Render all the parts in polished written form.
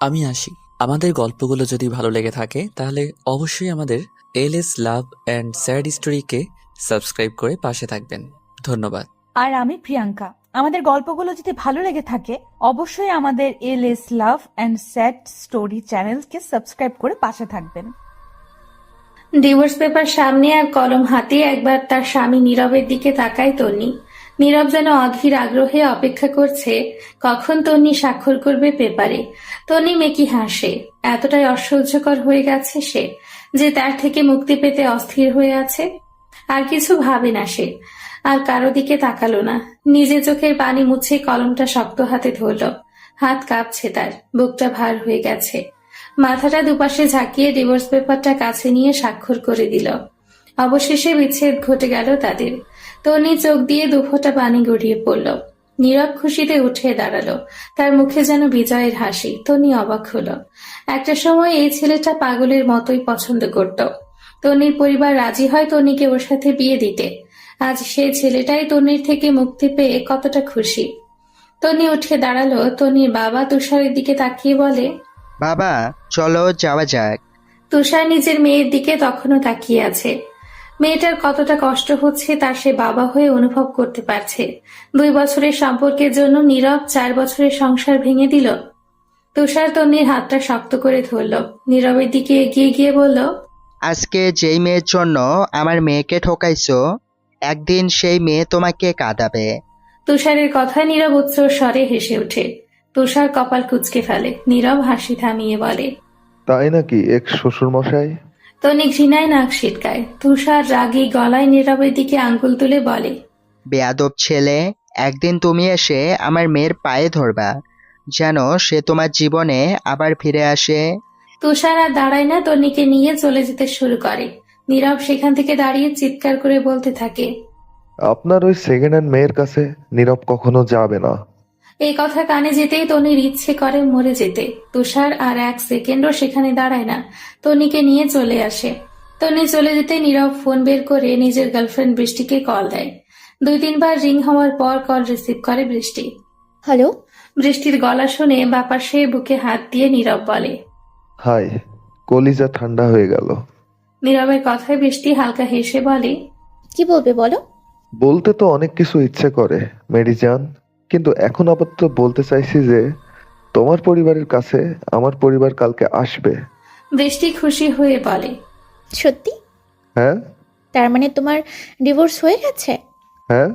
আমি আসি। আমাদের গল্পগুলো যদি ভালো লেগে থাকে তাহলে অবশ্যই আমাদের এলএস লাভ অ্যান্ড স্যাড স্টোরিকে সাবস্ক্রাইব করে পাশে থাকবেন। ধন্যবাদ। আর আমি প্রিয়াঙ্কা। আমাদের গল্পগুলো যদি ভালো লেগে থাকে অবশ্যই আমাদের LS love and sad story চ্যানেলকে সাবস্ক্রাইব করে পাশে থাকবেন। ডিভোর্স পেপার সামনে আর কলম হাতে একবার তার স্বামী নীরবের দিকে তাকায় তন্নি। নীরব যেন অধীর আগ্রহে অপেক্ষা করছে কখন তন্নি স্বাক্ষর করবে পেপারে। তন্নি মেকি হাসে। এতটাই অসহ্যকর হয়ে গেছে সে যে তার থেকে মুক্তি পেতে অস্থির হয়ে আছে। আর কিছু ভাবে না সে, আর কারো দিকে তাকালো না। নিজে চোখের পানি মুছে কলমটা শক্ত হাতে ধরল। হাত কাঁপছে তার, বুকটা ভার হয়ে গেছে। মাথাটা দুপাশে ঝাঁকিয়ে ডিভোর্স পেপারটা কাছে নিয়ে স্বাক্ষর করে দিল। অবশেষে বিচ্ছেদ ঘটে গেল তাদের। তন্নি চোখ দিয়ে দুফোঁটা পানি গড়িয়ে পড়ল। নীরব খুশিতে উঠে দাঁড়ালো। তার মুখে যেন বিজয়ের হাসি। তন্নি অবাক হলো। একটা সময় এই ছেলেটা পাগলের মতোই পছন্দ করত। তন্নির পরিবার রাজি হয় তন্নিকে ওর সাথে বিয়ে দিতে। আজ সেই ছেলেটাই তন্নির থেকে মুক্তি পেয়ে কতটা খুশি। তন্নি উঠে দাঁড়ালো। তন্নির বাবা তুষারের দিকে তাকিয়ে বলে, বাবা চলো যাওয়া যাক। তুষার নিজের মেয়ের দিকে তখনও তাকিয়ে আছে। মেয়েটার কতটা কষ্ট হচ্ছে তা সে বাবা হয়ে অনুভব করতে পারছে। 2 বছরের সম্পর্কের জন্য নীরব 4 বছরের সংসার ভেঙে দিল। তুষার তন্নির হাতটা শক্ত করে ধরল। নীরবের দিকে এগিয়ে গিয়ে বলল, আজকে যেই মেয়ের জন্য আমার মেয়েকে ঠকাইছো, একদিন সেই মেয়ে তোমাকে কাঁদাবে। তুষারের কথায় নীরব উচ্চ স্বরে হেসে ওঠে। তুষার কপাল কুঁচকে ফেলে। নীরব হাসি থামিয়ে বলে, তাই নাকি এক শ্বশুর মশাই? তনি ঘৃণায় নাক সিটকায়। তুষার রাগী গলায় নীরবের দিকে আঙ্গুল তুলে বলে, বেয়াদব ছেলে, একদিন তুমি এসে আমার মেয়ের পায়ে ধরবা, যেন সে তোমার জীবনে আবার ফিরে আসে। তুষার আর দাঁড়ায় না, তন্নিকে নিয়ে চলে যেতে শুরু করে। নীরব সেখান থেকে দাঁড়িয়ে চিৎকার করে বলতে থাকে, আপনার ওই সেকেন্ড হ্যান্ড মেয়ের কাছে নীরব কখনো যাবে না। এই কথা কানে যেতেই তনির ইচ্ছে করে মরে যেতে। তুষার আর 1 সেকেন্ডও সেখানে দাঁড়ায় না, তনিকে নিয়ে চলে আসে। তনি চলে যেতে নীরব ফোন বের করে নিজের গার্লফ্রেন্ড বৃষ্টিকে কল দেয়। 2-3 বার রিং হওয়ার পর কল রিসিভ করে বৃষ্টি। হ্যালো। বৃষ্টির গলা শুনে বাপাশে বুকে হাত দিয়ে নীরব বলে, হাই, কলিজা ঠান্ডা হয়ে গেল। নীরবের কথায় বৃষ্টি হালকা হেসে বলে, কি বলবে বলো। বলতে তো অনেক কিছু ইচ্ছে করে মেরিজান, কিন্তু এখন আপাতত বলতে চাইছি যে তোমার পরিবারের কাছে আমার পরিবার কালকে আসবে। বৃষ্টি খুশি হয়ে বলে, সত্যি? হ্যাঁ। তার মানে তোমার ডিভোর্স হয়ে গেছে? হ্যাঁ।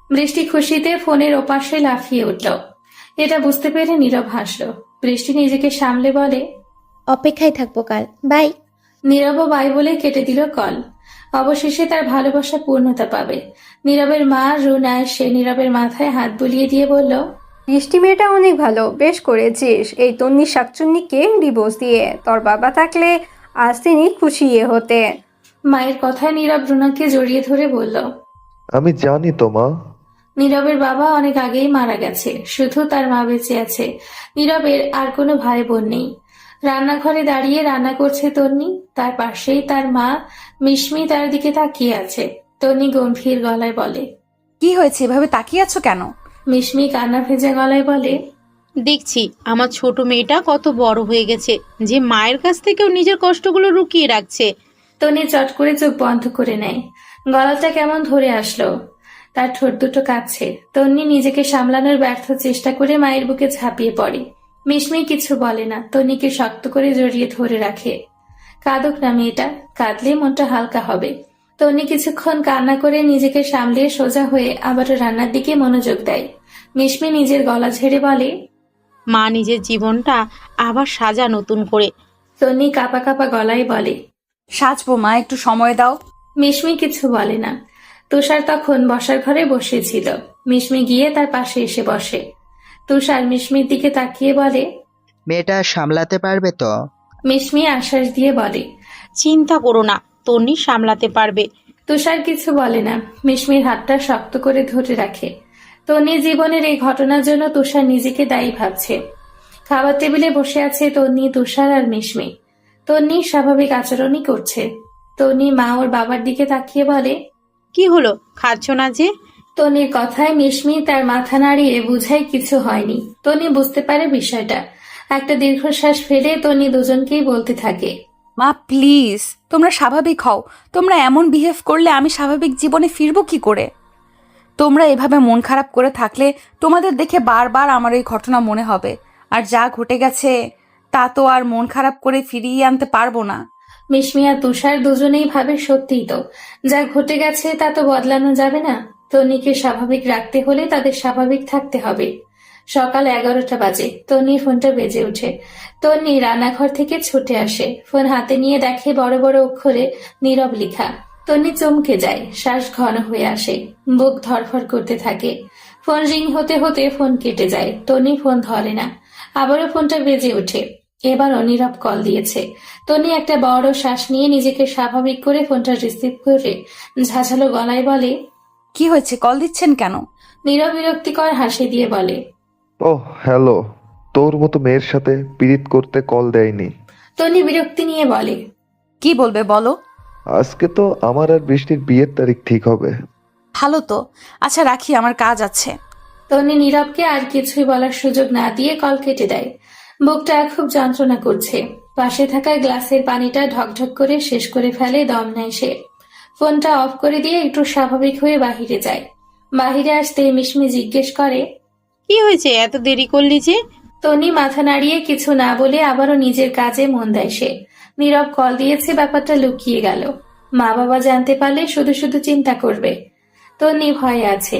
বৃষ্টি খুশিতে ফোনের ওপাশে লাফিয়ে উঠল। এটা বুঝতে পেরে নীরব হাসল। বৃষ্টি নিজেকে সামলে বলে, অপেক্ষায় থাকবো কাল। বাই। নীরবও বাই বলে কেটে দিল কল। অবশেষে তার ভালোবাসা পূর্ণতা পাবে। নীরবের মা রুনা এসে নীরবের মাথায় হাত বুলিয়ে দিয়ে বলল, মিষ্টি মেয়েটা অনেক ভালো, বেশ করেছিস এই তন্নি শাকচুন্নিকে ডিভোর্স দিয়ে। তোর বাবা থাকলে আজ তিনি খুশি হতে। মায়ের কথায় নীরব রুনাকে জড়িয়ে ধরে বলল, আমি জানি তো মা। নীরবের বাবা অনেক আগেই মারা গেছে, শুধু তার মা বেঁচে আছে। নীরবের আর কোনো ভাই বোন নেই। রান্নাঘরে দাঁড়িয়ে রান্না করছে তন্নি। তার পাশেই তার মা মিশমি তার দিকে তাকিয়ে আছে। তন্নি গম্ভীর গলায় বলে, কি হয়েছে, এভাবে তাকিয়ে আছো কেন? মিশমি কান্না ভেজা গলায় বলে, দেখছি আমার ছোট মেয়েটা কত বড় হয়ে গেছে যে মায়ের কাছ থেকেও নিজের কষ্টগুলো লুকিয়ে রাখছে। তনি চট করে চোখ বন্ধ করে নেয়। গলাটা কেমন ধরে আসলো। তার ঠোঁট দুটো কাঁপছে। তন্নি নিজেকে সামলানোর ব্যর্থ চেষ্টা করে মায়ের বুকে ঝাঁপিয়ে পড়ে। মিশমি কিছু বলে না, তন্নিকে শক্ত করে জড়িয়ে ধরে রাখে। কাঁদুক না মেয়েটা, কাঁদলে মনটা হালকা হবে। তন্নি কিছুক্ষণ কান্না করে নিজেকে সামলিয়ে সোজা হয়ে আবারও রান্নার দিকে মনোযোগ দেয়। মিশমি নিজের গলা ঝেড়ে বলে, মা নিজের জীবনটা আবার সাজা নতুন করে। তন্নি কাঁপা কাঁপা গলায় বলে, সাজবো মা, একটু সময় দাও। মিশমি কিছু বলে না। তুষার তখন বসার ঘরে বসেছিল। মিশমি গিয়ে তার পাশে এসে বসে। তুষার মিশমির দিকে তাকিয়ে বলে, মেয়েটা সামলাতে পারবে তো? মিশমি আশ্বাস দিয়ে বলে, চিন্তা করো না, তন্নি সামলাতে পারবে। তুষার কিছু বলে না। মিশমির হাতটা শক্ত করে ধরে রাখে। তন্নির জীবনের এই ঘটনার জন্য তুষার নিজেকে দায়ী ভাবছে। খাবার টেবিলে বসে আছে তন্নি, তুষার আর মিশমি। তন্নি স্বাভাবিক আচরণই করছে। তন্নি মা ওর বাবার দিকে তাকিয়ে বলে, কি হলো, খাচ্ছ না যে? তনির কথায় মিশমি তার মাথা নাড়িয়ে বুঝায় কিছু হয়নি। তনি বুঝতে পারে বিষয়টা। একটা দীর্ঘশ্বাস ফেলে তন্নি দুজনকেই বলতে থাকে, মা প্লিজ তোমরা স্বাভাবিক হও। তোমরা এমন বিহেভ করলে আমি স্বাভাবিক জীবনে ফিরবো কি করে? তোমরা এভাবে মন খারাপ করে থাকলে তোমাদের দেখে বারবার আমার এই ঘটনা মনে হবে, আর যা ঘটে গেছে তা তো আর মন খারাপ করে ফিরিয়ে আনতে পারবো না। মিশমি আর তুষার দুজনেই ভাবে সত্যিই তো, যা ঘটে গেছে তা তো বদলানো যাবে না। তন্নিকে স্বাভাবিক রাখতে হলে তাদের স্বাভাবিক থাকতে হবে। সকাল 11টা বাজে, তন্নির ফোনটা বেজে ওঠে। তন্নি রান্নাঘর থেকে ছুটে আসে, ফোন হাতে নিয়ে দেখে বড় বড় অক্ষরে নীরব লেখা। তন্নি চমকে যায়, শ্বাস ঘন হয়ে আসে, বুক ধড়ফড় করতে থাকে। ফোন রিং হতে হতে ফোন কেটে যায়, তন্নি ফোন ধরে না। আবারও ফোনটা বেজে ওঠে, এবারও নীরব কল দিয়েছে। তন্নি একটা বড় শ্বাস নিয়ে নিজেকে স্বাভাবিক করে ফোনটা রিসিভ করে ঝাঁঝালো গলায় বলে, কি হয়েছে, কল দিচ্ছেন কেন? নীরব বিরক্তিকর হাসি দিয়ে বলে, ওহ হ্যালো, তোর মতো মেয়ের সাথে পীড়িত করতে কল দেয়নি। তন্নি বিরক্তি নিয়ে বলে, কি বলবে বলো। আজকে তো আমার আর বৃষ্টির বিয়ের তারিখ ঠিক হবে। ভালো তো, আচ্ছা রাখি, আমার কাজ আছে। তন্নি নীরবকে আর কিছুই বলার সুযোগ না দিয়ে কল কেটে দেয়। বুকটা খুব যন্ত্রণা করছে। পাশে থাকা গ্লাসের পানিটা ঢকঢক করে শেষ করে ফেলে দম নেয় সে। ফোনটা অফ করে দিয়ে একটু স্বাভাবিক হয়ে বাহিরে যায়। বাহিরে আসতে মিশমি জিজ্ঞেস করে, কি হয়েছে, এত দেরি করলি যে? তন্নি মাথা নাড়িয়ে কিছু না বলে আবারও নিজের কাজে মন দেয় সে। নীরব কল দিয়েছে, ব্যাপারটা লুকিয়ে গেল। মা বাবা জানতে পারলে শুধু শুধু চিন্তা করবে। তন্নি ভয়ে আছে,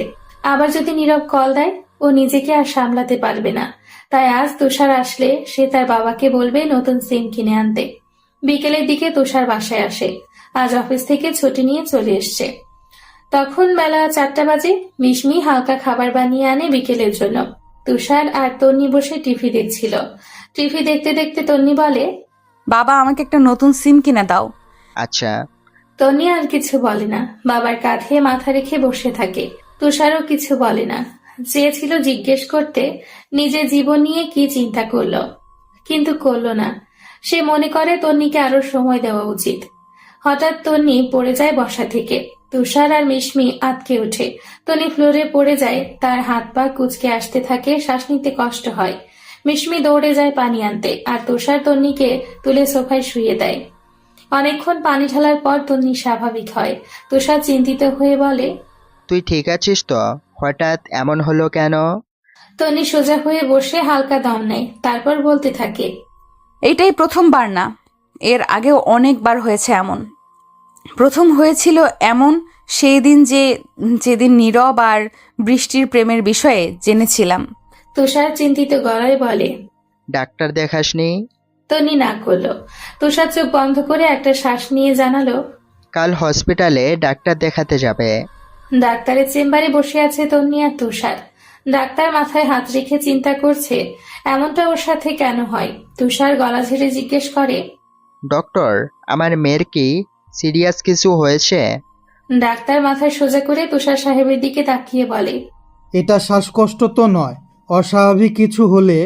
আবার যদি নীরব কল দেয় ও নিজেকে আর সামলাতে পারবে না। তাই আজ তুষার আসলে সে তার বাবাকে বলবে নতুন সিম কিনে আনতে। বিকেলের দিকে তুষার বাসায় আসে, আজ অফিস থেকে ছুটি নিয়ে চলে এসছে। তখন বেলা 4টা বাজে। মিশমি হালকা খাবার বানিয়ে আনে বিকেলের জন্য। তুষার আর তন্নি বসে টিভি দেখছিল। টিভি দেখতে দেখতে তন্নি বলে, বাবা আমাকে একটা নতুন সিম কিনে দাও। আচ্ছা। তন্নি আর কিছু বলে না, বাবার কাঁধে মাথা রেখে বসে থাকে। তুষারও কিছু বলে না, চেয়েছিল জিজ্ঞেস করতে নিজের জীবন নিয়ে কি চিন্তা করলো, কিন্তু করলো না। সে মনে করে তন্নিকে আরো সময় দেওয়া উচিত। হঠাৎ তন্নি পড়ে যায় বসা থেকে। তুষার আর মিশমি আটকে ওঠে। তন্নি ফ্লোরে পড়ে যায়, তার হাত পা কুঁচকে আসতে থাকে, শ্বাস নিতে কষ্ট হয়। মিশমি দৌড়ে যায় পানি আনতে, আর তুষার তন্নিকে তুলে সোফায় শুইয়ে দেয়। অনেকক্ষণ পানি ঢালার পর তন্নি স্বাভাবিক হয়। তুষার চিন্তিত হয়ে বলে, তুই ঠিক আছিস তো? হঠাৎ এমন হলো কেন? তন্নি সোজা হয়ে বসে হালকা দম নেয়, তারপর বলতে থাকে, এইটাই প্রথমবার না, এর আগেও অনেকবার হয়েছে এমন। প্রথম হয়েছিল এমন সেই দিন যেদিন নীরব আর বৃষ্টির প্রেমের বিষয়ে জেনেছিলাম। তুষার চিন্তিত গলায় বলে, ডাক্তার দেখাসনি? তন্নি না করলো। তুষার চোখ বন্ধ করে একটা শ্বাস নিয়ে জানালো, কাল হসপিটালে ডাক্তার দেখাতে যাবে। ডাক্তারের চেম্বারে বসে আছে তন্নি আর তুষার। ডাক্তার মাথায় হাত রেখে চিন্তা করছে এমনটা ওর সাথে কেন হয়। তুষার গলা ঝেড়ে জিজ্ঞেস করে, ডক্টর, আমার মেয়ের কি সিরিয়াস কিছু হয়েছে? ডাক্তার মাথায় সোজা করে তুষার সাহেবের দিকে তাকিয়ে বলে, এটা শ্বাসকষ্ট তো নয়, অস্বাভাবিক কিছু হলে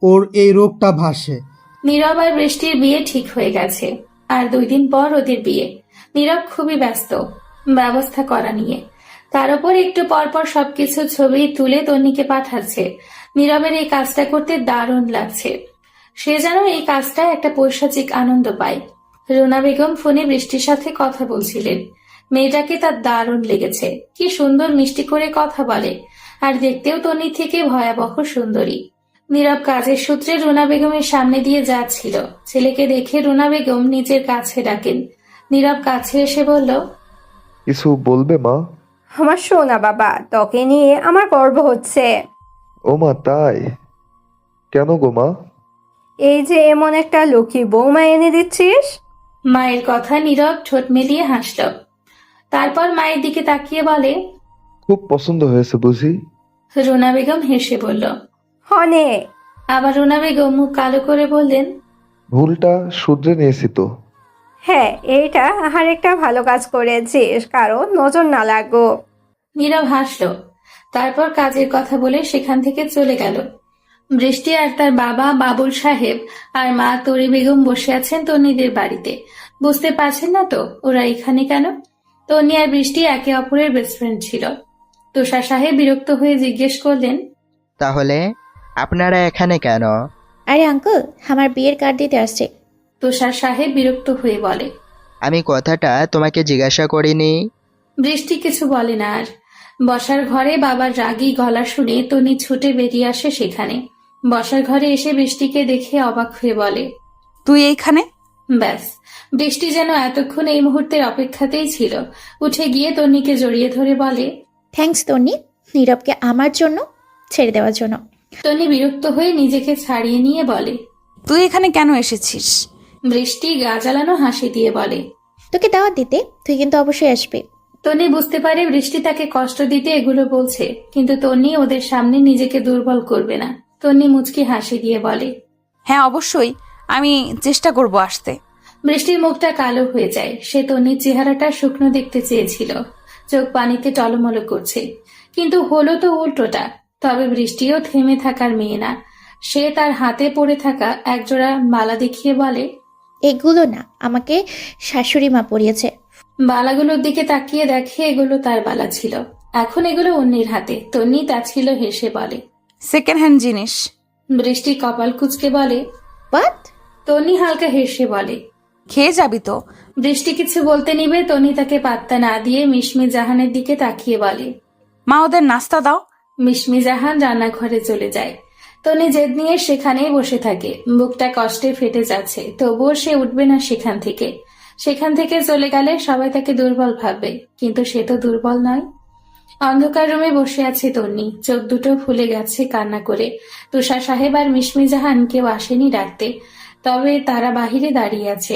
ওর এই রোগটা ভাসে। নীরব আর বৃষ্টির বিয়ে ঠিক হয়ে গেছে, আর 2 দিন পর ওদের বিয়ে। নীরব খুবই ব্যস্ত ব্যবস্থা করা নিয়ে। তার উপর একটু পরপর সবকিছু ছবি তুলে তন্নিকে পাঠাচ্ছে। নীরবের এই কাজটা করতে দারুণ লাগছে। সে যেন এই কাজটা একটা পৈশাচিক আনন্দ পায়। রুনা বেগম ফোনে বৃষ্টির সাথে কথা বলছিলেন। মেয়েটাকে তার দারুণ লেগেছে, কি সুন্দর মিষ্টি করে কথা বলে, আর দেখতেও তন্নি থেকে ভয়াবহ সুন্দরী। নীরব কাজের সূত্রে রুনা বেগমের সামনে দিয়ে যাচ্ছিল। ছেলেকে দেখে রুনা বেগম নিজের কাছে ডাকেন। নীরব কাছে এসে বলল, কিছু বলবে মা? আমার সোনা বাবা, তোকে নিয়ে আমার গর্ব হচ্ছে। ও মা, তাই? কেন গো মা? এই যে এমন একটা লক্ষ্মী বৌমা এনে দিচ্ছিস। মায়ের কথা নীরব ঠোঁট মেলিয়ে হাসল। তারপর মায়ের দিকে তাকিয়ে বলে, খুব পছন্দ হয়েছে বুঝি? রুনা বেগম হেসে বলল। হনে। আবার রুনা বেগম মুখ কালো করে বললেন, ভুলটা শুধরে নিয়েছি তো। হ্যাঁ, এইটা আর একটা ভালো কাজ করেছিস, কারণ নজর না লাগো। নীরব হাসল। তারপর কাজের কথা বলে সেখান থেকে চলে গেল। বৃষ্টি আর তার বাবা বাবুল সাহেব আর মা তরি বেগম বসে আছেন তন্নিদের বাড়িতে। বুঝতে পারছেন না তো ওরা এখানে কেন? তন্নি আর বৃষ্টি একে অপরের বেস্ট ফ্রেন্ড ছিল। তুষার সাহেব বিরক্ত হয়ে জিজ্ঞেস করলেন, তাহলে আপনারা এখানে কেন? আরে আঙ্কেল, আমার বিয়ের কার্ড দিতে আসছে। তুষার সাহেব বিরক্ত হয়ে বলে। আমি কথাটা তোমাকে জিজ্ঞাসা করিনি। বৃষ্টি কিছু বলে না আর। বসার ঘরে বাবার রাগী গলা শুনে তনি ছুটে বেরিয়ে আসে সেখানে। বসার ঘরে এসে বৃষ্টিকে দেখে অবাক হয়ে বলে, তুই এইখানে? ব্যাস, বৃষ্টি যেন এতক্ষণ এই মুহূর্তের অপেক্ষাতেই ছিল। উঠে গিয়ে তন্নিকে জড়িয়ে ধরে বলে, থ্যাঙ্কস তন্নি, নীরবকে আমার জন্য ছেড়ে দেওয়ার জন্য। তন্নি বিরক্ত হয়ে নিজেকে ছাড়িয়ে নিয়ে বলে। তুই এখানে কেন এসেছিস? বৃষ্টি গা জ্বালানো হাসি দিয়ে বলে। তোকে দাওয়াত দিতে, তুই কিন্তু অবশ্যই আসবি। তন্নি বুঝতে পারে বৃষ্টি তাকে কষ্ট দিতে এগুলো বলছে, কিন্তু তন্নি ওদের সামনে নিজেকে দুর্বল করবে না। তন্নি মুচকি হাসি দিয়ে বলে, হ্যাঁ অবশ্যই, আমি চেষ্টা করব আসতে। বৃষ্টির মুখটা কালো হয়ে যায়। সে তন্নির চেহারাটা শুকনো দেখতে চেয়েছিল, চোখ পানিতে টলমল করছে, কিন্তু হলো তো উল্টোটা। তবে বৃষ্টিও থেমে থাকার মেয়ে না। সে তার হাতে পড়ে থাকা একজোড়া মালা দেখিয়ে বলে, এগুলো না, আমাকে শাশুড়ি মা পরিয়েছে। বালাগুলোর দিকে তাকিয়ে দেখে এগুলো তার বালা ছিল। এখন এগুলো অন্যের হাতে। তন্নি তা ছিল হেসে বলে, সেকেন্ড হ্যান্ড জিনিস। বৃষ্টি কপাল কুঁচকে বলে, বাট তন্নি হালকা হেসে বলে। খেয়ে যাবি তো? বৃষ্টি কিছু বলতে নিবে, তন্নি তাকে পাত্তা না দিয়ে মিশমি জাহানের দিকে তাকিয়ে বলে। মা, ওদের নাস্তা দাও। মিশমি জাহান রান্নাঘরে চলে যায়। তনি জেদ নিয়ে সেখানেই বসে থাকে। বুকটা কষ্টে ফেটে যাচ্ছে, তবুও সে উঠবে না সেখান থেকে। সেখান থেকে চলে গেলে সবাই তাকে দুর্বল ভাববে, কিন্তু সে তো দুর্বল নয়। অন্ধকার রুমে বসে আছে তন্নি, চোখ দুটো ফুলে গেছে কান্না করে। তুষার সাহেব আর মিশমি জাহান কেউ আসেনি ডাকতে, তবে তারা বাহিরে দাঁড়িয়ে আছে।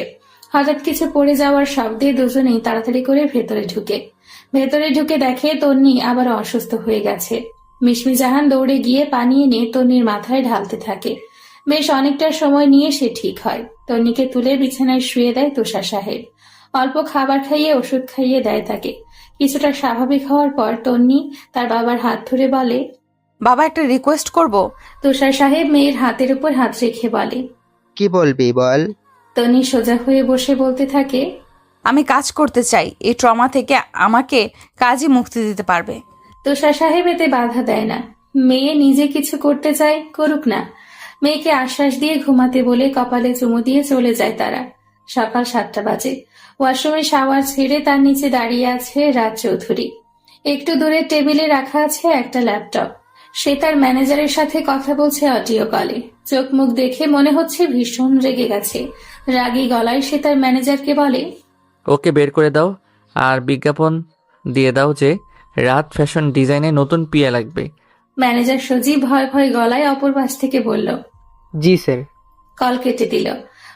হঠাৎ কিছু পড়ে যাওয়ার শব্দে দুজনেই তাড়াতাড়ি করে ভেতরে ঢুকে দেখে তন্নি আবার অসুস্থ হয়ে গেছে। মিশমি জাহান দৌড়ে গিয়ে পানি এনে তন্নির মাথায় ঢালতে থাকে। বেশ অনেকটা সময় নিয়ে সে ঠিক হয়। তন্নিকে তুলে বিছানায় শুয়ে দেয় তুষার সাহেব। অল্প খাবার খাইয়ে ওষুধ খাইয়ে দেয় তাকে। কিছুটা স্বাভাবিক হওয়ার পর তন্নি তার বাবার হাত ধরে বলে, বাবা, একটা রিকোয়েস্ট করব। তুষার সাহেব মেয়ের হাতের উপর হাত রেখে বলে, কি বলবি বল। তন্নি সোজা হয়ে বসে বলতে থাকে, আমি কাজ করতে চাই, এই ট্রমা থেকে আমাকে কাজই মুক্তি দিতে পারবে। তুষার সাহেব এতে বাধা দেয় না। মেয়ে নিজে কিছু করতে চায়, করুক না। মেয়েকে আশ্বাস দিয়ে ঘুমাতে বলে কপালে চুমু দিয়ে চলে যায় তারা। সকাল 7টা বাজে। ওয়াশরুমে শাওয়ার ছেড়ে তার নিচে দাঁড়িয়ে আছে রাজ চৌধুরী। একটু দূরে টেবিলে রাখা আছে একটা ল্যাপটপ। সে তার ম্যানেজারের সাথে কথা বলছে অডিও কলে। চোখ মুখ দেখে মনে হচ্ছে ভীষণ রেগে গেছে। রাগী গলায় সে তার ম্যানেজারকে বলে, ওকে বের করে দাও, আর বিজ্ঞাপন দিয়ে দাও যে রাত ফ্যাশন ডিজাইনে নতুন পিয়া লাগবে। ম্যানেজার সজীব ভয় ভয় গলায় অপর পাশ থেকে বলল, জি স্যার। কল কেটে দিল।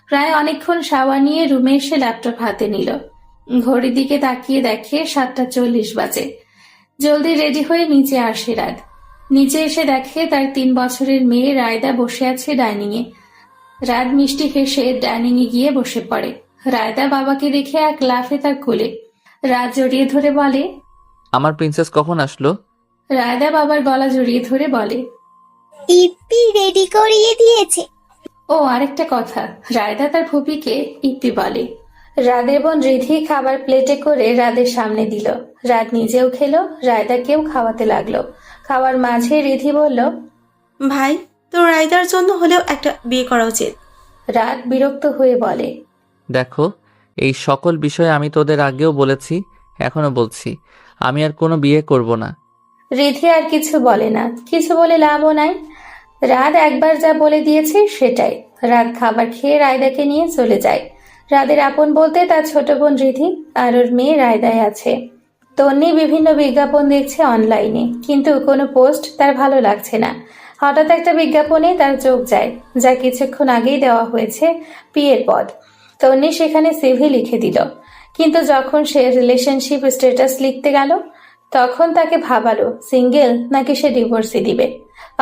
প্রায় অনেকক্ষণ শাওয়ার নিয়ে রুমে এসে ল্যাপটপ হাতে নিল। ঘড়ির দিকে তাকিয়ে দেখে 7:40 বাজে। জলদি রেডি হয়ে নিচে আসে রাত। নিচে এসে দেখে তার 3 বছরের মেয়ে রায়দা বসে আছে ডাইনিংয়ে। রাত মিষ্টি হেসে ডাইনিংয়ে গিয়ে বসে পড়ে। রায়দা বাবাকে দেখে এক লাফে তার কোলে। রাত জড়িয়ে ধরে বলে, আমার প্রিন্সেস কখন আসলো? রায়দা বাবার গলা জড়িয়ে ধরে বলে, ইপি রেডি করিয়ে দিয়েছে। ও আরেকটা কথা, রায়দা তার ফুপিকে ইপ্পি বলে। রাদের বোন রিধি খাবার প্লেটে করে রাদের সামনে দিল। রাত নিজেও খেলো, রায়দাকেও খাওয়াতে লাগলো। খাওয়ার মাঝে রিধি বলল, ভাই, তোর রায়দার জন্য হলেও একটা বিয়ে করা উচিত। রাত বিরক্ত হয়ে বলে, দেখো, এই সকল বিষয়ে আমি তোদের আগেও বলেছি, এখনো বলছি, আমি আর কোনো বিয়ে করব না। রিধি আর কিছু বলে না, কিছু বলে লাভও নাই। রাত একবার যা বলে দিয়েছে সেটাই। রাত খাবার খেয়ে রায়দাকে নিয়ে চলে যায়। রাদের আপন বলতে তার ছোট বোন রিধি আর ওর মেয়ে রায়দায় আছে। তন্নি বিভিন্ন বিজ্ঞাপন দেখছে অনলাইনে, কিন্তু কোনো পোস্ট তার ভালো লাগছে না। হঠাৎ একটা বিজ্ঞাপনে তার চোখ যায়, যা কিছুক্ষণ আগেই দেওয়া হয়েছে, পিএর পদ। তন্নি সেখানে সিভি লিখে দিল, কিন্তু যখন সে রিলেশনশিপ স্ট্যাটাস লিখতে গেল, তখন তাকে ভাবালো সিঙ্গেল নাকি সে ডিভোর্সই দিবে।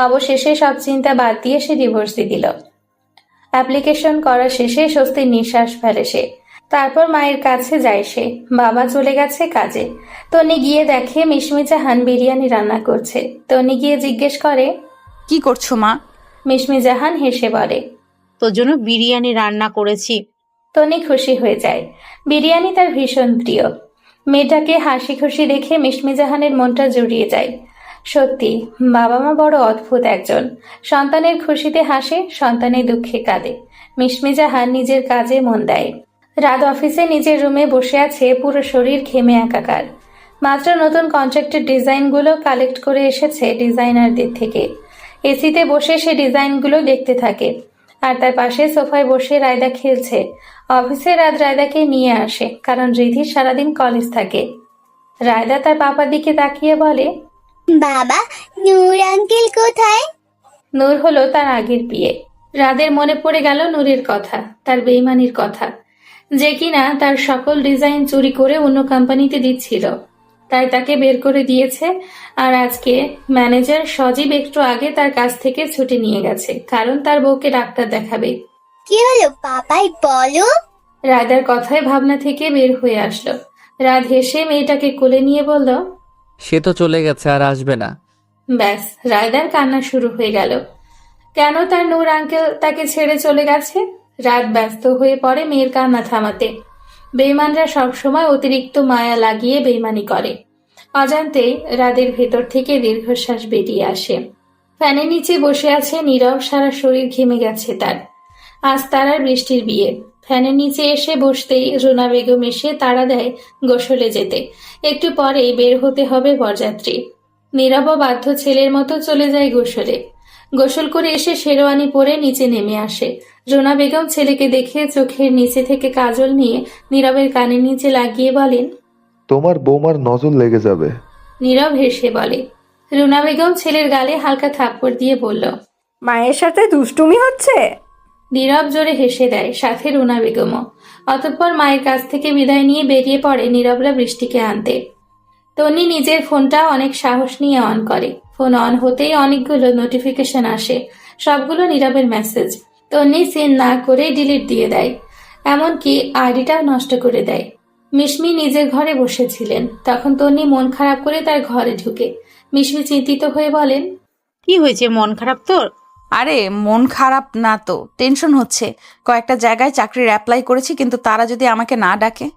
অবশেষে সব চিন্তা বাদ দিয়ে সে ডিভোর্সই দিল। অ্যাপ্লিকেশন করা শেষে স্বস্তির নিঃশ্বাস ফেলে সে। তারপর মায়ের কাছে যায় সে। বাবা চলে গেছে কাজে। তনি গিয়ে দেখে মিশমি জাহান বিরিয়ানি রান্না করছে। তনি গিয়ে জিজ্ঞেস করে, কি করছো মা? মিশমি জাহান হেসে বলে, তোর জন্য বিরিয়ানি রান্না করেছি। তনি খুশি হয়ে যায়। বিরিয়ানি তার ভীষণ প্রিয়। মেয়েটাকে হাসি খুশি দেখে মিশমি জাহানের মনটা জুড়িয়ে যায়। সত্যি বাবা মা বড় অদ্ভুত একজন। সন্তানের খুশিতে হাসে, সন্তানের দুঃখে কাঁদে। মিশমি জাহান নিজের কাজে মন দেয়। রাত অফিসে নিজের রুমে বসে আছে, পুরো শরীর ঘেমে একাকার। মাত্র নতুন কন্ট্রাক্টের ডিজাইনগুলো কালেক্ট করে এসেছে ডিজাইনারদের থেকে। এসিতে বসে সে ডিজাইনগুলো দেখতে থাকে, আর তার পাশে সোফায় বসে রায়দা খেলছে। অফিসে রাত রায়দাকে নিয়ে আসে, কারণ রিধির সারাদিন কলেজ থাকে। রায়দা তার পাপার দিকে তাকিয়ে বলে, বাবা, নূর আঙ্কেল কোথায়? নূর হলো তার আগের বিয়ে। রাদের মনে পড়ে গেল নূরের কথা, তার বেইমানির কথা, যে কিনা তার সকল ডিজাইন চুরি করে অন্য কোম্পানিতে দিচ্ছিল। তাই তাকে বের করে দিয়েছে। আর আজকে ম্যানেজার সজীব একটু আগে তার কাছ থেকে ছুটি নিয়ে গেছে, কারণ তার বউকে ডাক্তার দেখাবে। কি হলো পাপাই, বলো। রায়দার কথায় ভাবনা থেকে বের হয়ে আসলো। রাত হেসে মেয়েটাকে কোলে নিয়ে বলল, সে তো চলে গেছে, আর আসবে না। ব্যাস, রায়দার কান্না শুরু হয়ে গেল। কেন তার নূর আঙ্কেল তাকে ছেড়ে চলে গেছে? রাত ব্যস্ত হয়ে পড়ে মেয়ের কান্না থামাতে। বেইমানরা সবসময় অতিরিক্ত মায়া লাগিয়ে বেইমানি করে। অজান্তেই রাদের ভেতর থেকে দীর্ঘশ্বাস বেরিয়ে আসে। ফ্যানের নিচে বসে আছে নীরব, সারা শরীর ঘেমে গেছে তার। আজ তার আর বৃষ্টির বিয়ে। ফ্যানের নিচে এসে বসতেই রুনা বেগম এসে তাড়া দেয় গোসলে যেতে। একটু পরেই বের হতে হবে বরযাত্রী। নীরব বাধ্য ছেলের মতো চলে যায় গোসলে। গোসল করে এসে শেরওয়ানি পরে নিচে নেমে আসে। রুনা বেগম ছেলেকে দেখে চোখের নিচে থেকে কাজল নিয়ে নীরবের কানের নিচে লাগিয়ে বলেন, তোমার বৌমার নজর লেগে যাবে। নীরব হেসে বলে। রুনা বেগম ছেলের গালে হালকা থাপ্পড় দিয়ে বলল, মায়ের সাথে দুষ্টুমি হচ্ছে। নীরব জোরে হেসে দেয়, সাথে রুনা বেগমও। অতঃপর মায়ের কাছ থেকে বিদায় নিয়ে বেরিয়ে পড়ে নীরবরা বৃষ্টিকে আনতে। তন্নি নিজের ফোনটা অনেক সাহস নিয়ে অন করে। ফোন অন হতেই অনেকগুলো নোটিফিকেশন আসে, সবগুলো নীরবের মেসেজ। তন্নি সিন না করে ডিলিট দিয়ে দেয়, এমনকি আইডিটাও নষ্ট করে দেয়। মিশমি নিজের ঘরে বসেছিলেন, তখন তন্নি মন খারাপ করে তার ঘরে ঢুকে। মিশমি চিন্তিত হয়ে বলেন, কি হয়েছে, মন খারাপ তোর? আরে মন খারাপ না তো, টেনশন হচ্ছে। কয়েকটা জায়গায় চাকরির অ্যাপ্লাই করেছি, কিন্তু তারা যদি আমাকে না ডাকে।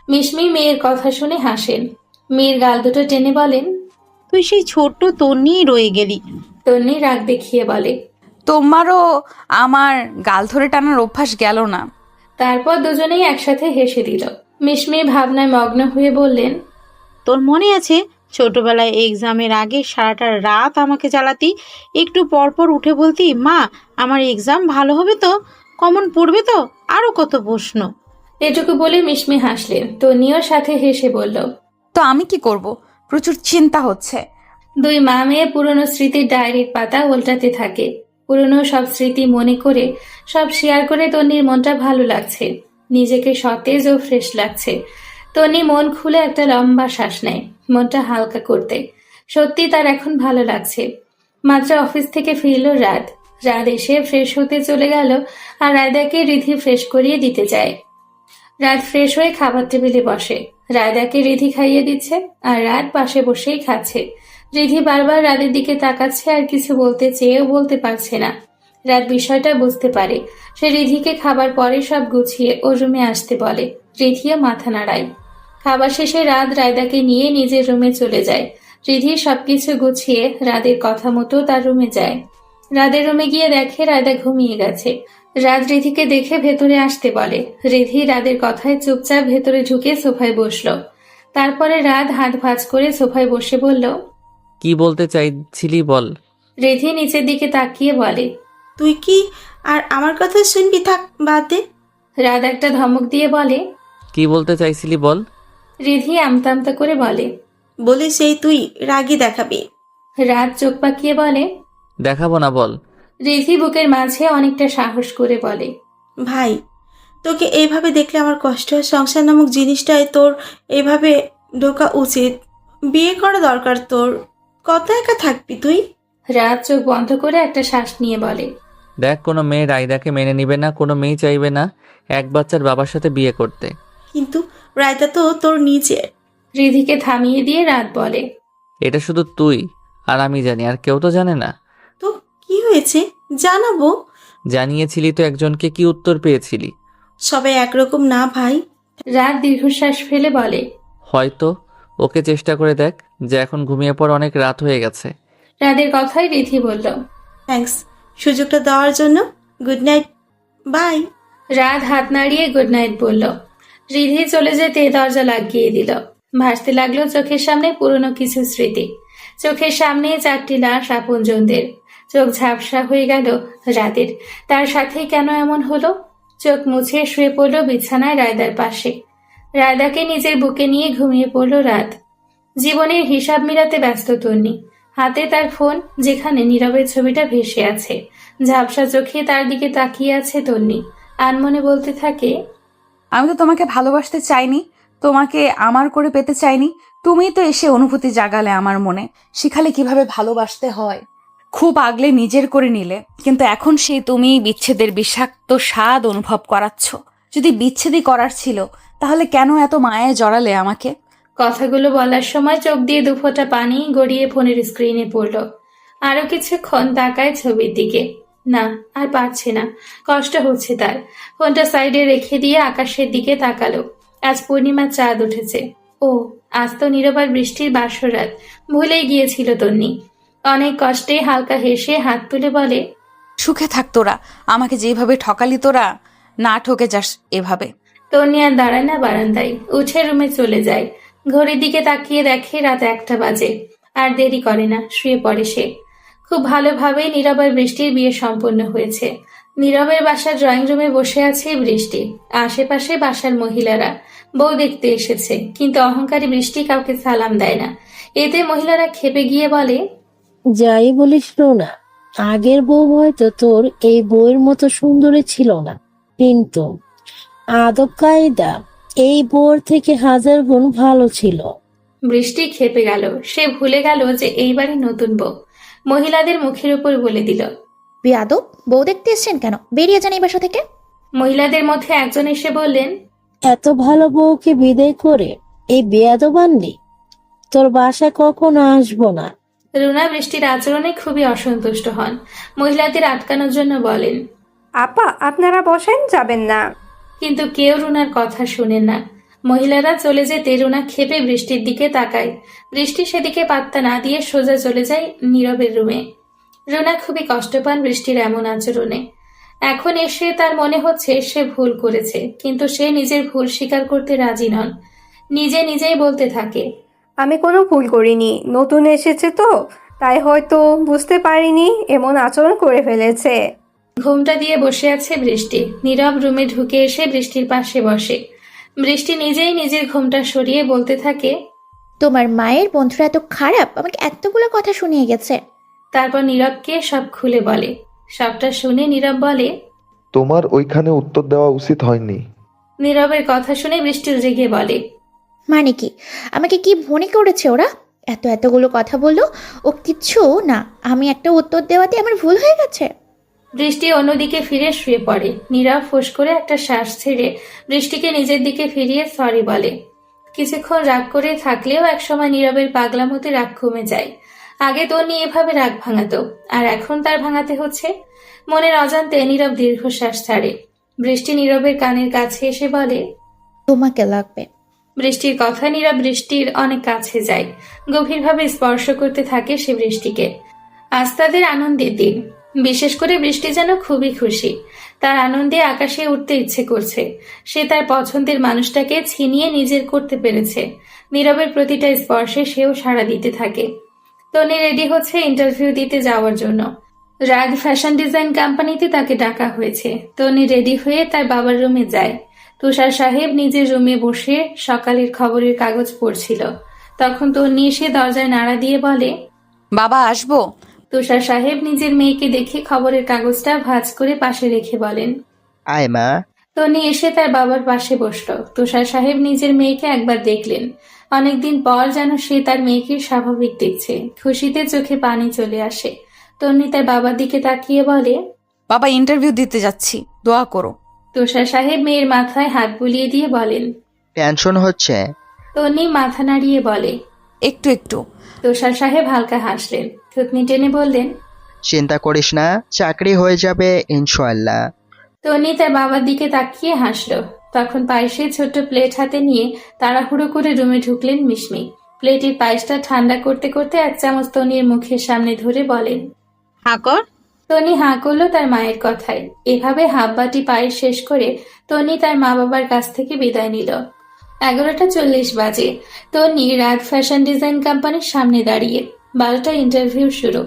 মিশমি মেয়ের কথা শুনে হাসেন। মেয়ের গাল দুটো টেনে বলেন, তুই সেই ছোট্ট তোর নিয়েই রয়ে গেলি। তন্নি রাগ দেখিয়ে বলে, তোমারও আমার গাল ধরে টানার অভ্যাস গেল না। তারপর দুজনেই একসাথে হেসে দিল। মিশমি ভাবনায় মগ্ন হয়ে বললেন, তোর মনে আছে ছোটবেলায় এক্সামের আগে সারাটা রাত আমাকে জ্বালাতি, একটু পরপর উঠে বলতি, মা আমার এক্সাম ভালো হবে তো, কমন পড়বে তো, আরো কত প্রশ্ন। এটুকু বলে মিশমি হাসলেন। তন্নিও সাথে হেসে বলল, তো আমি কি করব? প্রচুর চিন্তা হচ্ছে। দুই মা মেয়ে পুরনো স্মৃতির ডায়েরির পাতা উল্টাতে থাকে। পুরনো সব স্মৃতি মনে করে, সব শেয়ার করে তন্নির মনটা ভালো লাগছে। নিজেকে সতেজ ও ফ্রেশ লাগছে। তন্নি মন খুলে একটা লম্বা শ্বাস নেয়, মনটা হালকা করতে। সত্যি তার এখন ভালো লাগছে। মাত্র অফিস থেকে ফিরল রাত। রাত এসে ফ্রেশ হতে চলে গেল, আর রায়দাকে রিধি ফ্রেশ করিয়ে দিতে যায়। রাত ফ্রেশ হয়ে খাবার টেবিলে বসে। রায়দাকে রিধি খাইয়ে দিচ্ছে, আর রাত পাশে বসেই খাচ্ছে। রিধি বারবার রাতের দিকে তাকাচ্ছে, আর কিছু বলতে চেয়েও বলতে পারছে না। রাত বিষয়টা বুঝতে পারে। সে রিধিকে খাবার পরে সব গুছিয়ে ওর রুমে আসতে বলে। রিধিও মাথা নাড়ায়। খাবার শেষে রাত রায়দাকে নিয়ে নিজের রুমে চলে যায়। রিধি সবকিছু গুছিয়ে রাতের কথা মতো তার রুমে যায়। রাতের রুমে গিয়ে দেখে রায়দা ঘুমিয়ে গেছে। রাত রিধিকে দেখে ভেতরে আসতে বলে। রিধি রাতের কথায় চুপচাপ ভেতরে ঢুকে সোফায় বসলো। তারপরে রাত হাত ভাঁজ করে সোফায় বসে বলল, কি বলতে চাইছিলি বল। রিধি নিচের দিকে তাকিয়ে বলে, তুই কি আর আমার কথা শুনবি? থাক, বাদ দে। রাত একটা ধমক দিয়ে বলে, কি বলতে চাইছিলি বল। রিধি আমতা আমতা করে বলে, বলে সেই তুই রাগই দেখাবি। রাত চোখ পাকিয়ে বলে, দেখাবো না, বল। রিধি বুকের মাঝে অনেকটা সাহস করে বলে, ভাই, তোকে এইভাবে দেখলে আমার কষ্ট হয়। সংসার নামক জিনিসটায় তোর এইভাবে ঢোকা উচিত। বিয়ে করা দরকার তোর। কত একা থাকবি তুই? রাত চোখ বন্ধ করে একটা শ্বাস নিয়ে বলে, দেখ, কোনো মেয়ে রায়দাকে মেনে নিবে না, কোনো মেয়ে চাইবে না এক বাচ্চার বাবার সাথে বিয়ে করতে। কিন্তু রায়তা তো তোর নিজের। রিধিকে থামিয়ে দিয়ে রাত বলে, এটা শুধু তুই আর আমি জানি, আর কেউ তো জানে না। তো কি হয়েছে জানাবো। জানিয়েছিলি তো একজনকে, কি উত্তর পেয়েছিলি? সবাই একরকম না ভাই। রাত দীর্ঘশ্বাস ফেলে বলে, হয়তো ওকে চেষ্টা করে দেখ যে এখন ঘুমিয়ে পড়, অনেক রাত হয়ে গেছে। রাদের কথাই রিধি বলল। থ্যাঙ্কস সুযোগটা দেওয়ার জন্য। Good night. বাই। রাত হাত নাড়িয়ে গুড নাইট বলল। রিধি চলে যেতে দরজা লাগিয়ে দিল। ভাসতে লাগলো চোখের সামনে পুরনো কিছু স্মৃতি। চোখের সামনে 4টি লাশ আপনজনদের। চোখ ঝাপসা হয়ে গেল রাতের। তার সাথে কেন এমন হলো? চোখ মুছে শুয়ে পড়ল বিছানায় রায়দার পাশে। রায়দাকে নিজের বুকে নিয়ে ঘুমিয়ে পড়ল রাত। জীবনের হিসাব মিলাতে ব্যস্ত তন্নি। হাতে তার ফোন, যেখানে নীরবের ছবিটা ভেসে আছে। ঝাপসা চোখে তার দিকে তাকিয়ে আছে তন্নি। আনমনে বলতে থাকে, আমি তো তোমাকে ভালোবাসতে চাইনি, তোমাকে আমার করে পেতে চাইনি। তুমিই তো এসে অনুভূতি জাগালে আমার মনে, শিখালে কিভাবে ভালোবাসতে হয়। খুব আগলে নিজের করে নিলে, কিন্তু এখন সেই তুমি বিচ্ছেদের বিষাক্ত স্বাদ অনুভব করাচ্ছ। যদি বিচ্ছেদই করার ছিল, তাহলে কেন এত মায়ায় জড়ালে আমাকে? কথাগুলো বলার সময় চোখ দিয়ে দুফোঁটা পানি গড়িয়ে ফোনের স্ক্রিনে পড়ল। আরো কিছুক্ষণ তাকায় ছবির দিকে। না, আর পারছে না, কষ্ট হচ্ছে তার। ফোনটা সাইডে রেখে দিয়ে আকাশের দিকে তাকালো। আজ পূর্ণিমার চাঁদ উঠেছে। ও, আজ তো নীরবার বৃষ্টির বাসরাত। ভুলেই গিয়েছিল তন্নি। অনেক কষ্টে হালকা হেসে হাত তুলে বলে, সুখে থাক তোরা, আমাকে যেভাবে ঠকালি তোরা না ঠকে যাস এভাবে। তন্নি আর দাঁড়ায় না বারান্দায়, উঠে রুমে চলে যায়। ঘড়ির দিকে তাকিয়ে দেখে রাত 1টা বাজে। আর দেরি করে না, শুয়ে পড়ে সে। খুব ভালোভাবেই নীরব আর বৃষ্টির বিয়ে সম্পন্ন হয়েছে। নীরবের বাসার ড্রয়িং রুমে বসে আছে বৃষ্টি। আশেপাশে বাসার মহিলারা বউ দেখতে এসেছে, কিন্তু অহংকারী বৃষ্টি কাউকে সালাম দেয় না। এতে মহিলারা ক্ষেপে গিয়ে বলে, যাই বলিস না, আগের বউ হয়তো তোর এই বউয়ের মতো সুন্দরী ছিল না, কিন্তু আদব কায়দা এই বউর থেকে 1000 গুণ ভালো ছিল। বৃষ্টি ক্ষেপে গেল। সে ভুলে গেল যে এইবারে নতুন বউ। মহিলাদের মুখের উপর বলে দিল, বেয়াদব, বউ দেখতে এসছেন কেন? বেরিয়ে যান এই বাসা থেকে। মহিলাদের মধ্যে একজন এসে বললেন, এত ভালো বউকে বিদায় করে এই বেয়াদব আনলি? তোর বাসায় কখনো আসবো না। রুনা বৃষ্টির আচরণে খুবই অসন্তুষ্ট হন। মহিলাদের আটকানোর জন্য বলেন, আপা আপনারা বসেন, যাবেন না। কিন্তু কেউ রুনার কথা শুনেন না। মহিলারা চলে যেতে রুনা ক্ষেপে বৃষ্টির দিকে তাকায়। বৃষ্টি সেদিকে পাত্তা না দিয়ে সোজা চলে যায় নীরবের রুমে। রুনা খুবই কষ্ট পান বৃষ্টির এমন আচরণে। এখন এসে তার মনে হচ্ছে সে ভুল করেছে, কিন্তু সে নিজের ভুল স্বীকার করতে রাজি নন। নিজে নিজেই বলতে থাকে, আমি কোনো ভুল করিনি, নতুন এসেছে তো, তাই হয়তো বুঝতে পারিনি এমন আচরণ করে ফেলেছে। ঘুমটা দিয়ে বসে আছে বৃষ্টি। নীরব রুমে ঢুকে এসে বৃষ্টির পাশে বসে। বৃষ্টি নিজেই নিজের ঘুমটা সরিয়ে বলতে থাকে, তোমার মায়ের বন্ধুরা এত খারাপ, আমাকে এতগুলো কথা শুনিয়ে গেছে। তারপর নীরবকে সব খুলে বলে। সবটা শুনে নীরব বলে, তোমার ওইখানে উত্তর দেওয়া উচিত হয়নি। নীরবের কথা শুনে বৃষ্টি রেগে বলে, মানে কি? আমাকে কি মনে করেছে ওরা? এতগুলো কথা বললো, ও কিচ্ছু না, আমি একটা উত্তর দেওয়াতে আমার ভুল হয়ে গেছে। বৃষ্টি অন্যদিকে ফিরে শুয়ে পড়ে। নীরব ফোঁস করে একটা শ্বাস ছেড়ে বৃষ্টিকে নিজের দিকে ফিরিয়ে সরি বলে। কিছুক্ষণ রাগ করে থাকলেও একসময় নীরবের পাগলামোতে রাগ কমে যায়। আগে তন্নি এভাবে রাগ ভাঙাতো, আর এখন তার ভাঙাতে হচ্ছে। মনের অজান্তে নীরব দীর্ঘশ্বাস ছাড়ে। বৃষ্টি নীরবের কানের কাছে এসে বলে, তোমাকে লাগবে। বৃষ্টির কথা নীরব বৃষ্টির অনেক কাছে যায়। গভীরভাবে স্পর্শ করতে থাকে সে বৃষ্টিকে। আজ তাদের আনন্দের দিন। বিশেষ করে বৃষ্টি যেন খুবই খুশি। তার আনন্দে আকাশে উঠতে ইচ্ছে করছে। সে তার পছন্দের মানুষটাকে ছিনিয়ে নিজের করতে পেরেছে। নীরবের প্রতিটা স্পর্শে সেও সাড়া দিতে থাকে। তনি রেডি হচ্ছে ইন্টারভিউ দিতে যাওয়ার জন্য। রাগ ফ্যাশন ডিজাইন কোম্পানিতে তাকে ডাকা হয়েছে। তনি রেডি হয়ে তার বাবার রুমে যায়। তুষার সাহেব নিজের রুমে বসে সকালের খবরের কাগজ পড়ছিল। তখন তন্নি এসে দরজায় নাড়া দিয়ে বলে, বাবা আসবো? তুষার সাহেব নিজের মেয়েকে দেখে খবরের কাগজটা ভাঁজ করে পাশে রেখে বলেন, আয় মা। তনি এসে তার বাবার পাশে বসল। তুষার সাহেব নিজের মেয়েকে একবার দেখলেন। অনেকদিন পর যেন সে তার মেয়েকে স্বাভাবিক দেখছে। খুশিতে চোখে পানি চলে আসে। তন্নি তার বাবার দিকে তাকিয়ে বলে, বাবা ইন্টারভিউ দিতে যাচ্ছি, দোয়া করো। তুষার সাহেব মেয়ের মাথায় হাত বুলিয়ে দিয়ে বলেন, টেনশন হচ্ছে? তন্নি মাথা নাড়িয়ে বলে, একটু একটু। তুষার সাহেব হালকা হাসলেন। থুতনি টেনে বললেন, চিন্তা করিস না, চাকরি হয়ে যাবে ইনশাআল্লাহ। তন্নি তার বাবার দিকে তাকিয়ে হাসল। তখন পায়েসে ছোট্ট প্লেট হাতে নিয়ে তাড়াহুড়ো করে রুমে ঢুকলেন মিশমি। প্লেটের পায়েসটা ঠান্ডা করতে করতে 1 চামচ তনির মুখের সামনে ধরে বলেন। হাঁ কর। তনি হাঁ করলো তার মায়ের কথায়। এভাবে হাফ বাটি পায়েস শেষ করে তনি তার মা বাবার কাছ থেকে বিদায় নিল। 11:40 বাজে। তনি রাত ফ্যাশন ডিজাইন কোম্পানির সামনে দাঁড়িয়ে। 12টা ইন্টারভিউ শুরু।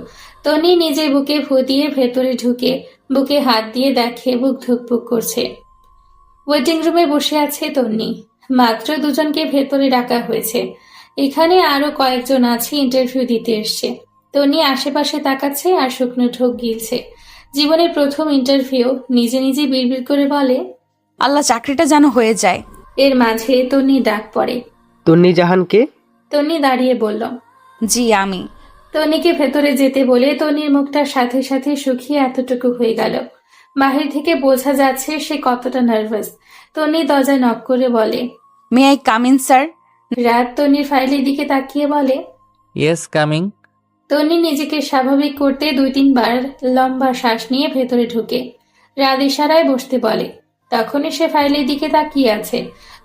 তনি নিজে বুকে ফু দিয়ে ভেতরে ঢুকে বুকে হাত দিয়ে দেখে বুক ধুকপুক করছে। ওয়েটিং রুমে বসে আছে তন্নি। মাত্র 2 জনকে ভেতরে ডাকা হয়েছে। এখানে আরো কয়েকজন আছে ইন্টারভিউ দিতে এসছে। তন্নি আশেপাশে তাকাচ্ছে আর শুকনো ঢোক গিলছে। জীবনের প্রথম ইন্টারভিউ। নিজে নিজে বিড়বিড় করে বলে, আল্লাহ চাকরিটা যেন হয়ে যায়। এর মাঝে তন্নি ডাক পড়ে। তন্নি জাহানকে? তন্নি দাঁড়িয়ে বলল, জি আমি। তন্নিকে ভেতরে যেতে বলে তন্নির মুখটার সাথে সাথে শুকিয়ে এতটুকু হয়ে গেল। বাহির থেকে বোঝা যাচ্ছে সে কতটা নার্ভাস। তন্নি দরজায় নক করে বলে, may I come in sir? Raat তন্নির ফাইলের দিকে তাকিয়ে বলে। Yes, coming. তন্নি নিজেকে স্বাভাবিক করতে 2-3 বার লম্বা শ্বাস নিয়ে ভেতরে ঢুকে রাত ইশারায় বসতে বলে। তখনই সে ফাইলের দিকে তাকিয়ে আছে।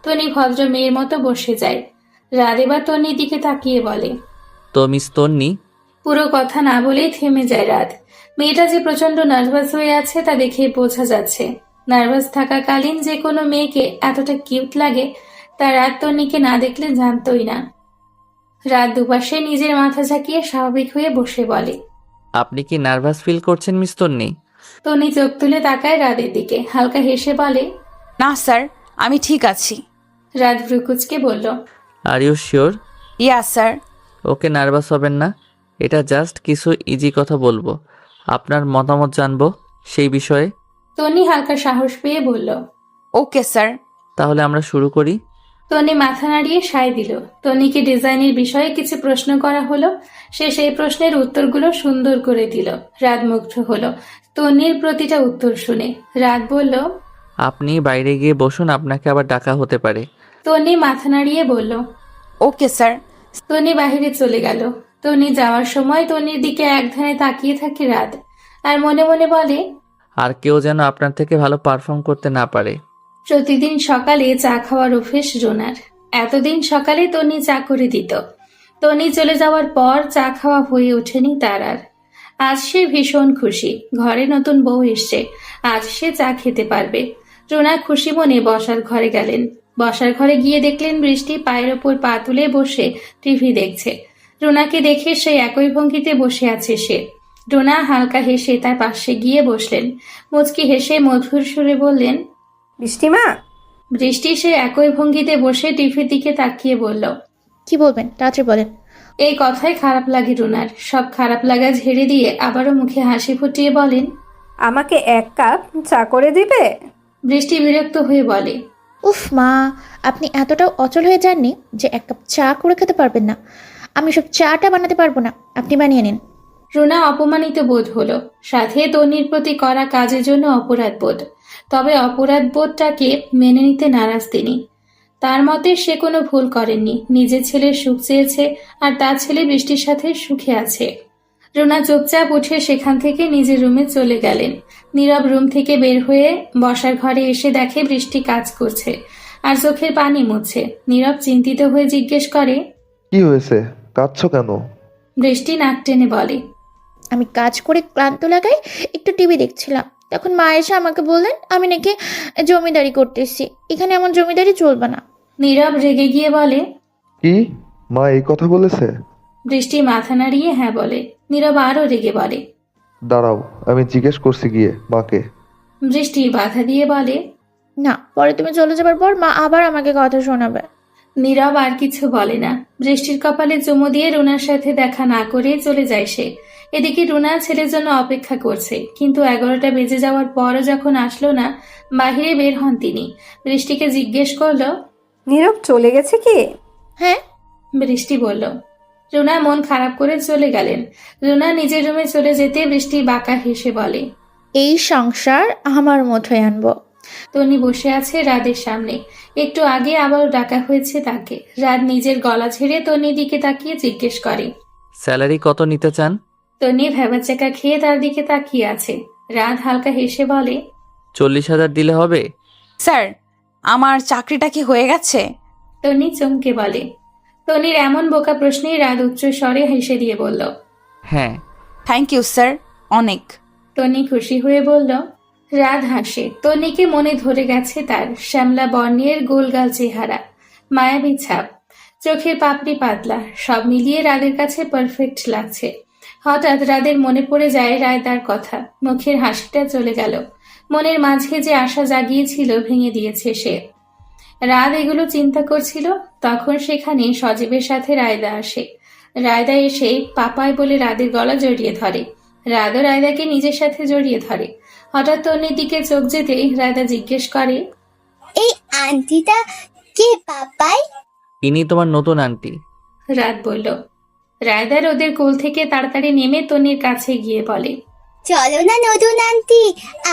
তন্নি ভদ্র মেয়ের মতো বসে যায়। রাত এবার তন্নির দিকে তাকিয়ে বলে, তো মিস তন্নি? পুরো কথা না বলেই থেমে যায় রাত। মেয়েটা যে প্রচন্ড নার্ভাস হয়ে আছে তা দেখেই বোঝা যাচ্ছে। নার্ভাস থাকাকালীন যে কোনো মেয়েকে এতটা কিউট লাগে তা রাত তন্নিকে না দেখলে জানতোই না। রাত দুপাশে নিজের মাথা ঝাঁকিয়ে স্বাভাবিক হয়ে বসে বলে, আপনি কি নার্ভাস ফিল করছেন মিস তন্নি? তন্নি চোখ তুলে তাকায় রাতের দিকে। হালকা হেসে বলে, না স্যার, আমি ঠিক আছি। রাত ভ্রুকুচকে বলল, are you sure? Yeah sir. Okay, nervous হবেন না। এটা জাস্ট কিছু ইজি কথা বলবো, আপনার মতামত জানবো সেই বিষয়ে। তন্নি হালকা সাহস পেয়ে বলল, ওকে স্যার। তাহলে আমরা শুরু করি। তন্নি মাথা নাড়িয়ে সায় দিল। তন্নিকে ডিজাইনের বিষয়ে কিছু প্রশ্ন করা হলো। সে সেই প্রশ্নের উত্তরগুলো সুন্দর করে দিল। রাত মুগ্ধ হলো তন্নির প্রতিটা উত্তর শুনে। রাত বলল, আপনি বাইরে গিয়ে বসুন, আপনাকে আবার ডাকা হতে পারে। তন্নি মাথা নাড়িয়ে বলল, ওকে স্যার। তন্নি বাহিরে চলে গেল। তন্নি যাওয়ার সময় তন্নির দিকে একধানে তাকিয়ে থাকে রাত, আর মনে মনে বলে, আর কেউ যেন আপনার থেকে ভালো পারফর্ম করতে না পারে। প্রতিদিন সকালে চা খাওয়ার অভ্যেস রোনার। এতদিন সকালে তন্নি চা করে দিত। তন্নি চলে যাওয়ার পর চা খাওয়া হয়ে ওঠেনি তার আর। আজ সে ভীষণ খুশি, ঘরে নতুন বউ এসছে, আজ সে চা খেতে পারবে। রোনা খুশি মনে বসার ঘরে গেলেন। বসার ঘরে গিয়ে দেখলেন বৃষ্টি পায়ের ওপর পা তুলে বসে টিভি দেখছে। রোনাকে দেখে সেই একই ভঙ্গিতে বসে আছে সে। রোনা হালকা হেসে তার পাশে গিয়ে বসলেন। মুচকি হেসে মধুর সুরে বললেন, বৃষ্টিমা। বৃষ্টি সে একই ভঙ্গিতে বসে টিভির দিকে তাকিয়ে বলল, কি বলবেন তাড়াতাড়ি বলেন। এই কথায় খারাপ লাগে রুনার। সব খারাপ লাগা ঝেড়ে দিয়ে আবারও মুখে হাসি ফুটিয়ে বলেন, আমাকে 1 কাপ চা করে দিবে? বৃষ্টি বিরক্ত হয়ে বলে, উফ মা, আপনি এতটাও অচল হয়ে যাননি যে 1 কাপ চা করে খেতে পারবেন না? আমি সব চাটা বানাতে পারবো না, আপনি বানিয়ে নিন। রুনা অপমানিত বোধ হলো, সাথে তন্নির প্রতি করা কাজের জন্য অপরাধ বোধ। তবে অপরাধ বোধটাকে মেনে নিতে নারাজ তিনি। তার মতে সে কোনো ভুল করেননি। নিজের ছেলের সুখ চেয়েছে আর তার ছেলে বৃষ্টির সাথে সুখে আছে। রুনা চুপচাপ উঠে সেখান থেকে নিজের রুমে চলে গেলেন। নীরব রুম থেকে বের হয়ে বসার ঘরে এসে দেখে বৃষ্টি কাজ করছে আর চোখের পানি মুছছে। নীরব চিন্তিত হয়ে জিজ্ঞেস করে, কি হয়েছে, কাঁদছো কেন? বৃষ্টি নাক টেনে বলে, আমি কাজ করে ক্লান্ত লাগাই একটু টিভি দেখছিলাম, তখন মা এসে আমাকে বললেন আমি নাকি জমিদারি করতেছি, এখানে এমন জমিদারি চলবে না। নীরব রেগে গিয়ে বলে, কি, মা এই কথা বলেছে? বৃষ্টি মাথা নাড়িয়ে হ্যাঁ বলে। নীরব আরো রেগে বলে, দাঁড়াও, আমি জিজ্ঞেস করছি গিয়ে মাকে। বৃষ্টি বাধা দিয়ে বলে, না, পরে তুমি চলে যাবার পর মা আবার আমাকে কথা শোনাবে। নীরব আর কিছু বলে না। বৃষ্টির কপালে চুমু দিয়ে রুনার সাথে দেখা না করে চলে যায় সে। এদিকে রুনা ছেলের জন্য অপেক্ষা করছে, কিন্তু 11টা বেজে যাওয়ার পরও যখন আসলো না, বাহিরে বের হন তিনি। বৃষ্টিকে জিজ্ঞেস করলো, নীরব চলে গেছে কি? হ্যাঁ, বৃষ্টি বলল। রুনা মন খারাপ করে চলে গেলেন। রুনা নিজের রুমে চলে যেতে বৃষ্টি বাঁকা হেসে বলে, এই সংসার আমার মতোই আনবো। তনি বসে আছে রাদের সামনে। একটু আগে আবারও ডাকা হয়েছে তাকে। রাত নিজের গলা ছেড়ে তনির দিকে তাকিয়ে জিজ্ঞেস করে, স্যালারি কত নিতে চান? তনি ভেবাচাকা খেয়ে তার দিকে তাকিয়ে আছে। রাত হালকা হেসে বলে, 40,000 দিলে হবে? স্যার, আমার চাকরিটা কি হয়ে গেছে? তনি চমকে বলে, তনির এমন বোকা প্রশ্নেই রাত উচ্চ স্বরে হেসে দিয়ে বলল, হ্যাঁ। থ্যাংক ইউ স্যার, অনেক। তনি খুশি হয়ে বলল। রাত হাসে। তনিকে মনে ধরে গেছে তার শ্যামলা বর্ণের গোলগাল চেহারা, মায়াবী ছাপ, চোখের পাপড়ি পাতলা, সব মিলিয়ে রাদের কাছে পারফেক্ট লাগছে। হঠাৎ রাদের মনে পড়ে যায় রায়দার কথা। মুখের হাসিটা চলে গেল। মনের মাঝে যে আশা জাগিয়েছিল ভেঙে দিয়েছে সে। রাত এগুলো চিন্তা করছিল, তখন সেখানে সজীবের সাথে রায়দা আসে। রায়দা এসে পাপায় বলে রাদের গলা জড়িয়ে ধরে। রাদও রায়দাকে নিজের সাথে জড়িয়ে ধরে। হঠাৎ তন্নির দিকে চোখ যেতেই রায়দা জিজ্ঞেস করে, এই আন্টিটা কে পাপাই? ইনি তোমার নতুন আন্টি। রাত বলল। রায়দা রোদের কোল থেকে তাড়াতাড়ি নেমে তন্নির কাছে গিয়ে বলে, চলো না নতুন আন্টি,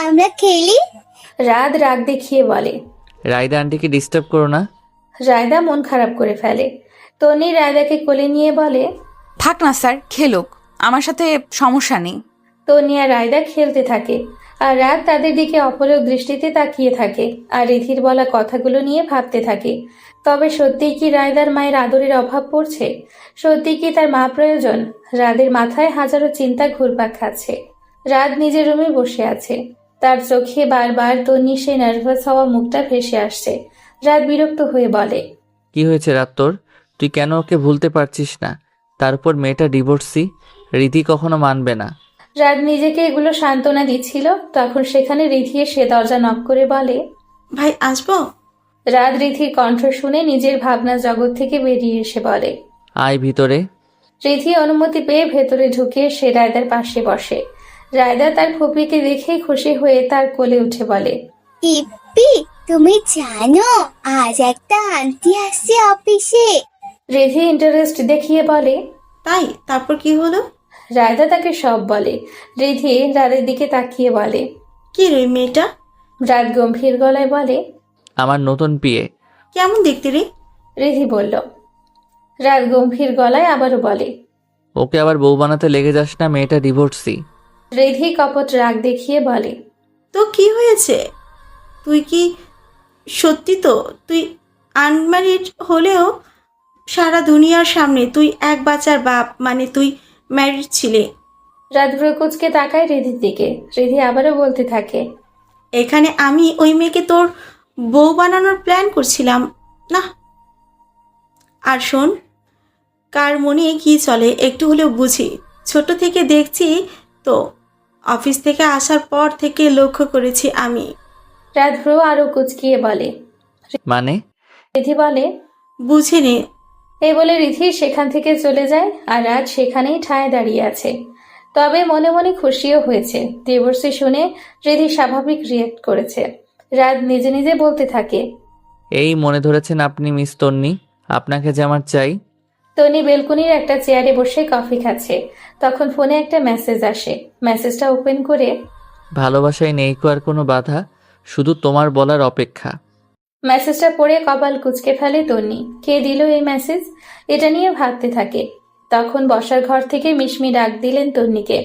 আমরা খেলি। রাত রাগ দেখিয়ে বলে। রায়দা আন্টিকে ডিস্টার্ব করো না। রায়দা মন খারাপ করে ফেলে। তন্নি রায়দাকে কোলে নিয়ে বলে, থাক না স্যার, খেলুক, আমার সাথে সমস্যা নেই। তন্নি আর রায়দা খেলতে থাকে, আর রাত তাদের দিকে অপলক দৃষ্টিতে তাকিয়ে থাকে আর রিধির বলা কথাগুলো নিয়ে ভাবতে থাকে। তবে সত্যিই কি রায়দার মায়ের আদরের অভাব পড়ছে? সত্যি কি তার মা প্রয়োজন? রাদের মাথায় হাজারো চিন্তা ঘুরপাক খাচ্ছে। রাত নিজের রুমে বসে আছে। তার চোখে বারবার তন্নি সেই নার্ভাস হওয়া মুখটা ভেসে আসছে। রাত বিরক্ত হয়ে বলে, কি হয়েছে রাত তোর? তুই কেন ওকে ভুলতে পারছিস না? তারপর মেয়েটা ডিভোর্সি, রিধি কখনো মানবে না। রাত নিজেকে এগুলো সান্ত্বনা দিচ্ছিল, তখন সেখানে রিধি এসে দরজা নক করে বলে, ভাই আসবো? রাত রিধির কণ্ঠ শুনে নিজের ভাবনা জগৎ থেকে বেরিয়ে এসে বলে, আয় ভিতরে। রিধি অনুমতি পেয়ে ভেতরে ঢুকে সে রায়দার পাশে বসে। রায়দা তার ফুপিকে দেখে খুশি হয়ে তার কোলে উঠে বলে, ইপ্পি, তুমি জানো আজ একটা আন্টি আসছে অফিসে? রিধি ইন্টারেস্ট দেখিয়ে বলে, তাই? তারপর কি হলো? রায়দা তাকে সব বলে। রিধি রাতের দিকে তাকিয়ে বলে, কি রে মেয়েটা? রাত গম্ভীর গলায় বলে, আমার নতুন বিয়ে। কেমন দেখতে রে? রিধি বলল। রাত গম্ভীর গলায় আবারও বলে, ওকে আবার বউ বানাতে লেগে যাস না, মেয়েটা ডিভোর্সি। রিধি কপট রাগ দেখিয়ে বলে, তো কি হয়েছে? তুই কি সত্যি তো তুই আনম্যারিড হলেও সারা দুনিয়ার সামনে তুই এক বাচ্চার বাপ, মানে তুই ম্যারিড ছিলি। রাত ভ্রকুচকে তাকায় রিধির দিকে। রিধি আবারও বলতে থাকে, এখানে আমি ওই মেয়েকে তোর বউ বানানোর প্ল্যান করছিলাম না। আর শোন, কার মনে কি চলে একটু হলেও বুঝি। ছোট থেকে দেখছি তো, অফিস থেকে আসার পর থেকে লক্ষ্য করেছি আমি। রাত ভ্রু আরো কুচকিয়ে বলে। মানে? রিধি বলে, বুঝিনি। এই বলে রিধি সেখান থেকে চলে যায় আর রাত সেখানেই ঠায় দাঁড়িয়ে আছে। তবে মনে মনে খুশিও হয়েছে। ডিভোর্সি শুনে রিধি স্বাভাবিক রিয়েক্ট করেছে। রাত নিজে নিজে বলতে থাকে, এই মনে ধরেছেন আপনি মিস তন্নি, আপনাকে যে আমার চাই। তনি বেলকনির একটা চেয়ারে বসে কফি খাচ্ছে। তখন ফোনে একটা মেসেজ আসে। মেসেজটা ওপেন করে, ভালোবাসায় নেই কো আর কোনো বাধা, শুধু তোমার বলার অপেক্ষা। মেসেজটা পড়ে কপাল কুঁচকে ফেলে তন্নি। কে দিল এই মেসেজ? এটা নিয়ে ভাবতে থাকে। তখন বসার ঘর থেকে মিশমি ডাক দিলেন তন্নিকে।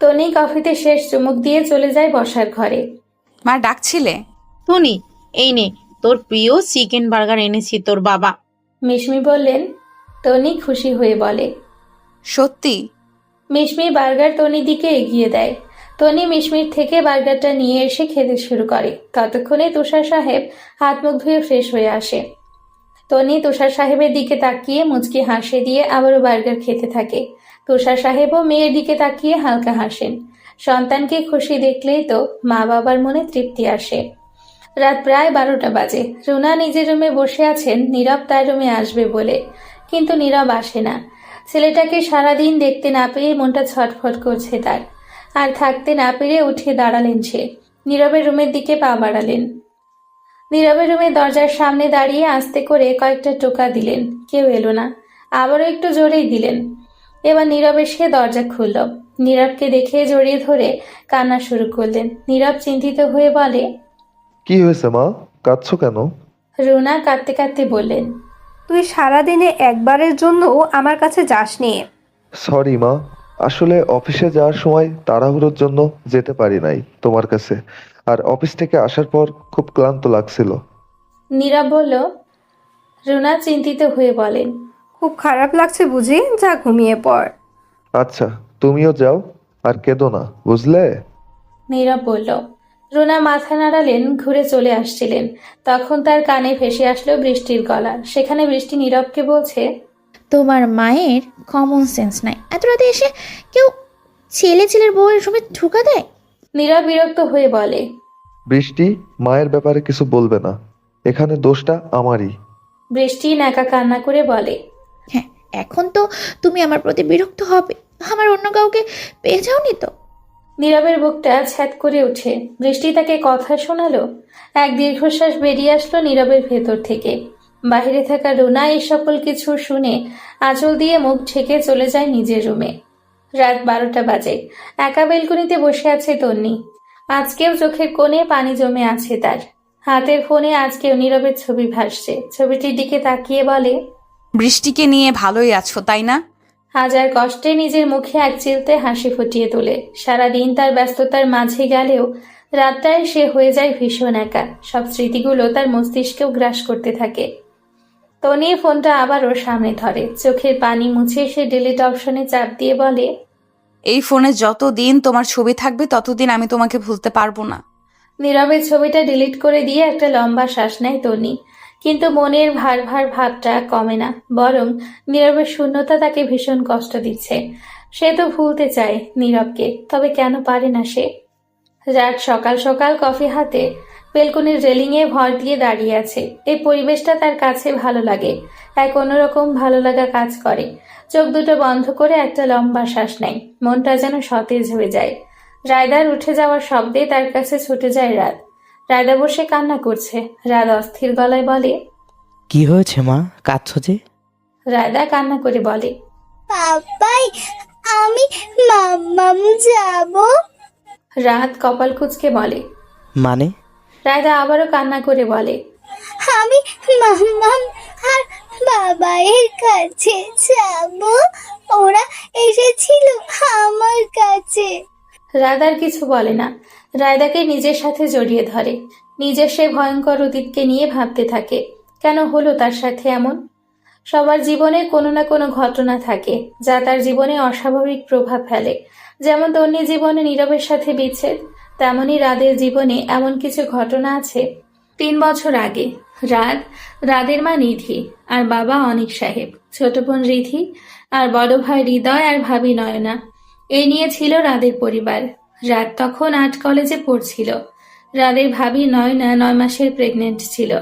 তন্নি কফিতে শেষ চুমুক দিয়ে চলে যায় বসার ঘরে। মা ডাকছিলে? টনি, এই নে তোর প্রিয় চিকেন বার্গার এনেছি তোর বাবা। মিশমি বললেন। তন্নি খুশি হয়ে বলে, সত্যি? মিশমি বার্গার তনির দিকে এগিয়ে দেয়। তনি মিশমির থেকে বার্গারটা নিয়ে এসে খেতে শুরু করে। ততক্ষণে তুষার সাহেব হাত মুখ ধুয়ে ফ্রেশ হয়ে আসে। তনি তুষার সাহেবের দিকে তাকিয়ে মুচকি হাসি দিয়ে আবারও বার্গার খেতে থাকে। তুষার সাহেবও মেয়ের দিকে তাকিয়ে হালকা হাসেন। সন্তানকে খুশি দেখলেই তো মা বাবার মনে তৃপ্তি আসে। রাত প্রায় 12টা বাজে। রুনা নিজের রুমে বসে আছেন নীরব তার রুমে আসবে বলে, কিন্তু নীরব আসে না। ছেলেটাকে সারাদিন দেখতে না পেয়ে মনটা ছটফট করছে তার। আর থাকতে না পেরে উঠে দাঁড়ালেন সে। নীরবের রুমের দিকে পা বাড়ালেন। নীরবের রুমের দরজার সামনে দাঁড়িয়ে আস্তে করে কয়েকটা টোকা দিলেন। কেউ এলো না। আবারও একটু জোরেই দিলেন। এবার নীরব এসে দরজা খুলল। নীরবকে দেখে জড়িয়ে ধরে কান্না শুরু করলেন। নীরব চিন্তিত হয়ে বলে, কি হয়েছে মা, কাঁদছো কেন? রুনা কাঁদতে কাঁদতে বললেন, তুই সারাদিনে একবারের জন্য আমার কাছে যাসনি। সরি মা, আসলে অফিসে যাওয়ার সময় তাড়াহুড়োর জন্য যেতে পারি নাই তোমার কাছে, আর অফিস থেকে আসার পর খুব ক্লান্ত লাগছিল। নীরব বলল। রুনা চিন্তিত হয়ে বলেন, খুব খারাপ লাগছে বুঝি? যা ঘুমিয়ে পড়। আচ্ছা, তুমিও যাও, আর কেঁদো না, বুঝলে? নীরব বলল। রুনা মাথা নাড়ালেন, ঘুরে চলে আসছিলেন। তখন তার কানে ভেসে আসলো বৃষ্টির গলা। সেখানে বৃষ্টি নীরবকে বলছে, তোমার মায়ের কমন সেন্স নাই, এত রাতে এসে কেউ ছেলের বউয়ের রুমে ঢুকা দেয়? নীরব বিরক্ত হয়ে বলে। বৃষ্টি, মায়ের ব্যাপারে কিছু বলবে না, এখানে দোষটা আমারই। বৃষ্টি নাকা কান্না করে বলে, হ্যাঁ, এখন তো তুমি আমার প্রতি বিরক্ত হবে। আমার অন্য কাউকে পেয়ে যাওনি তো? নীরবের বুকটা ছ্যাদ করে ওঠে। বৃষ্টি তাকে কথা শোনালো। এক দীর্ঘশ্বাস বেরিয়ে আসলো নীরবের ভেতর থেকে। বাহিরে থাকা রুনা এই সকল কিছু শুনে আঁচল দিয়ে মুখ ঢেকে চলে যায় নিজের রুমে। রাত 12টা বাজে। একা বেলকনিতে বসে আছে তন্নি। আজকেও চোখের কোণে পানি জমে আছে তার। হাতের ফোনে আজকেও নীরবের ছবি ভাসছে। ছবিটির দিকে তাকিয়ে বলে, বৃষ্টিকে নিয়ে ভালোই আছো তাই না? হাজার কষ্টে নিজের মুখে এক চিলতে হাসি ফুটিয়ে তোলে। সারাদিন তার ব্যস্ততার মাঝে গেলেও রাতটায় সে হয়ে যায় ভীষণ একা। সব স্মৃতিগুলো তার মস্তিষ্কেও গ্রাস করতে থাকে। তনি ফোনটা আবার ওর সামনে ধরে। চোখের পানি মুছে সে ডিলিট অপশনে চাপ দিয়ে বলে, এই ফোনে যতদিন তোমার ছবি থাকবে ততদিন আমি তোমাকে ভুলতে পারবো না। নীরবের ছবিটা ডিলিট করে দিয়ে একটা লম্বা শ্বাস নেয় তনি। কিন্তু মনের ভার ভার ভাবটা কমে না, বরং নীরবের শূন্যতা তাকে ভীষণ কষ্ট দিচ্ছে। সে তো ভুলতে চায় নীরবকে, তবে কেন পারে না সে? রাত সকাল সকাল কফি হাতে বেলকনির রেলিংয়ে ভর দিয়ে দাঁড়িয়ে আছে। এই পরিবেশটা তার কাছে ভালো লাগে। এক অন্যরকম ভালো লাগা কাজ করে। চোখ দুটো বন্ধ করে একটা লম্বা শ্বাস নেয়। মনটা যেন সতেজ হয়ে যায়। রায়দার উঠে যাওয়ার শব্দে তার কাছে ছুটে যায় রাত। রায়দা বসে কান্না করছে। রাত অস্থির গলায় বলে, কি হয়েছে মা, কাঁদছো যে? রায়দা কান্না করে বলে, পাপাই, আমি মাম্মাম যাব। রাত কপাল কুঁচকে বলে, মানে? রায়দা আবারও কান্না করে বলে, আমি মাম্মাম আর বাবাইয়ের কাছে যাব। ওরা এসেছিল আমার কাছে। রায়দার কিছু বলে না। রায়দাকে নিজের সাথে জড়িয়ে ধরে। নিজের সে ভয়ঙ্কর অতীতকে নিয়ে ভাবতে থাকে, কেন হলো তার সাথে এমন? সবার জীবনে কোনো না কোনো ঘটনা থাকে যা তার জীবনে অস্বাভাবিক প্রভাব ফেলে। যেমন তন্নির জীবনে নীরবের সাথে বিচ্ছেদ, তেমনি রাদের জীবনে এমন কিছু ঘটনা আছে। 3 বছর আগে রাদের মা নিধি আর বাবা অনিক সাহেব, ছোট বোন রিধি আর বড় ভাই হৃদয় আর ভাবি নয়না, এই নিয়ে ছিল রাদের পরিবার। রাত তখন 8 কলেজে পড়ছিল। রাদের ভাবি নয়না 9 মাসের প্রেগনেন্ট ছিল।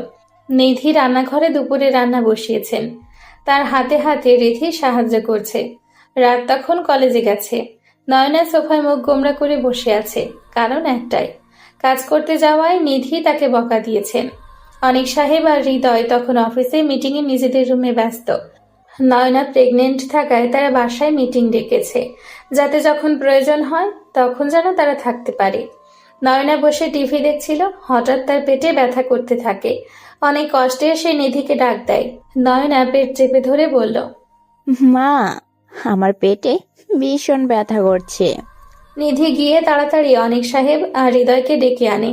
নিধি রান্নাঘরে দুপুরে রান্না বসিয়েছেন। তার হাতে হাতে রিধি সাহায্য করছে। রাত তখন কলেজে গেছে। নয়না সোফায় মুখ গোমড়া করে বসে আছে। কারণ একটাই, কাজ করতে যাওয়ায় নিধি তাকে বকা দিয়েছেন। অনিক সাহেব আর হৃদয় তখন অফিসে মিটিংয়ে নিজেদের রুমে ব্যস্ত। নয়না প্রেগনেন্ট থাকায় তারা বাসায় মিটিং ডেকেছে, যাতে যখন প্রয়োজন হয় তখন যেন তারা থাকতে পারে। নয়না বসে টিভি দেখছিল। হঠাৎ তার পেটে ব্যথা করতে থাকে। অনেক কষ্টে সে নিধিকে ডাক দেয়। নয়না পেট চেপে ধরে বলল, মা, আমার পেটে ভীষণ ব্যথা করছে। নিধি গিয়ে তাড়াতাড়ি অনিক সাহেব আর হৃদয়কে ডেকে আনে।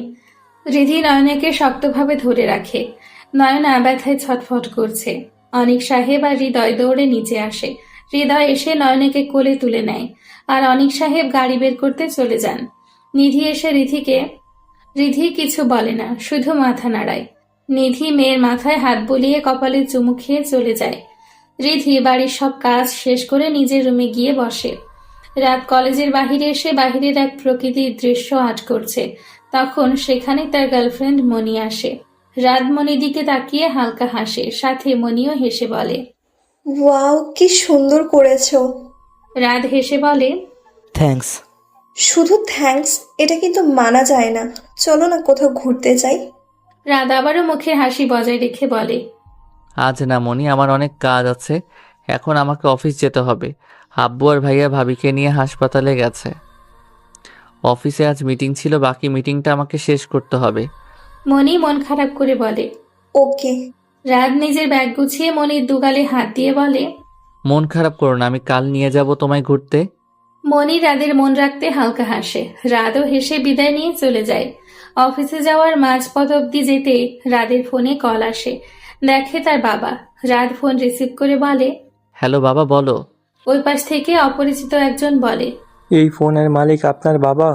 রিধি নয়নাকে শক্তভাবে ধরে রাখে। নয়না ব্যথায় ছটফট করছে। অনিক সাহেব আর হৃদয় দৌড়ে নিচে আসে। হৃদয় এসে নয়নাকে কোলে তুলে নেয় আর অনিক সাহেব গাড়ি বের করতে চলে যান। নিধি এসে রিধি কিছু বলে না, শুধু মাথা নাড়ায়। নিধি মেয়ের মাথায় হাত বুলিয়ে কপালে চুমু খেয়ে চলে যায়। রিধি বাড়ির সব কাজ শেষ করে নিজের রুমে গিয়ে বসে। রাত কলেজের বাহিরে এসে বাহিরের এক প্রকৃতির দৃশ্য আট করছে। তখন সেখানে তার গার্লফ্রেন্ড মনি আসে। রাত মনির দিকে তাকিয়ে হালকা হাসে, সাথে মনিও হেসে বলে, ওয়াও, কি সুন্দর করেছো। রাত হেসে বলে, থ্যাঙ্কস। শুধু থ্যাঙ্কস এটা কিন্তু মানা যায় না। চলো না কোথাও ঘুরতে যাই। রাত আবারও মুখের হাসি বজায় রেখে বলে, আজ না মনি, আমার অনেক কাজ আছে, এখন আমাকে অফিস যেতে হবে। আব্বু আর ভাইয়া ভাবিকে নিয়ে হাসপাতালে গেছে। অফিসে আজ মিটিং ছিল, বাকি মিটিংটা আমাকে শেষ করতে হবে। মনি মন খারাপ করে বলে, ওকে। রাত নিজের ব্যাগ গুছিয়ে মনির দুগালে হাত দিয়ে বলে, মন খারাপ করো না, আমি কাল নিয়ে যাব তোমায় ঘুরতে। মনি রাদের মন রাখতে হালকা হাসে। রাতও হেসে বিদায় নিয়ে চলে যায়। অফিসে যাওয়ার মাঝপথ অব্দি যেতে রাদের ফোনে কল আসে। দেখে তার বাবা। রাত ফোন রিসিভ করে বলে, হ্যালো বাবা, বলো। ওই পাশ থেকে অপরিচিত একজন বলে। এই ফোনের মালিক আপনার বাবা?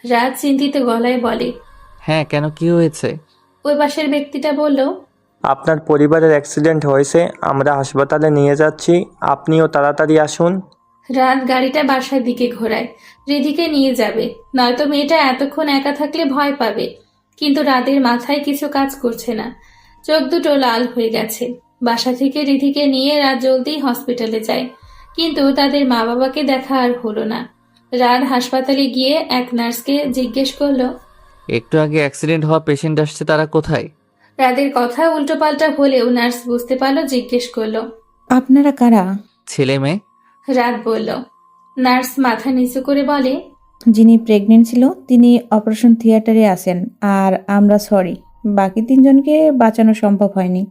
রাত চিন্তিত গলায় বলে। হ্যাঁ, কেন, কি হয়েছে? ওই পাশের ব্যক্তিটা বলল, আপনার পরিবারের অ্যাক্সিডেন্ট হয়েছে, আমরা হাসপাতালে নিয়ে যাচ্ছি, আপনিও তাড়াতাড়ি আসুন। রাত গাড়িটা বাসার দিকে ঘোরায়, রিধিকে নিয়ে যাবে, নয়তো মেয়েটা এতক্ষণ একা থাকলে ভয় পাবে। কিন্তু রাতের মাথায় কিছু কাজ করছে না, চোখ দুটো লাল হয়ে গেছে। বাসা থেকে রিধিকে নিয়ে রাত জলদি হসপিটালে যায়, কিন্তু তাদের মা বাবাকে দেখা আর হলো না। রাত হাসপাতালে গিয়ে এক নার্সকে জিজ্ঞেস করলো, একটু আগে অ্যাক্সিডেন্ট হওয়া পেশেন্ট আসছে, তারা কোথায়? রাতের কথা উল্টোপাল্টা হলেও নার্স বুঝতে পারলো, জিজ্ঞেস করলো, আপনারা কারা? ছেলে মেয়ে। রাত বলল। নার্স মাথা নিচু করে বলে, যিনি প্রেগনেন্ট ছিল তিনি অপারেশন থিয়েটারে আছেন, আর আমরা সরি, বাকি তিনজনকে বাঁচানো সম্ভব হয়নি।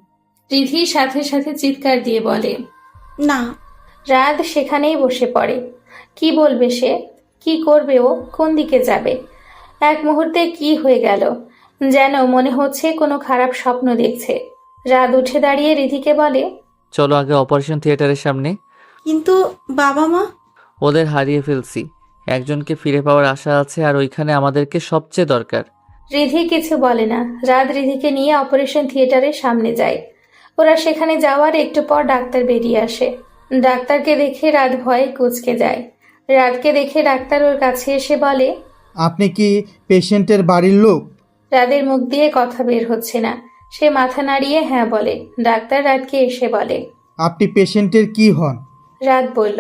রিধি সাথে সাথে চিৎকার দিয়ে বলে, না। রাত সেখানেই বসে পড়ে। কি বলবে সে, কি করবে ও, কোন দিকে যাবে? এক মুহূর্তে কি হয়ে গেল, যেন মনে হচ্ছে কোনো খারাপ স্বপ্ন দেখছে। রাত উঠে দাঁড়িয়ে রিধিকে বলে, চলো আগে অপারেশন থিয়েটারের সামনে। কিন্তু বাবা মা? ওদের হারিয়ে ফেলছি, একজনকে ফিরে পাওয়ার আশা আছে, আর ওইখানে আমাদেরকে সবচেয়ে দরকার। রিধি কিছু বলে না। রাত রিধিকে নিয়ে অপারেশন থিয়েটারের সামনে যায়। ওরা সেখানে যাওয়ার একটু পর ডাক্তার বেরিয়ে আসে। ডাক্তারকে দেখে রাত ভয়ে কুঁচকে যায়। রাতকে দেখে ডাক্তার ওর কাছে এসে বলে, আপনি কি পেশেন্টের বাড়ির লোক? রাতের মুখ দিয়ে কথা বের হচ্ছে না। সে মাথা নাড়িয়ে হ্যাঁ বলে। ডাক্তার রাতকে এসে বলে, আপনি পেশেন্টের কি হন? রাত বলল।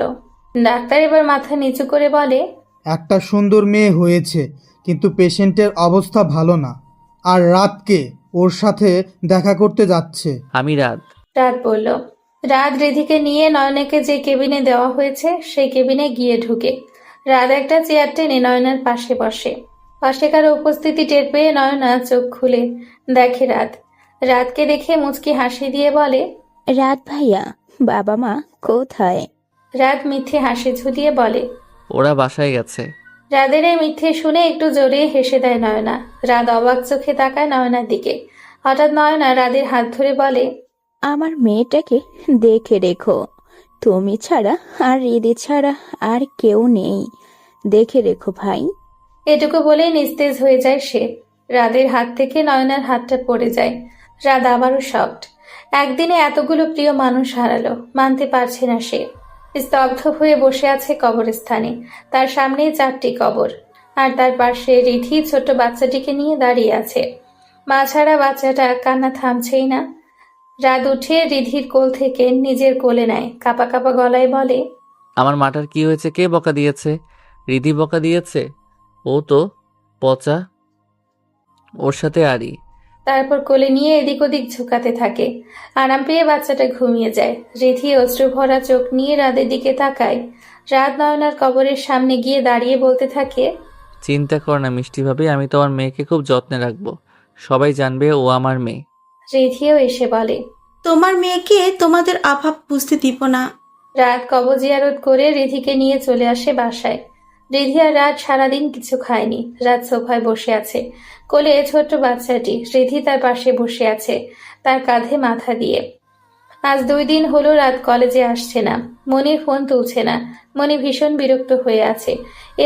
ডাক্তার এবার মাথা নিচু করে বলে, একটা সুন্দর মেয়ে হয়েছে, কিন্তু পেশেন্টের অবস্থা ভালো না, আর রাতকে ওর সাথে দেখা করতে যাচ্ছে। আমি রাত। রাত বলল। রাত রিধিকে নিয়ে নয়নাকে যে কেবিনে দেওয়া হয়েছে সেই কেবিনে গিয়ে ঢুকে। রাত একটা চেয়ার টেনে নয়নার পাশে বসে। পাশে কারো উপস্থিতি টের পেয়ে নয়না চোখ খুলে দেখে রাত। রাতকে দেখে মুচকি হাসি দিয়ে বলে, রাত ভাইয়া, বাবা মা কোথায়? রাত মিথ্যে হাসি ঝুলিয়ে বলে, ওরা বাসায় গেছে। রাদের এই মিথ্যে শুনে একটু জোরে হেসে দেয় নয়না। রাত অবাক চোখে তাকায় নয়নার দিকে। হঠাৎ নয়না রাদের হাত ধরে বলে, আমার মেয়েটাকে দেখে রেখো, তুমি ছাড়া আর হৃদি ছাড়া আর কেউ নেই, দেখে রেখো ভাই। এটুকু বলে নিস্তেজ হয়ে যায় সে। রাদের হাত থেকে নয়নার হাতটা পড়ে যায়। রাত আবারও শকড। একদিনে এতগুলো প্রিয় মানুষ হারালো, মানতে পারছে না সে। স্তব্ধ হয়ে বসে আছে কবরস্থানে। তার সামনেই 4টি কবর, আর তার পাশে রিধি ছোট বাচ্চাটিকে নিয়ে দাঁড়িয়ে আছে। মা ছাড়া বাচ্চাটা কান্না থামছেই না। রাত উঠে রিধির কোল থেকে নিজের কোলে নেয়, কাপা কাপা গলায় বলে, আমার মাটার কি হয়েছে? কে বকা দিয়েছে? রিধি বকা দিয়েছে? ও তো পচা, ওর সাথে আরি। তারপর কোলে নিয়ে এদিক ওদিক ঝুঁকাতে থাকে। আরাম পেয়ে বাচ্চাটা ঘুমিয়ে যায়। রিধি অশ্রু ভরা চোখ নিয়ে রাতের দিকে তাকায়। রাত নয়নার কবরের সামনে গিয়ে দাঁড়িয়ে বলতে থাকে, চিন্তা কর না মিষ্টি ভাবি, আমি তোমার মেয়েকে খুব যত্নে রাখবো, সবাই জানবে ও আমার মেয়ে। রিধিও এসে বলে, তোমার মেয়েকে তোমাদের অভাব বুঝতে দিব না। রাত কবর জিয়ারত করে রিধিকে নিয়ে চলে আসে বাসায়। রিধি আর রাত সারাদিন কিছু খায়নি। রাত সোফায় বসে আছে, কোলে ছোট্ট বাচ্চাটি। রিধি তার পাশে বসে আছে, তার কাঁধে মাথা দিয়ে। আজ 2 দিন হলো রাত কলেজে আসছে না। মনির ফোন তুলছে না। মনি ভীষণ বিরক্ত হয়ে আছে।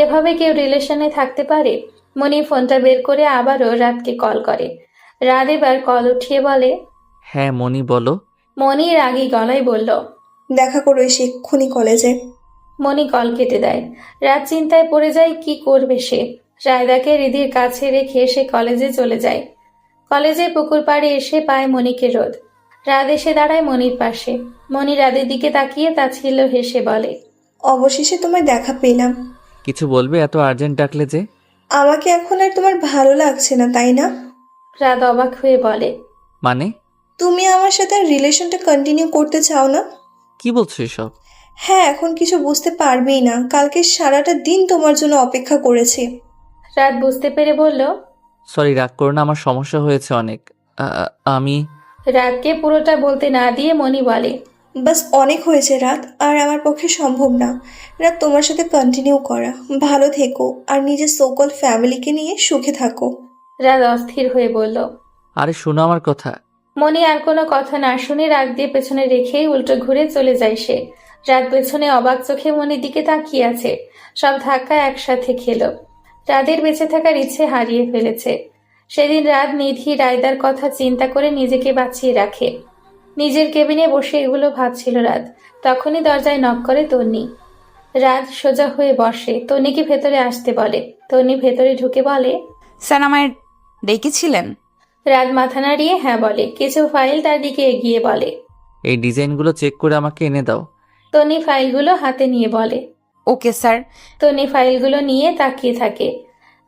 এভাবে কেউ রিলেশনে থাকতে পারে? মনি ফোনটা বের করে আবারও রাতকে কল করে। রাত এবার কল উঠিয়ে বলে, হ্যাঁ মনি, বলো। মনি রাগী গলায় বলল, দেখা করো এসে এক্ষুনি কলেজে। মনি কল কেটে দেয়। রাত চিন্তায় পড়ে যায়, কি করবে সে। রায়দাকে রিধির কাছে রেখে সে কলেজে চলে যায়। কলেজে পুকুর পাড়ে এসে পায় মনিকে রোদ। রাত এসে দাঁড়ায় মনির পাশে। মনি রাদের দিকে তাকিয়ে তাচ্ছিল্য হেসে বলে, অবশেষে তোমায় দেখা পেলাম। কিছু বলবে? এত আর্জেন্ট ডাকলে যে? আমাকে এখন আর তোমার ভালো লাগছে না, তাই না? রাত অবাক হয়ে বলে, মানে? তুমি আমার সাথে রিলেশনটা কন্টিনিউ করতে চাও না? কি বলছো এসব? হ্যাঁ, এখন কিছু বুঝতে পারবেই না। কালকে সারাটা দিন তোমার জন্য অপেক্ষা করেছি। রাত বুঝতে পেরে বলল, সরি, রাগ করো না, আমার সমস্যা হয়েছে অনেক। আমি রাতকে পুরোটা বলতে না দিয়ে মনি বলে, বাস অনেক হয়েছে রাত, আর আমার পক্ষে সম্ভব না রাত তোমার সাথে কন্টিনিউ করা। ভালো থেকো আর নিজের সোকল ফ্যামিলিকে নিয়ে সুখে থাকো। রাত অস্থির হয়ে বলল, আরে শোনো আমার কথা। মনি আর কোনো কথা না শুনে রাগ দিয়ে পেছনে রেখেই উল্টো ঘুরে চলে যায় সে। রাত পেছনে অবাক চোখে মনির দিকে তাকিয়ে আছে। সব ধাক্কা একসাথে খেলো। রাদের বেঁচে থাকার ইচ্ছে হারিয়ে ফেলেছে। সেদিন রাত নিধি রায়দার কথা চিন্তা করে নিজেকে বাঁচিয়ে রাখে। নিজের কেবিনে বসে এগুলো ভাবছিল রাত। তখনই দরজায় নক করে তন্নি। রাত সোজা হয়ে বসে, তন্নিকে ভেতরে আসতে বলে। তন্নি ভেতরে ঢুকে বলে, স্যার আমায় ডেকেছিলেন? রাত মাথা নাড়িয়ে হ্যাঁ বলে। কিছু ফাইল তার দিকে এগিয়ে বলে, এই ডিজাইনগুলো চেক করে আমাকে এনে দাও। তন্নি ফাইলগুলো হাতে নিয়ে বলে, ওকে স্যার। তন্নি ফাইলগুলো নিয়ে তাকিয়ে থাকে।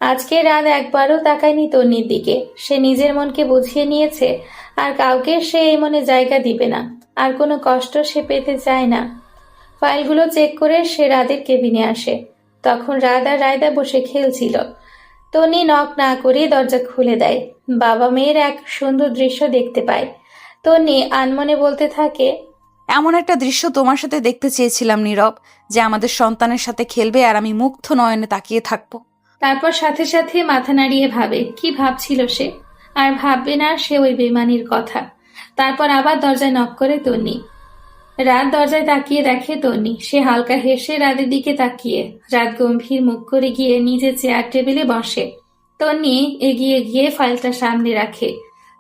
আজকে রাত একবারও তাকায়নি তন্নির দিকে। সে নিজের মনকে বুঝিয়ে নিয়েছে আর কাউকে সে এই মনে জায়গা দিবে না। আর কোনো কষ্ট সে পেতে চায় না। ফাইলগুলো চেক করে সে রাদের কেবিনে আসে। তখন রাত আর রায়দা বসে খেলছিল। তন্নি নক না করে দরজা খুলে দেয়। বাবা মেয়ের এক সুন্দর দৃশ্য দেখতে পায়। তন্নি আনমনে বলতে থাকে, এমন একটা দৃশ্য তোমার সাথে দেখতে চেয়েছিলাম নীরব, যে আমাদের সন্তানের সাথে খেলবে আর আমি মুগ্ধ নয়নে তাকিয়ে থাকবো। তারপর সাথে সাথে মাথা নাড়িয়ে ভাবে কি ভাবছিল সে। আর ভাববে না সে ওই বেমানির কথা। তারপর আবার দরজায় নক করে তন্নি। রাত দরজায় তাকিয়ে দেখে তন্নি। সে হালকা হেসে রাতের দিকে তাকিয়ে রাত গম্ভীর মুখ করে গিয়ে নিজে চেয়ার টেবিলে বসে। তন্নি এগিয়ে গিয়ে ফাইলটা সামনে রাখে।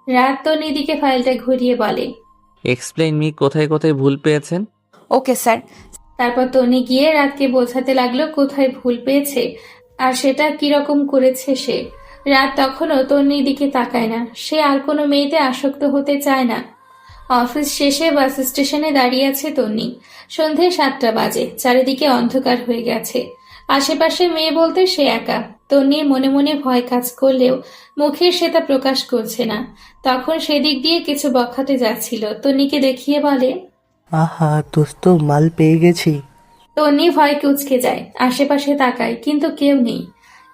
রাত তন্নির দিকে ফাইলটা ঘুরিয়ে বলে, এক্সপ্লেইন মি, কোথায় কোথায় ভুল পেয়েছেন? Okay sir. তারপর তন্নি গিয়ে রাতকে বোঝাতে লাগলো কোথায় ভুল পেয়েছে আর সেটা কিরকম করেছে সে। রাত তখনও তন্নির দিকে তাকায় না। সে আর কোনো মেয়েতে আসক্ত হতে চায় না। অফিস শেষে বাস স্টেশনে দাঁড়িয়ে আছে তন্নি। সন্ধে 7টা বাজে। চারিদিকে অন্ধকার হয়ে গেছে। আশেপাশে মেয়ে বলতে সে একা। তন্নির মনে মনে ভয় কাজ করলেও মুখে সে তা প্রকাশ করছে না। তখন সেদিক দিয়ে কিছু বখাতে যাচ্ছিল। তন্নিকে দেখিয়ে বলে, আহা দোস্ত, মাল পেয়ে গেছি। তন্নি ভয় কুঁচকে যায়। আশেপাশে তাকায়, কিন্তু কেউ নেই।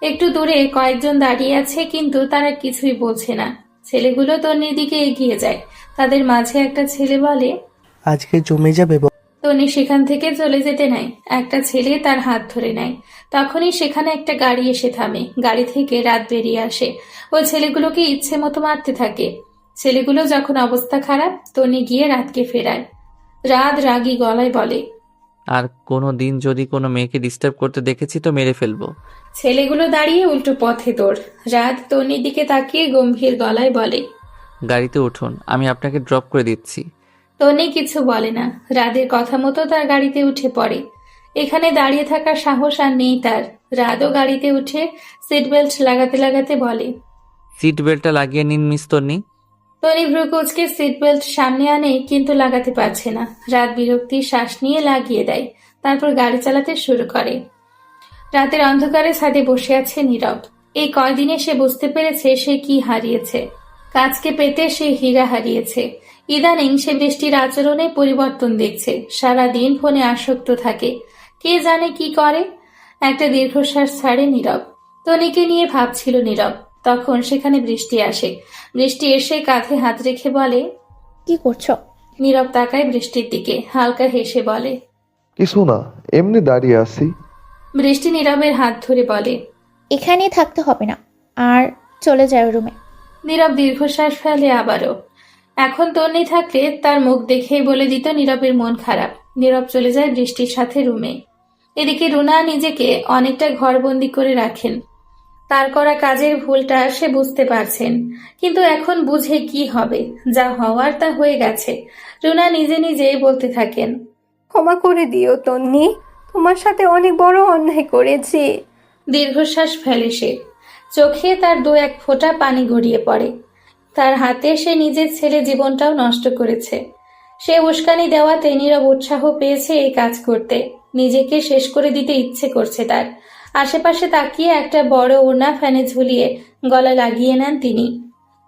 একটু দূরে কয়েকজন দাঁড়িয়ে আছে, কিন্তু তারা কিছুই বলছে না। ছেলেগুলো তন্নির দিকে এগিয়ে যায়। তাদের মাঝে একটা ছেলে বলে, আজকে জমে যাবে। তন্নি সেখান থেকে চলে যেতে নেয়। একটা ছেলে তার হাত ধরে নেয়। তখনই সেখানে একটা গাড়ি এসে থামে। গাড়ি থেকে রাত বেরিয়ে আসে। ওই ছেলেগুলোকে ইচ্ছে মতো মারতে থাকে। ছেলেগুলো যখন অবস্থা খারাপ, তন্নি গিয়ে রাতকে ফেরায়। রাত রাগী গলায় বলে, আর কোনো দিন যদি কোনো মেয়েকে ডিস্টার্ব করতে দেখেছি তো মেরে ফেলবো। ছেলেগুলো দাঁড়িয়ে উল্টো পথে দৌড়। রাত তন্নির দিকে তাকিয়ে গম্ভীর গলায় বলে, গাড়িতে উঠুন, আমি আপনাকে ড্রপ করে দিচ্ছি। তন্নি কিছু বলে না। রাদের কথা মতো তার গাড়িতে উঠে পড়ে। এখানে দাঁড়িয়ে থাকার সাহস আর নেই তার। রাতও গাড়িতে উঠে সিট বেল্ট লাগাতে লাগাতে বলে, সিট বেল্টটা লাগিয়ে নিন মিস তন্নি। তন্নি ভ্রু কুঁচকে সিট বেল্ট সামনে আনে, কিন্তু লাগাতে পারছে না। রাত বিরক্তির শ্বাস নিয়ে লাগিয়ে দেয়। তারপর গাড়ি চালাতে শুরু করে। রাতের অন্ধকারে ছাদে বসে আছে নীরব। এই কয়দিনে সে বুঝতে পেরেছে সে কি হারিয়েছে। কাজকে পেতে সে হীরা হারিয়েছে। ইদানিং সে বৃষ্টির আচরণে পরিবর্তন দেখছে। সারাদিন ফোনে আসক্ত থাকে। কে জানে কি করে। একটা দীর্ঘশ্বাস ছাড়ে নীরব। তনিকে নিয়ে ভাবছিল নীরব। তখন সেখানে বৃষ্টি আসে। বৃষ্টি এসে কাঁধে হাত রেখে বলে, কি করছো? নীরব তাকায় বৃষ্টির দিকে, হালকা হেসে বলে, কিছু না, এমনি দাঁড়িয়ে আছি। বৃষ্টি নীরবের হাত ধরে বলে, এখানেই থাকতে হবে না, আর চলে যায় রুমে। নীরব দীর্ঘশ্বাস ফেলে আবারও। এখন তন্নি থাকলে তার মুখ দেখেই বলে দিত নীরবের মন খারাপ। নীরব চলে যায় বৃষ্টির সাথে রুমে। এদিকে রুনা নিজেকে অনেকটা ঘরবন্দি করে রাখেন। তার করা কাজের ভুলটা সে বুঝতে পারছেন, কিন্তু এখন বুঝে কি হবে। যা হওয়ার তা হয়ে গেছে। রুনা নিজে নিজেই বলতে থাকেন, ক্ষমা করে দিও তন্নি, তোমার সাথে অনেক বড় অন্যায় করেছি। দীর্ঘশ্বাস ফেলে সে। চোখে তার 2-1 ফোঁটা পানি গড়িয়ে পড়ে। তার হাতে সে নিজের ছেলে জীবনটাও নষ্ট করেছে। সে উস্কানি দেওয়াতে নীরব উৎসাহ পেয়েছে এই কাজ করতে। নিজেকে শেষ করে দিতে ইচ্ছে করছে তার। আশেপাশে তাকিয়ে একটা বড় ওড়না ফ্যানে ঝুলিয়ে গলা লাগিয়ে নেন তিনি।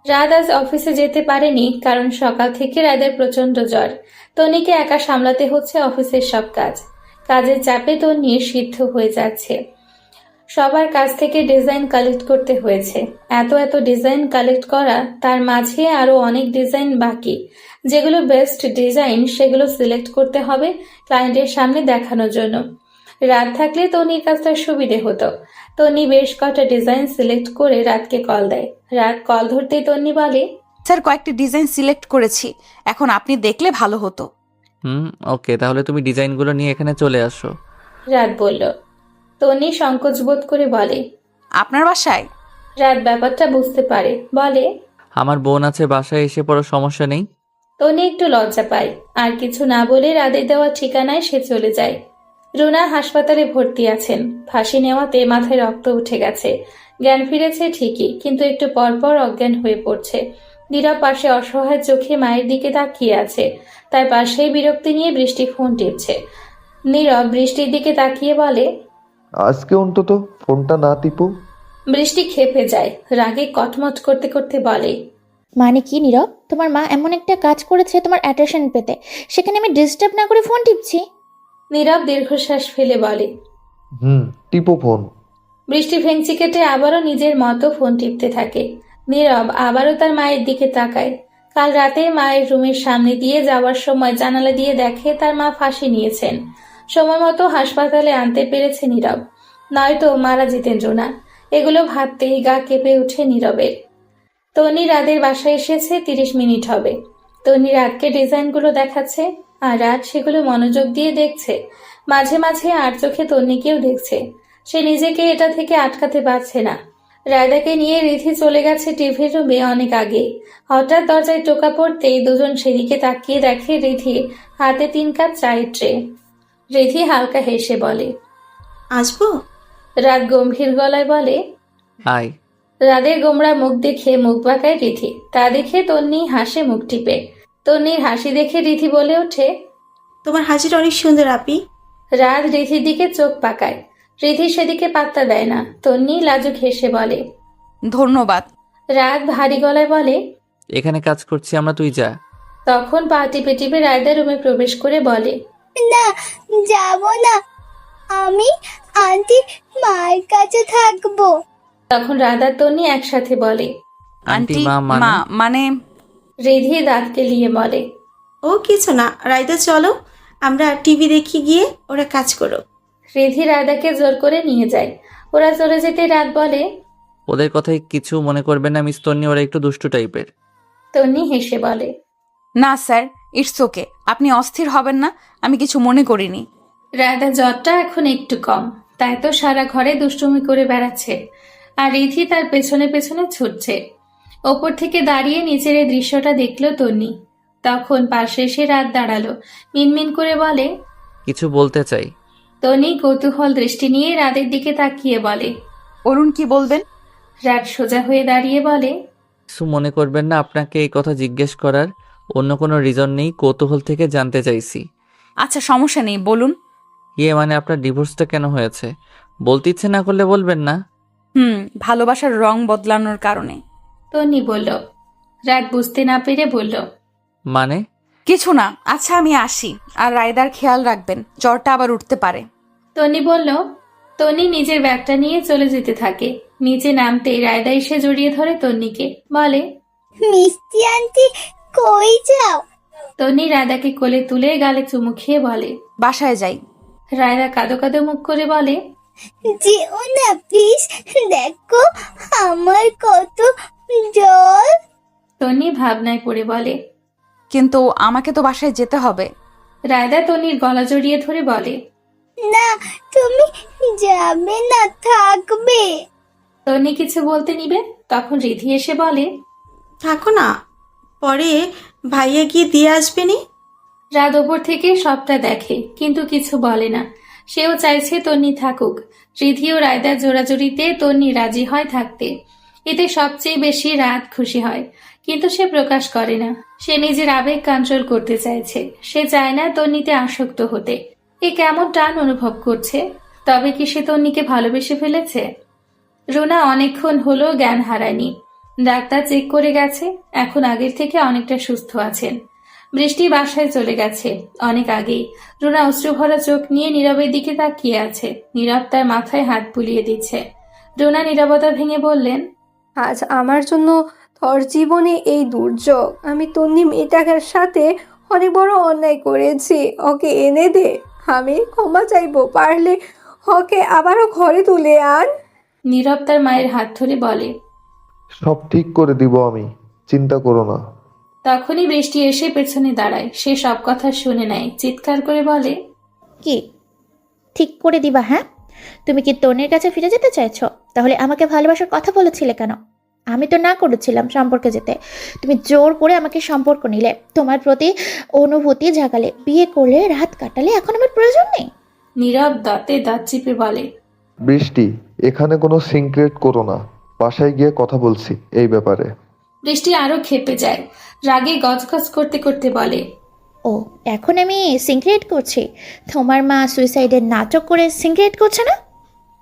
রাত আজ অফিসে যেতে পারেনি, কারণ সকাল থেকে রাদের প্রচন্ড জ্বর। তনিকে একা সামলাতে হচ্ছে অফিসের সব কাজ। কাজের চাপে তনি সিদ্ধ হয়ে যাচ্ছে। সবার কাছ থেকে ডিজাইন কালেক্ট করতে হয়েছে। এত ডিজাইন কালেক্ট করা, তার মাঝে আরো অনেক ডিজাইন বাকি। যেগুলো বেস্ট ডিজাইন সেগুলো সিলেক্ট করতে হবে ক্লায়েন্টের সামনে দেখানোর জন্য। রাত থাকলে তনির কাজটা সুবিধে হতো। তনি বেশ কটা ডিজাইন সিলেক্ট করে রাতকে কল দেয়। রাত কল ধরতেই তন্নি বলে, স্যার কয়েকটি ডিজাইন সিলেক্ট করেছি, এখন আপনি দেখলে ভালো হতো। ওকে, তাহলে তুমি ডিজাইনগুলো নিয়ে এখানে চলে আসো। রাত বলল। তন্নি সংকোচ বোধ করে বলে, আপনার বাসায়? রাত ব্যাপারটা বুঝতে পারে, বলে, আমার বোন আছে, বাসায় এসে পড়ো, সমস্যা নেই। তন্নি একটু লজ্জা পায়, আর কিছু না বলে রাদের দেওয়া ঠিকানায় সে চলে যায়। রুনা হাসপাতালে ভর্তি আছেন। ফাঁসি নেওয়াতে মাথায় রক্ত উঠে গেছে। জ্ঞান ফিরেছে ঠিকই, কিন্তু একটু পরপর অজ্ঞান হয়ে পড়ছে। নীরব পাশে অসহায় চোখে মায়ের দিকে তাকিয়ে আছে। তার পাশেই বিরক্তি নিয়ে বৃষ্টি ফোন টিপছে। নীরব বৃষ্টির দিকে তাকিয়ে বলে, আজকে অন্তত ফোনটা না টিপো। বৃষ্টি ক্ষেপে যায়, রাগে কটমট করতে করতে বলে, মানে কি নীরব? তোমার মা এমন একটা কাজ করেছে তোমার অ্যাটেনশন পেতে, সেখানে আমি ডিস্টার্ব না করে ফোন টিপছি। নীরব দীর্ঘশ্বাস ফেলে বলে, টিপো ফোন। বৃষ্টি ভেঙচি কেটে আবারও নিজের মতো ফোন টিপতে থাকে। নীরব আবারও তার মায়ের দিকে তাকায়। কাল রাতে মায়ের রুমের সামনে দিয়ে যাওয়ার সময় জানালা দিয়ে দেখে তার মা ফাঁসি নিয়েছেন। সময় মতো হাসপাতালে আনতে পেরেছে নীরব, নয়তো মারা যেতেন রুনা। এগুলো ভাবতেই গা কেঁপে উঠে নীরবের। তন্নি রাতের বাসায় এসেছে 30 মিনিট হবে। তন্নি রাতকে ডিজাইনগুলো দেখাচ্ছে, আর রাত সেগুলো মনোযোগ দিয়ে দেখছে। মাঝে মাঝে আর চোখে তন্নিকেও দেখছে। সে নিজেকে এটা থেকে আটকাতে পারছে না। রায়দাকে নিয়ে রিধি চলে গেছে টিভির রুমে অনেক আগে। হঠাৎ দরজায় টোকা পড়তেই দুজন সেদিকে তাকিয়ে দেখে রিধি হাতে 3 কাপ চায়ের ট্রে। রিধি হালকা হেসে বলে, আসবো? রাত গম্ভীর গলায় বলে, আয়। রাদের গোমরা মুখ দেখে মুখ বাঁকায় রিধি। তা দেখে তন্নি হাসে মুখ টিপে। তন্নির হাসি দেখে রিধি বলে ওঠে, তোমার হাসিটা অনেক সুন্দর আপি। রাত রিধির দিকে চোখ পাকায়। রিধি সেদিকে পাত্তা দেয় না। তন্নি লাজুক হেসে বলে, ধন্যবাদ। রাত ভারী গলায় বলে, এখানে কাজ করছি আমরা, তুই যা। তখন পা টিপে টিপে রায়দা রুমে প্রবেশ করে বলে, না, যাব না, আমি আন্টি মায়ের কাছে থাকবো। তখন রাধা তন্নি একসাথে বলে, আন্টি মা মা মানে? রিধি দাঁতকে লিয়ে বলে, ও কিছু না, রাইদা চলো আমরা টিভি দেখি, গিয়ে ওরা কাজ করো। রিধি রায়দাকে জোর করে নিয়ে যায়। ওরা চলে যেতে রাত বলে, ওদের কথাই কিছু মনে করবেন না মিস তন্নি, ওরা একটু দুষ্টু টাইপের। তন্নি হেসে বলে, না স্যার, ইটস ওকে, আপনি অস্থির হবেন না, আমি কিছু মনে করিনি। রায়দা জ্বরটা এখন একটু কম, তাই তো সারা ঘরে দুষ্টুমি করে বেড়াচ্ছে। আর রিধি তার পেছনে পেছনে ছুটছে। ওপর থেকে দাঁড়িয়ে নিচের এই দৃশ্যটা দেখলো তন্নি। তখন পাশে এসে রাত দাঁড়ালো, মিনমিন করে বলে, কিছু বলতে চাই। তন্নি কৌতূহল দৃষ্টি নিয়ে রাতের দিকে তাকিয়ে বলে, অরুণ কি বলবেন? রাত সোজা হয়ে দাঁড়িয়ে বলে, কিছু মনে করবেন না, আপনাকে এই কথা জিজ্ঞেস করার অন্য কোনো রিজন নেই, কৌতূহল থেকে জানতে চাইছি। আচ্ছা সমস্যা নেই, বলুন। মানে আপনার ডিভোর্সটা কেন হয়েছে? বলতে ইচ্ছে না করলে বলবেন না। ভালোবাসার রং বদলানোর কারণে। তন্নি বলল। রাত বুঝতে না পেরে বলল, মানে? কিছু না। আচ্ছা আমি আসি, আর রায়দার খেয়াল রাখবেন, জ্বরটা আবার উঠতে পারে। তন্নি বলল। তন্নি নিজের ব্যাগটা নিয়ে চলে যেতে থাকে। নিচে নামতেই রায়দা এসে জড়িয়ে ধরে তন্নিকে, বলে, মিষ্টি আন্টি কই যাও? তন্নি রায়দাকে কোলে তুলে গালে চুমু খেয়ে বলে, বাসায় যাই। রায়দা কাঁদো কাঁদো মুখ করে বলে, যেও না প্লিজ, দেখো আমার কত জ্বর। তন্নি ভাবনায় পড়ে বলে, কিন্তু আমাকে তো বাসায় যেতে হবে। রায়দা তন্নির গলা জড়িয়ে ধরে বলে, না, তুমি যাবে না, থাকবে। তন্নি কিছু বলতে নিবে, তখন রিধি এসে বলে, থাকো না, পরে ভাইয়া গিয়ে দিয়ে আসবে নি। রাত ওপর থেকে সবটা দেখে, কিন্তু কিছু বলে না। সেও চাইছে তন্নি থাকুক। রিধি ও রায়দার জোড়াজুড়িতে তন্নি রাজি হয় থাকতে। এতে সবচেয়ে বেশি রাত খুশি হয়, কিন্তু সে প্রকাশ করে না। সে নিজের আবেগ কন্ট্রোল করতে চাইছে। সে চায় না তন্নিতে আসক্ত হতে। এ কেমন টান অনুভব করছে। তবে কি সে তন্নিকে ভালোবেসে ফেলেছে? রুনা অনেকক্ষণ হলো জ্ঞান হারায়নি। ডাক্তার চেক করে গেছে, এখন আগের থেকে অনেকটা সুস্থ আছেন। বৃষ্টি বাসায় চলে গেছে অনেক আগেই। রুনা অশ্রুভরা চোখ নিয়ে নীরবের দিকে তাকিয়ে আছে। নীরব তার মাথায় হাত বুলিয়ে দিচ্ছে। রুনা নীরবতা ভেঙে বললেন, আজ আমার জন্য তোর জীবনে এই দুর্যোগ। আমি তন্নি মেয়েটার সাথে অনেক বড় অন্যায় করেছি, ওকে এনে দে। আমি ক্ষমা চাইবো, পারলে ওকে আবারও ঘরে তুলে আন। নীরব তার মায়ের হাত ধরে বলে, সব ঠিক করে দিব আমি। চিন্তা করো না। তখনই বৃষ্টি এসে পেছনে দাঁড়ায়। সে সব কথা শুনে নেয়, চিৎকার করে বলে, কি ঠিক করে দিবা? হ্যাঁ, তুমি কি তন্নির কাছে ফিরে যেতে চাইছো? তাহলে আমাকে ভালোবাসার কথা বলেছিলে কেন? আমি তো না করেছিলাম সম্পর্কে যেতে। তুমি জোর করে আমাকে সম্পর্ক নিলে, তোমার প্রতি অনুভূতি জাগালে, বিয়ে করলে, রাত কাটালে, এখন আমার প্রয়োজন নেই। নীরব দাঁতে দাঁত চিপে বলে, বৃষ্টি, এখানে কোনো সিক্রেট করো না। বাসায় গিয়ে কথা বলছি এই ব্যাপারে। বৃষ্টি আরো ক্ষেপে যায়, রাগে গজগজ করতে করতে বলে, ও, এখন আমি সিক্রেট করছি? তোমার মা সুইসাইডের নাটক করে সিক্রেট করছে না?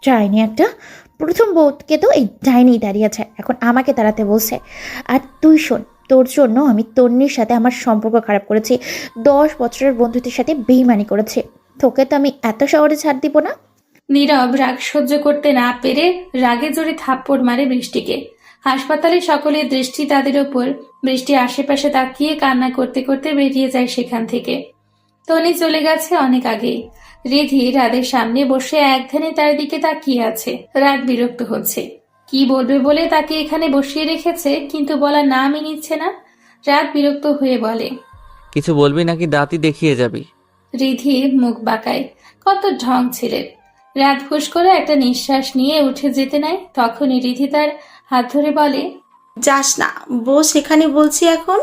ডাইনি একটা। প্রথম বউকে তো এই ডাইনি দাঁড়িয়েছে, এখন আমাকে তাড়াতে বলছে। আর তুই শোন, তোর জন্য আমি তন্নির সাথে আমার সম্পর্ক খারাপ করেছি, 10 বছরের বন্ধুদের সাথে বেইমানি করেছি। তোকে তো আমি এত শহরে ছাড় দিব না। নীরব রাগ সহ্য করতে না পেরে রাগে জোরে থাপ্পড় মারে বৃষ্টিকে। হাসপাতালে সকলের দৃষ্টি তাদের ওপর। বৃষ্টি আশেপাশে তাকিয়ে কান্না করতে করতে বেরিয়ে যায় সেখান থেকে। তনি চলে গেছে অনেক আগেই। রিধি রাদের সামনে বসে একধানে তার দিকে তাকিয়ে আছে। রাত বিরক্ত হচ্ছে, কি বলবে বলে তাকে এখানে বসিয়ে রেখেছে, কিন্তু বলার নামই নিচ্ছে না। রাত বিরক্ত হয়ে বলে, কিছু বলবি নাকি দাঁতই দেখিয়ে যাবি? রিধি মুখ বাঁকায়। কত ঢং ছেলের। রাত ফুস করে একটা নিঃশ্বাস নিয়ে উঠে যেতে নেয়। তখনই রিধি তার হাত ধরে বলে, যাস না, বস এখানে বলছি এখন।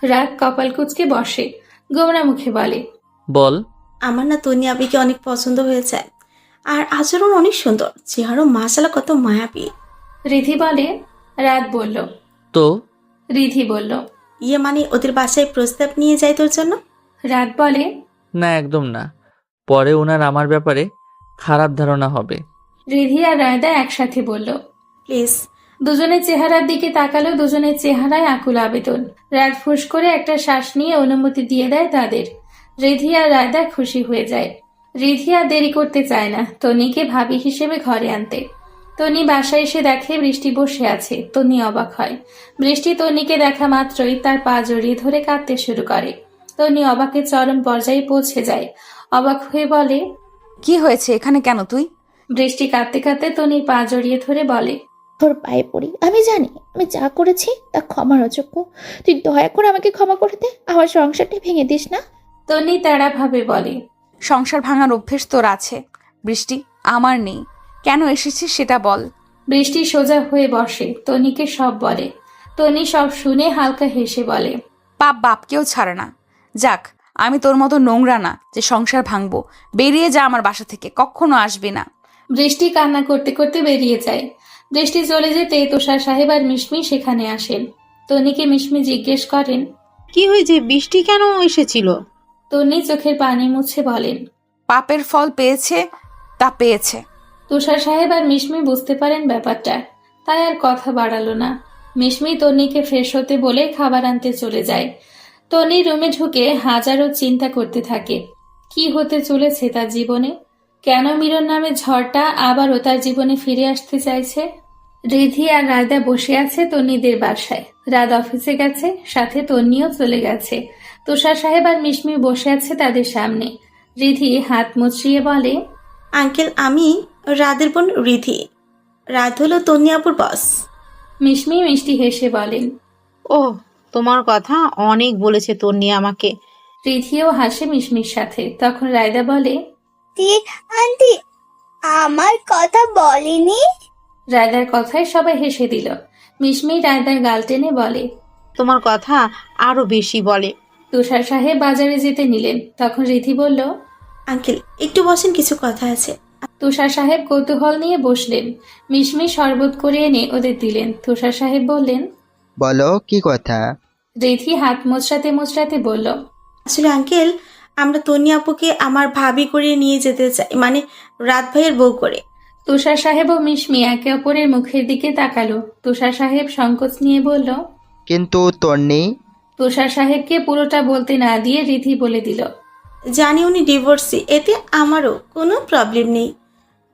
রাত কপাল কুঁচকে বসে, গোমরা মুখে বলে, বল। আমার না তন্নি আবিকে অনেক পছন্দ হয়েছে, আর আচরণ অনেক সুন্দর, চেহারা মাশাআল্লাহ কত মায়াবী। রিধি বলে। রাত বলল, তো? রিধি বলল, ইয়ে মানে ওদের বাসায় প্রস্তাব নিয়ে যাই তোর জন্য। রাত বলে, না, একদম না। পরে ওনার আমার ব্যাপারে খারাপ ধারণা হবে। রিধি আর রায়দা একসাথে বলল, প্লিজ। দুজনের চেহারার দিকে তাকালো। দুজনের চেহারায় আকুল আবেদন। রাত ফুস করে একটা শ্বাস নিয়ে অনুমতি দিয়ে দেয় তাদের। রিধি আর রায়দা খুশি হয়ে যায়। রিধি আর দেরি করতে চায় না তনিকে ভাবি হিসেবে ঘরে আনতে। তনি বাসায় এসে দেখে বৃষ্টি বসে আছে। তনি অবাক হয়। বৃষ্টি তনিকে দেখা মাত্রই তার পা জড়িয়ে ধরে কাঁদতে শুরু করে। তনি অবাকের চরম পর্যায়ে পৌঁছে যায়। অবাক হয়ে বলে, কি হয়েছে? এখানে কেন তুই? বৃষ্টি কাঁদতে কাঁদতে তনির পা জড়িয়ে ধরে বলে, তোর পায়ে পড়ি, আমি জানি আমি যা করেছি তা ক্ষমার অযোগ্য। তুই দয়া করে আমাকে ক্ষমা করে দে, আমার সংসারটা ভেঙে দিস না। তনি তেড়া ভাবে বলে, সংসার ভাঙার অভ্যেস তোর আছে বৃষ্টি, আমার নেই। কেন এসেছিস সেটা বল। বৃষ্টি সোজা হয়ে বসে, তনিকে সব বলে। তনি সব শুনে হালকা হেসে বলে, পাপ বাপকেও ছাড়ে না। যাক, আমি তোর মতো নোংরা না যে সংসার ভাঙবো। বেরিয়ে যা আমার বাসা থেকে, কখনো আসবি না। বৃষ্টি কান্না করতে করতে বেরিয়ে যায়। বৃষ্টি চলে যেতে তুষার সাহেব আর মিশমি সেখানে আসেন। তনিকে মিশমি জিজ্ঞেস করেন, কি হয়েছে? বৃষ্টি কেন এসেছিল? তনি চোখের পানি মুছে বলেন, পাপের ফল পেয়েছে, তা পেয়েছে। তুষার সাহেব আর মিশমি বুঝতে পারেন ব্যাপারটা, তাই আর কথা বাড়ালো না। মিশমি তনিকে ফ্রেশ হতে বলে খাবার আনতে চলে যায়। তনি রুমে ঢুকে হাজারো চিন্তা করতে থাকে। কি হতে চলেছে তার জীবনে? কেন মিরন নামে ঝড়টা আবারও তার জীবনে ফিরে আসতে চাইছে? রিধি আর রায়দা বসে আছে তন্নিদের বাসায়। রাত অফিসে গেছে, সাথে তন্নিও চলে গেছে। তুষার সাহেব আর মিশমি বসে আছে তাদের সামনে। রিধি হাত মুচড়িয়ে বলে, আঙ্কেল, আমি রাদের বোন রিধি। রাত হলো তন্নি আপুর বস। মিশমি মিষ্টি হেসে বলেন, ও, তোমার কথা অনেক বলেছে তন্নি আমাকে। রিধিও হাসে মিশমির সাথে। তখন রায়দা বলে, আন্টি আমার কথা বলেনি। রায়দার কথায় সবাই হেসে দিল। মিশমি রায়দার গাল টেনে বলে, তোমার কথা আরো বেশি বলে। তুষার সাহেব বাজারে যেতে নিলেন। তখন রিধি বলল, আঙ্কেল একটু বসেন, কিছু কথা আছে। তুষার সাহেব কৌতূহল নিয়ে বসলেন। মিশমি শরবত করে এনে ওদের দিলেন। তুষার সাহেব বললেন, বলো কি কথা? রিধি হাত মোচড়াতে মোচড়াতে বলল, আসলে আঙ্কেল, আমরা তন্নি আপুকে আমার ভাবি করে নিয়ে যেতে চাই, মানে রাত ভাইয়ের বউ করে। তুষার সাহেব ও মিশমি একে অপরের মুখের দিকে তাকালো। তুষার সাহেব সংকোচ নিয়ে বলল, কিন্তু তন্নি। তুষার সাহেবকে পুরোটা বলতে না দিয়ে রিধি বলে দিল, জানি উনি ডিভোর্সি, এতে আমারও কোনো প্রবলেম নেই,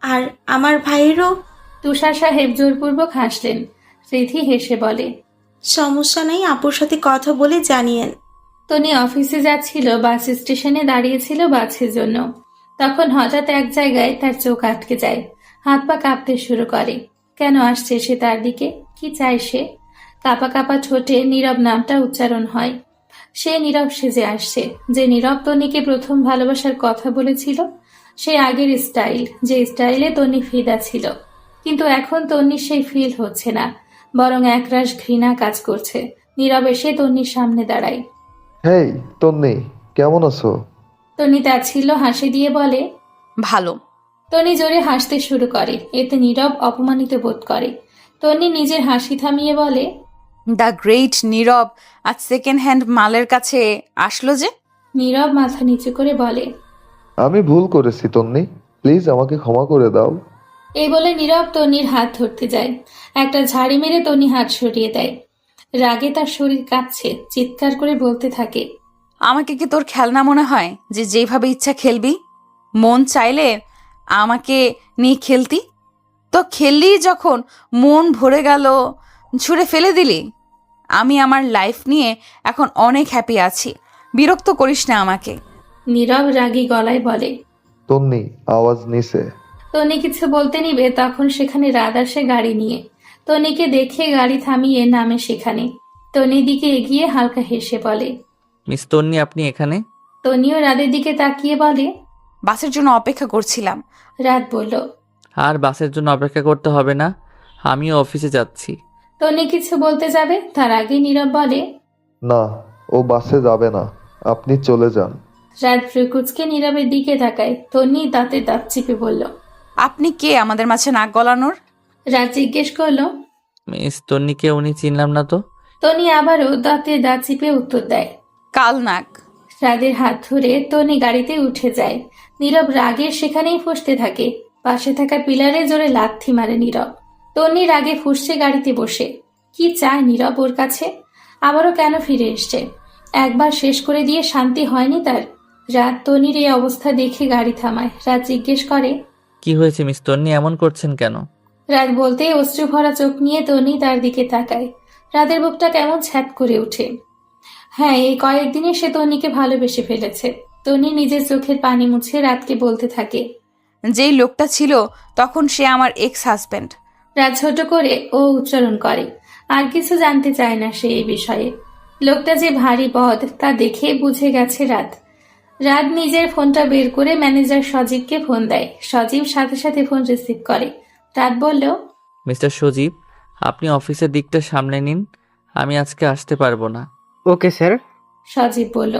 আর আমার ভাইয়েরও। তুষার সাহেব জোরপূর্বক হাসলেন। রিধি হেসে বলে, সমস্যা নেই, আপুর সাথে কথা বলে জানিয়েন। তনি অফিসে যাচ্ছিল, বাস স্টেশনে দাঁড়িয়েছিল বাসের জন্য। তখন হঠাৎ এক জায়গায় তার চোখ আটকে যায়। হাত পা কাঁপতে শুরু করে। কেন আসছে সে তার দিকে? কি চায় সে? কাপা কাপা ঠোঁটে নীরব নামটা উচ্চারণ হয়। সে নীরব সেজে আসছে, যে নীরব তন্নিকে প্রথম ভালোবাসার কথা বলেছিল, সে আগের স্টাইল, যে স্টাইলে তন্নি ফিদা ছিল। কিন্তু এখন তন্নির সেই ফিল হচ্ছে না, বরং একরাশ ঘৃণা কাজ করছে। নীরব এসে তন্নির সামনে দাঁড়ায়। হেই তন্নি, কেমন আছো? তন্নি তাচ্ছিল্য হাসি দিয়ে বলে, ভালো। তন্নি জোরে হাসতে শুরু করে। এতে নীরব অপমানিত বোধ করে। তন্নি নিজের হাসি থামিয়ে বলে, দ্য গ্রেট নীরব আজ সেকেন্ড হ্যান্ড মালের কাছে আসলো যে। নীরব মাথা নিচু করে বলে, আমি ভুল করেছি তন্নি, প্লিজ আমাকে ক্ষমা করে দাও। এই বলে নীরব তন্নির হাত ধরতে যায়। একটা ঝাড়ি মেরে তন্নি হাত সরিয়ে দেয়। রাগে তার শরীর কাঁপছে, চিৎকার করে বলতে থাকে, আমাকে কি তোর খেলনা মনে হয় যে যেভাবে ইচ্ছা খেলবি? মন চাইলে আমাকে নিয়ে খেলতি, তো খেললি যখন মন ভরে গেল ছুঁড়ে ফেলে দিলি। আমি আমার লাইফ নিয়ে এখন অনেক হ্যাপি আছি, বিরক্ত করিস না আমাকে। নীরব রাগী গলায় বলে। তন্নি আওয়াজ নিচে। তন্নি কিছু বলতে নিবে, তখন সেখানে রাত আসে গাড়ি নিয়ে। তন্নিকে দেখে গাড়ি থামিয়ে নামে সেখানে। তন্নির দিকে এগিয়ে হালকা হেসে বলে, মিস তন্নি আপনি এখানে? তন্নিও রাতের দিকে তাকিয়ে বলে, বাসের জন্য অপেক্ষা করছিলাম। রাত বলল, আর বাসের জন্য অপেক্ষা করতে হবে না, আমিও অফিসে যাচ্ছি। তন্নি কিছু বলতে যাবে, তার আগে নীরব বলে, না, ও বাসে যাবে না, আপনি চলে যান। রাত ফ্রুকুচকে নীরবের দিকে তাকায়। তন্নি দাঁতে দাঁত চিপে বলল, আপনি কে আমাদের মাঝে নাক গলানোর? রাত জিজ্ঞেস করলো। মিস তন্নিকে উনি চিনলাম না তো। তন্নি আবারও দাঁতে দাঁত চিপে উত্তর দেয়, কাল নাক। রাদের হাত ধরে তন্নি গাড়িতে উঠে যায়। নীরব রাগে সেখানেই ফুঁসতে থাকে। পাশে থাকা পিলারে জোরে লাথি মারে নীরব। তন্নি রাগে ফুঁসছে গাড়িতে বসে। কি চায় নীরব ওর কাছে? আবারও কেন ফিরে এসছে? একবার শেষ করে দিয়ে শান্তি হয়নি তার? রাত তন্নির এই অবস্থা দেখে গাড়ি থামায়। রাত জিজ্ঞেস করে, কি হয়েছে মিস তন্নি, এমন করছেন কেন? রাত বলতেই অশ্রু ভরা চোখ নিয়ে তন্নি তার দিকে তাকায়। রাতের বুকটা কেমন ছ্যাদ করে ওঠে। হ্যাঁ, এই কয়েকদিনে সে তন্নিকে ভালোবেসে ফেলেছে। তন্নি নিজের চোখের পানি মুছে রাতকে বলতে থাকে, যেই লোকটা ছিল তখন সে আমার এক্স হাজব্যান্ড। রাত ছোট করে ও উচ্চারণ করে। আর কিছু জানতে চায় না সে এই বিষয়ে। লোকটা যে ভারী বদ তা দেখে বুঝে গেছে রাত। রাত নিজের ফোনটা বের করে ম্যানেজার সজীবকে ফোন দেয়। সজীব সাথে সাথে ফোন রিসিভ করে। রাত বলল, মিস্টার সজীব, আপনি অফিসের দিকটা সামলে নিন, আমি আজকে আসতে পারবো না। Okay sir. সজীব বলল।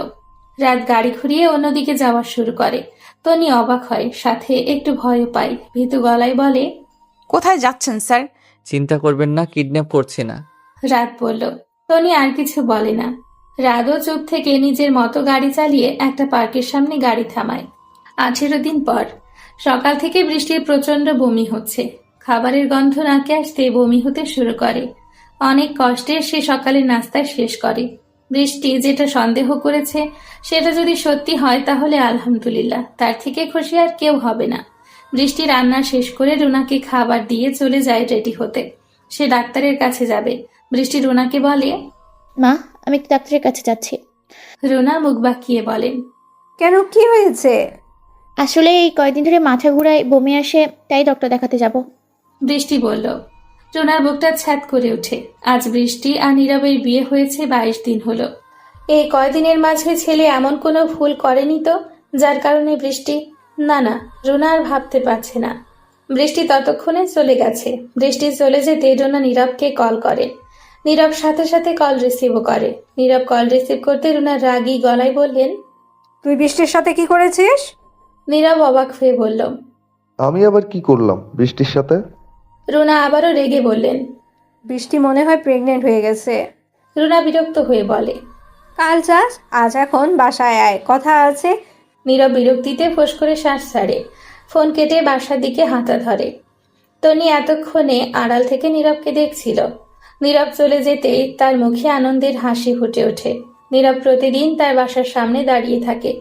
রাত গাড়ি ঘুরিয়ে অন্যদিকে যাওয়া শুরু করে। তনি অবাক হয়, সাথে একটু ভয়ও পায়। ভীতু গলায় বলে, কোথায় যাচ্ছেন স্যার? চিন্তা করবেন না, কিডন্যাপ করছি না। রাত বলল। তনি আর কিছু বলে না। রাতও চুপ থেকে নিজের মতো গাড়ি চালিয়ে একটা পার্কের সামনে গাড়ি থামায়। 18 দিন পর সকাল থেকে বৃষ্টির প্রচন্ড বমি হচ্ছে। খাবারের গন্ধ নাকে আসতে বমি হতে শুরু করে। অনেক কষ্টে সে সকালের নাস্তা শেষ করে। বৃষ্টি যেটা সন্দেহ করেছে সেটা যদি সত্যি হয় তাহলে আলহামদুলিল্লাহ, তার থেকে খুশি আর কেউ হবে না। বৃষ্টি রান্না শেষ করে রুনাকে খাবার দিয়ে চলে যায় রেডি হতে। সে ডাক্তারের কাছে যাবে। বৃষ্টি রুনাকে বলে, মা, আমি একটু ডাক্তারের কাছে যাচ্ছি। রুনা মুখ বাঁকিয়ে বলেন, কেন, কি হয়েছে? আসলে এই কয়েকদিন ধরে মাথা ঘুরায়, বমি আসে, তাই ডক্টর দেখাতে যাব। বৃষ্টি বলল। রুনার বুকটা ছ্যাদ করে ওঠে। আজ বৃষ্টি আর নীরবের বিয়ে হয়েছে 22 দিন হলো। এই কয়দিনের মাঝে ছেলে এমন কোনো ভুল করেনি তো যার কারণে বৃষ্টি? না, রুনা আর ভাবতে পারছে না। বৃষ্টি ততক্ষণে চলে গেছে। বৃষ্টি চলে যেতে রুনা নীরবকে কল করে। নীরব সাথে সাথে কল রিসিভও করে। নীরব কল রিসিভ করতে রুনা রাগী গলায় বললেন, তুই বৃষ্টির সাথে কি করেছিস? নীরব অবাক হয়ে বলল, আমি আবার কি করলাম বৃষ্টির সাথে? রুনা আবারও রেগে বললেন, বৃষ্টি মনে হয় প্রেগনেন্ট হয়ে গেছে। রুনা বিরক্ত হয়ে বলে, কাল যাস, আজ এখন বাসায় আয়, কথা আছে। নীরব বিরক্তিতে ফোঁস করে শ্বাস ছাড়ে। ফোন কেটে বাসার দিকে হাঁটা ধরে। তনি এতক্ষণে আড়াল থেকে নীরবকে দেখছিল। নীরব চলে যেতেই তার মুখে আনন্দের হাসি ফুটে ওঠে। নীরব প্রতিদিন তার বাসার সামনে দাঁড়িয়ে থাকে।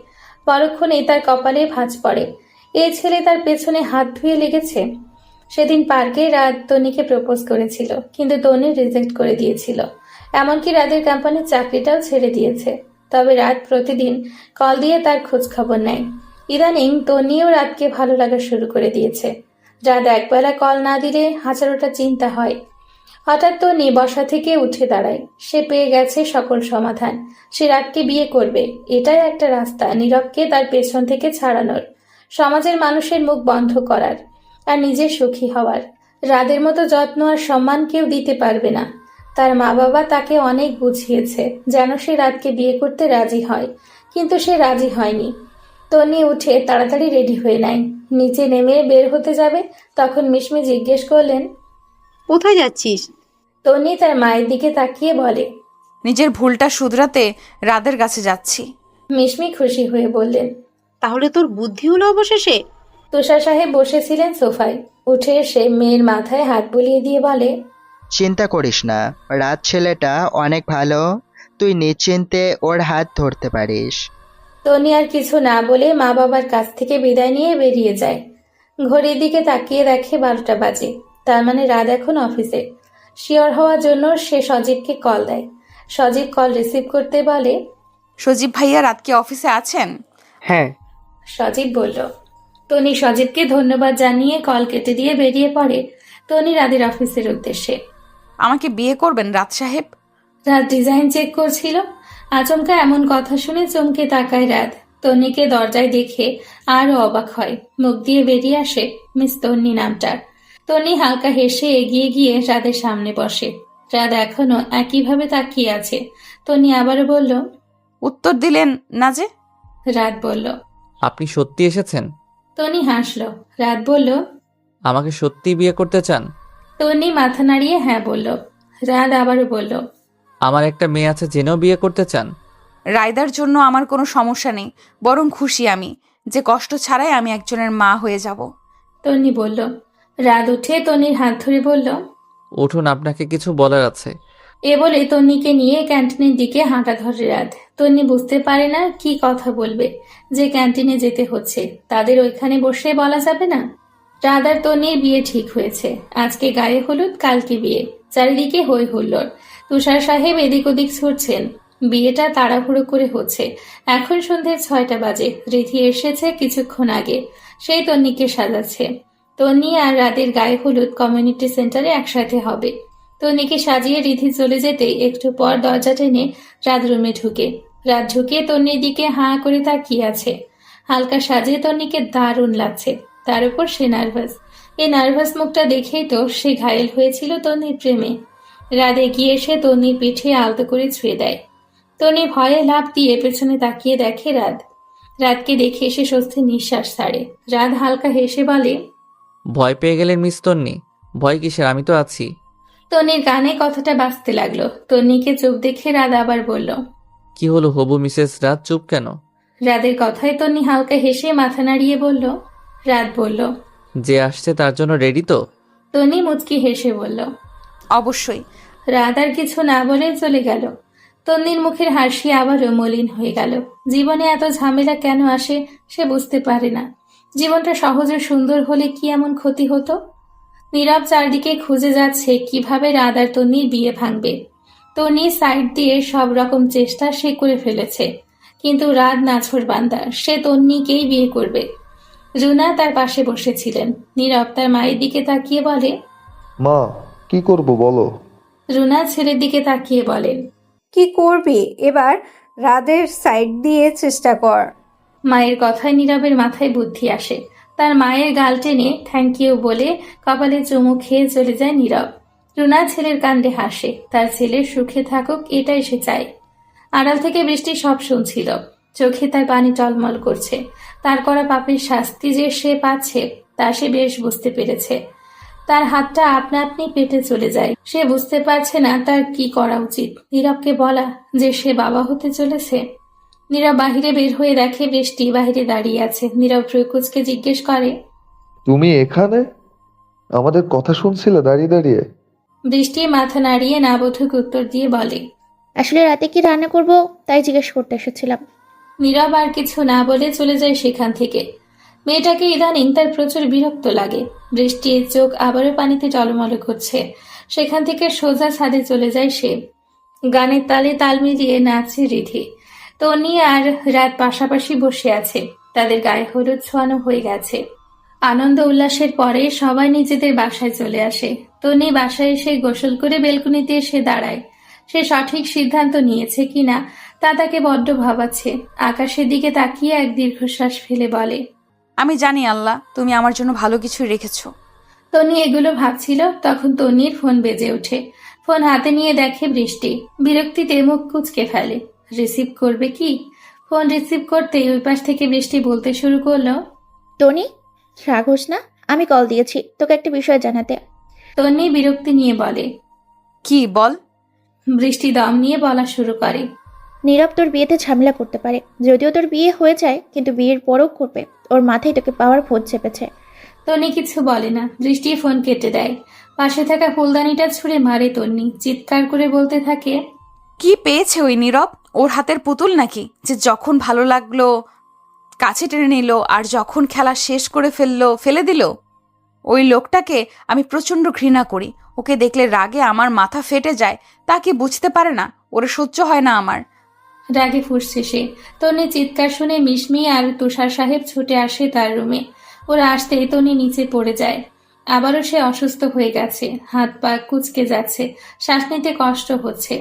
পরক্ষণে তার কপালে ভাঁজ পড়ে। এই ছেলে তার পেছনে হাত ধুয়ে লেগেছে। সেদিন পার্কে রাত তনিকে প্রপোজ করেছিল, কিন্তু তনি রিজেক্ট করে দিয়েছিল। এমনকি রাতের কোম্পানির চাকরিটাও ছেড়ে দিয়েছে। তবে রাত প্রতিদিন কল দিয়ে তার খোঁজ খবর নেয়। ইদানিং তনিও রাতকে ভালো লাগা শুরু করে দিয়েছে। রাত একবেলা কল না দিলে হাজারোটা চিন্তা হয়। হঠাৎ তন্নি বসা থেকে উঠে দাঁড়ায়। সে পেয়ে গেছে সকল সমাধান। সে রাতকে বিয়ে করবে। এটাই একটা রাস্তা নীরবকে তার পেছন থেকে ছাড়ানোর, সমাজের মানুষের মুখ বন্ধ করার, আর নিজের সুখী হওয়ার। রাদের মতো যত্ন আর সম্মান কেউ দিতে পারবে না। তার মা বাবা তাকে অনেক বুঝিয়েছে যেন সে রাতকে বিয়ে করতে রাজি হয়, কিন্তু সে রাজি হয়নি। তন্নি উঠে তাড়াতাড়ি রেডি হয়ে নেয়। নিচে নেমে বের হতে যাবে, তখন মিশমি জিজ্ঞেস করলেন, কোথায় যাচ্ছিস? তন্নি তার মায়ের দিকে তাকিয়ে বলে, নিজের ভুলটা শুধরাতে রাদের কাছে যাচ্ছি। মিশমি খুশি হয়ে বললেন, তাহলে তোর বুদ্ধি হলো অবশেষে। তুষার সাহেব বসেছিলেন সোফায়। উঠে এসে মেয়ের মাথায় হাত বুলিয়ে দিয়ে বলে, চিন্তা করিস না, রাত ছেলেটা অনেক ভালো, তুই নিশ্চিন্তে ওর হাত ধরতে পারিস। তনি আর কিছু না বলে মা বাবার কাছ থেকে বিদায় নিয়ে বেরিয়ে যায়। ঘড়ির দিকে তাকিয়ে দেখে 12টা বাজে। তার মানে রাত এখন অফিসে। শিওর হওয়ার জন্য সে সজীবকে কল দেয়। সজীব কল রিসিভ করতে বলে, সজীব ভাইয়া রাত কি অফিসে আছেন? হ্যাঁ। সজীব বলল। তনি সজীবকে ধন্যবাদ জানিয়ে কল কেটে দিয়ে বেরিয়ে পড়ে তনি রাদের অফিসের উদ্দেশ্যে। আমাকে বিয়ে করবেন রাত সাহেব? রাত ডিজাইন চেক করছিল। আচমকা এমন কথা শুনে চমকে তাকায় রাত। তন্নিকে দরজায় দেখে আরও অবাক হয়। মুখ দিয়ে বেরিয়ে আসে মিস তন্নি নামটা। তন্নি হালকা হেসে এগিয়ে গিয়ে রাদের সামনে বসে। রাত এখনো একইভাবে তাকিয়ে আছে। তন্নি আবারও বলল, উত্তর দিলেন না যে? রাত বলল, আপনি সত্যি এসেছেন? তন্নি হাসল। রাত বলল, আমাকে সত্যি বিয়ে করতে চান? তন্নি মাথা নাড়িয়ে হ্যাঁ বলল। রাত আবারও বলল, আমার একটা মেয়ে আছে জেনেও বিয়ে করতে চান? রায়দার জন্য আমার কোনো সমস্যা নেই, বরং খুশি আমি যে কষ্ট ছাড়াই আমি একজনের মা হয়ে যাব। তন্নি বলল। রাত উঠে তন্নির হাত ধরে বলল, উঠুন, আপনাকে কিছু বলার আছে। এ বলে তন্নিকে নিয়ে ক্যান্টিনের দিকে হাঁটা ধরে রাত। তন্নি বুঝতে পারে না কি কথা বলবে, যে ক্যান্টিনে যেতে হচ্ছে তাদের ওইখানে বসে বলা যাবে না। রাত আর তন্নির বিয়ে ঠিক হয়েছে। আজকে গায়ে হলুদ, কালকে বিয়ে। চারিদিকে হই হুল্লোড়। তুষার সাহেব এদিক ওদিক ছুটছেন। বিয়েটা তাড়াহুড়ো করে হচ্ছে। এখন সন্ধ্যে 6টা বাজে। রিধি এসেছে কিছুক্ষণ আগে। সেই তন্নিকে সাজাচ্ছে। তন্নি আর রাতের গায়ে হলুদ কমিউনিটি সেন্টারে একসাথে হবে। তন্নিকে সাজিয়ে রিধি চলে যেতে একটু পর দরজা টেনে রাত রুমে ঢুকে। রাত ঢুকে তন্নির দিকে হাঁ করে তাকিয়ে আছে। হালকা সাজে তন্নিকে দারুণ লাগছে। তার উপর সে নার্ভাস। এই নার্ভাস মুখটা দেখেই তো সে ঘায়েল হয়েছিল তন্নির প্রেমে। রাত এগিয়ে এসে তন্নির পিঠে আলতো করে ছুঁয়ে দেয়। তন্নি ভয়ে লাফ দিয়ে পেছনে তাকিয়ে দেখে রাত। রাতকে দেখে সে স্বস্তির নিঃশ্বাস ছাড়ে। রাত হালকা হেসে বলে, ভয় পেয়ে গেলেন মিস তন্নি? ভয় কিসের, আমি তো আছি। তন্নির কানে কথাটা বাজতে লাগলো। তন্নিকে চুপ দেখে রাত আবার বলল, কি হলো হবু মিসেস রাত, চুপ কেন? রাতের কথায় তন্নি হালকা হেসে মাথা নাড়িয়ে বলল। রাত বলল, যে আসছে তার জন্য রেডি তো? তন্নি মুচকি হেসে বলল, অবশ্যই। রাত আর কিছু না বলে চলে গেল। তন্নির মুখের হাসি আবারও মলিন হয়ে গেল। জীবনে এত ঝামেলা কেন আসে সে বুঝতে পারে না। জীবনটা সহজ ও সুন্দর হলে কি এমন ক্ষতি হতো? নীরব চারদিকে খুঁজে যাচ্ছে কিভাবে রাত আর তন্নির বিয়ে ভাঙবে। তন্নির সাইড দিয়ে সব রকম চেষ্টা সে করে ফেলেছে, কিন্তু রাত নাছোড়বান্দা। সে তন্নিকেই বিয়ে করবে। রুনা তার পাশে বসেছিলেন। নীরব তার মায়ের দিকে তাকিয়ে বলে, মা, কি করব বলো? রুনা ছেলের দিকে তাকিয়ে বলেন, কি করবি এবার? রাদের সাইড দিয়ে চেষ্টা কর। মায়ের কথায় নীরবের মাথায় বুদ্ধি আসে। তার মায়ের গাল টেনে থ্যাংক ইউ বলে কপালে চুমু খেয়ে চলে যায় নীরব। রুনা ছেলের কাণ্ডে হাসে। তার ছেলে সুখে থাকুক এটাই সে চায়। আড়াল থেকে বৃষ্টি সব শুনছিল। চোখে তার পানি টলমল করছে। তার করা পাপের শাস্তি যে সে পাচ্ছে তা সে বেশ বুঝতে পেরেছে। তার হাতটা আপনা আপনি পেটে চলে যায়। সে বুঝতে পারছে না তার কি করা উচিত। নীরবকে বলা যে সে বাবা হতে চলেছে। নীরব বাহিরে বের হয়ে দেখে বৃষ্টি বাহিরে দাঁড়িয়ে আছে। নীরব প্রকুচকে জিজ্ঞেস করে, তুমি এখানে? আমাদের কথা শুনছিলে দাঁড়িয়ে দাঁড়িয়ে? বৃষ্টি মাথা নাড়িয়ে নাবোধক উত্তর দিয়ে বলে, আসলে রাতে কি রান্না করব তাই জিজ্ঞেস করতে এসেছিলাম। নীরব আর কিছু না বলে চলে যায় সেখান থেকে। মেয়েটাকে ইদানিং তার প্রচুর বিরক্ত লাগে। বৃষ্টির চোখ আবারও পানিতে টলমল করছে। সেখান থেকে সোজা ছাদে চলে যায় সে। গানের তালে তাল মিলিয়ে নাচছে রিধি। তন্নি আর রাত পাশাপাশি বসে আছে। তাদের গায়ে হলুদ ছোঁয়ানো হয়ে গেছে। আনন্দ উল্লাসের পরে সবাই নিজেদের বাসায় চলে আসে। তন্নি বাসায় এসে গোসল করে বেলকুনিতে এসে দাঁড়ায়। সে সঠিক সিদ্ধান্ত নিয়েছে কিনা তা তাকে বড্ড ভাবাচ্ছে। আকাশের দিকে তাকিয়ে এক দীর্ঘশ্বাস ফেলে বলে, আমি জানি আল্লাহ তুমি আমার জন্য ভালো কিছুই রেখেছো। তন্নি এগুলো ভাবছিল, তখন তন্নির ফোন বেজে ওঠে। ফোন হাতে নিয়ে দেখে বৃষ্টি। বিরক্তিতে মুখ কুঁচকে ফেলে। রিসিভ করবে কি? ফোন রিসিভ করতেই ওই পাশ থেকে বৃষ্টি বলতে শুরু করলো, টনি, রাগ হোস না, আমি কল দিয়েছি তোকে একটা বিষয় জানাতে। তন্নি বিরক্তি নিয়ে বলে, কি বল? বৃষ্টি দম নিয়ে বলা শুরু করে, নীরব তোর বিয়েতে ঝামেলা করতে পারে, যদিও তোর বিয়ে হয়ে যায় কিন্তু বিয়ের পরও করবে। ওর মাথায় তোকে পাওয়ার ভোজ চেপেছে। তন্নি কিছু বলে না। বৃষ্টি ফোন কেটে দেয়। পাশে থাকা ফুলদানিটা ছুঁড়ে মারে তন্নি। চিৎকার করে বলতে থাকে, কি পেয়েছে ওই নীরব? ওর হাতের পুতুল নাকি, যে যখন ভালো লাগলো কাছে টেনে নিল আর যখন খেলা শেষ করে ফেলে দিল? ওই লোকটাকে আমি প্রচণ্ড ঘৃণা করি। ওকে দেখলে রাগে আমার মাথা ফেটে যায়। তা কি বুঝতে পারে না? ওরা সহ্য হয় না আমার। রাগে ফুঁসছে সে। তন্নি চিৎকার শুনে মিশমি আর তুষার সাহেব ছুটে আসে তার রুমে। ওরা আসতে তন্নি নিচে পড়ে যায়। আবারও সে অসুস্থ হয়ে গেছে। হাত পা কুঁচকে যাচ্ছে, শ্বাস নিতে কষ্ট হচ্ছে।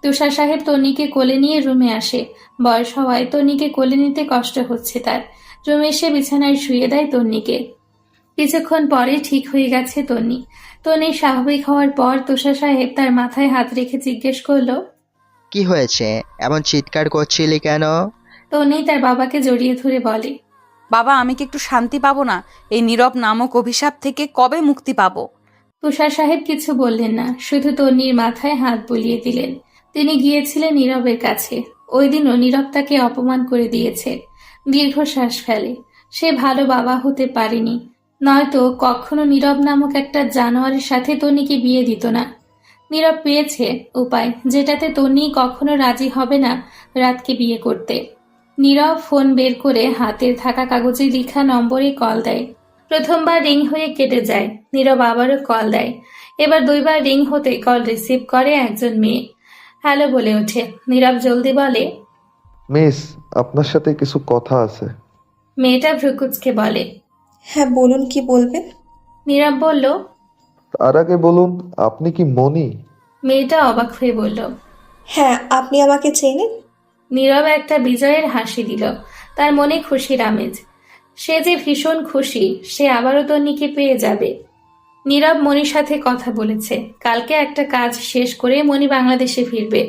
তুষার সাহেব তন্নিকে কোলে নিয়ে রুমে আসে। বয়স হওয়ায় তন্নিকে কোলে নিতে কষ্ট হচ্ছে তার। রুমে এসে বিছানায় শুয়ে দেয় তন্নিকে। কিছুক্ষণ পরে ঠিক হয়ে গেছে তন্নি। তন্নি স্বাভাবিক হওয়ার পর তুষার সাহেব তার মাথায় হাত রেখে জিজ্ঞেস করলো, কি হয়েছে? এমন চিৎকার করছিলি কেন? তন্নি তার বাবাকে জড়িয়ে ধরে বলে, বাবা, আমি কি একটু শান্তি পাবো না? এই নীরব নামক অভিশাপ থেকে কবে মুক্তি পাবো? তুষার সাহেব কিছু বললেন না, শুধু তন্নির মাথায় হাত বুলিয়ে দিলেন। তিনি গিয়েছিলেন নীরবের কাছে। ওই দিনও নীরব তাকে অপমান করে দিয়েছে। দীর্ঘশ্বাস ফেলে। সে ভালো বাবা হতে পারেনি, নয়তো কখনো নীরব নামক একটা জানোয়ারের সাথে তন্নিকে বিয়ে দিত না। নীরব পেয়েছে উপায়, যেটাতে তন্নি কখনো রাজি হবে না রাতকে বিয়ে করতে। নীরব ফোন বের করে হাতের থাকা কাগজে লেখা নম্বরে কল দেয়। প্রথমবার রিং হয়ে কেটে যায়। নীরব আবারও কল দেয়। এবার দুইবার রিং হতে কল রিসিভ করে একজন মেয়ে। হ্যালো বলে ওঠে। নীরব জলদি বলে, মিস, আপনার সাথে কিছু কথা আছে। মেয়েটা ভ্রুকুচকে বলে, হ্যাঁ বলুন, কি বলবেন? নীরব বলল, তার আগে বলুন, আপনি কি মনি? মেয়েটা অবাক হয়ে বলল, হ্যাঁ, আপনি আমাকে চেনেন? নীরব একটা বিজয়ের হাসি দিল। তার মনে খুশির আমেজ। সে যে ভীষণ খুশি সে আবারও তন্নিকে পেয়ে যাবে। নীরব মনির সাথে কথা বলেছে। কালকে একটা কাজ শেষ করে মনি বাংলাদেশে ফিরবে।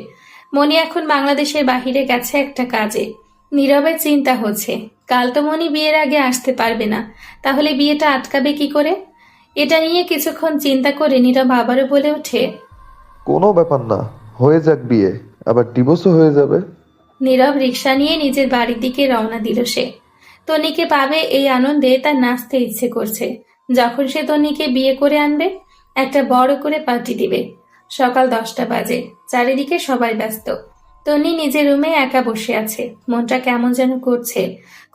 মনি এখন বাংলাদেশের বাহিরে গেছে একটা কাজে। নীরবের চিন্তা হচ্ছে, কাল তো মনি বিয়ের আগে আসতে পারবে না, তাহলে বিয়েটা আটকাবে কি করে? এটা নিয়ে কিছুক্ষণ চিন্তা করে নীরব আবারও বলে ওঠে, কোনো ব্যাপার না, হয়ে যাক বিয়ে, আবার ডিভোর্সও হয়ে যাবে। নীরব রিকশা নিয়ে নিজের বাড়ির দিকে রওনা দিল সে। তন্নিকে পাবে এই আনন্দে তার নাচতে ইচ্ছে করছে। যখন সে তন্নিকে বিয়ে করে আনবে, একটা বড় করে পার্টি দিবে। সকাল 10টা বাজে। চারিদিকে সবাই ব্যস্ত। তন্নি নিজের রুমে একা বসে আছে। মনটা কেমন যেন করছে।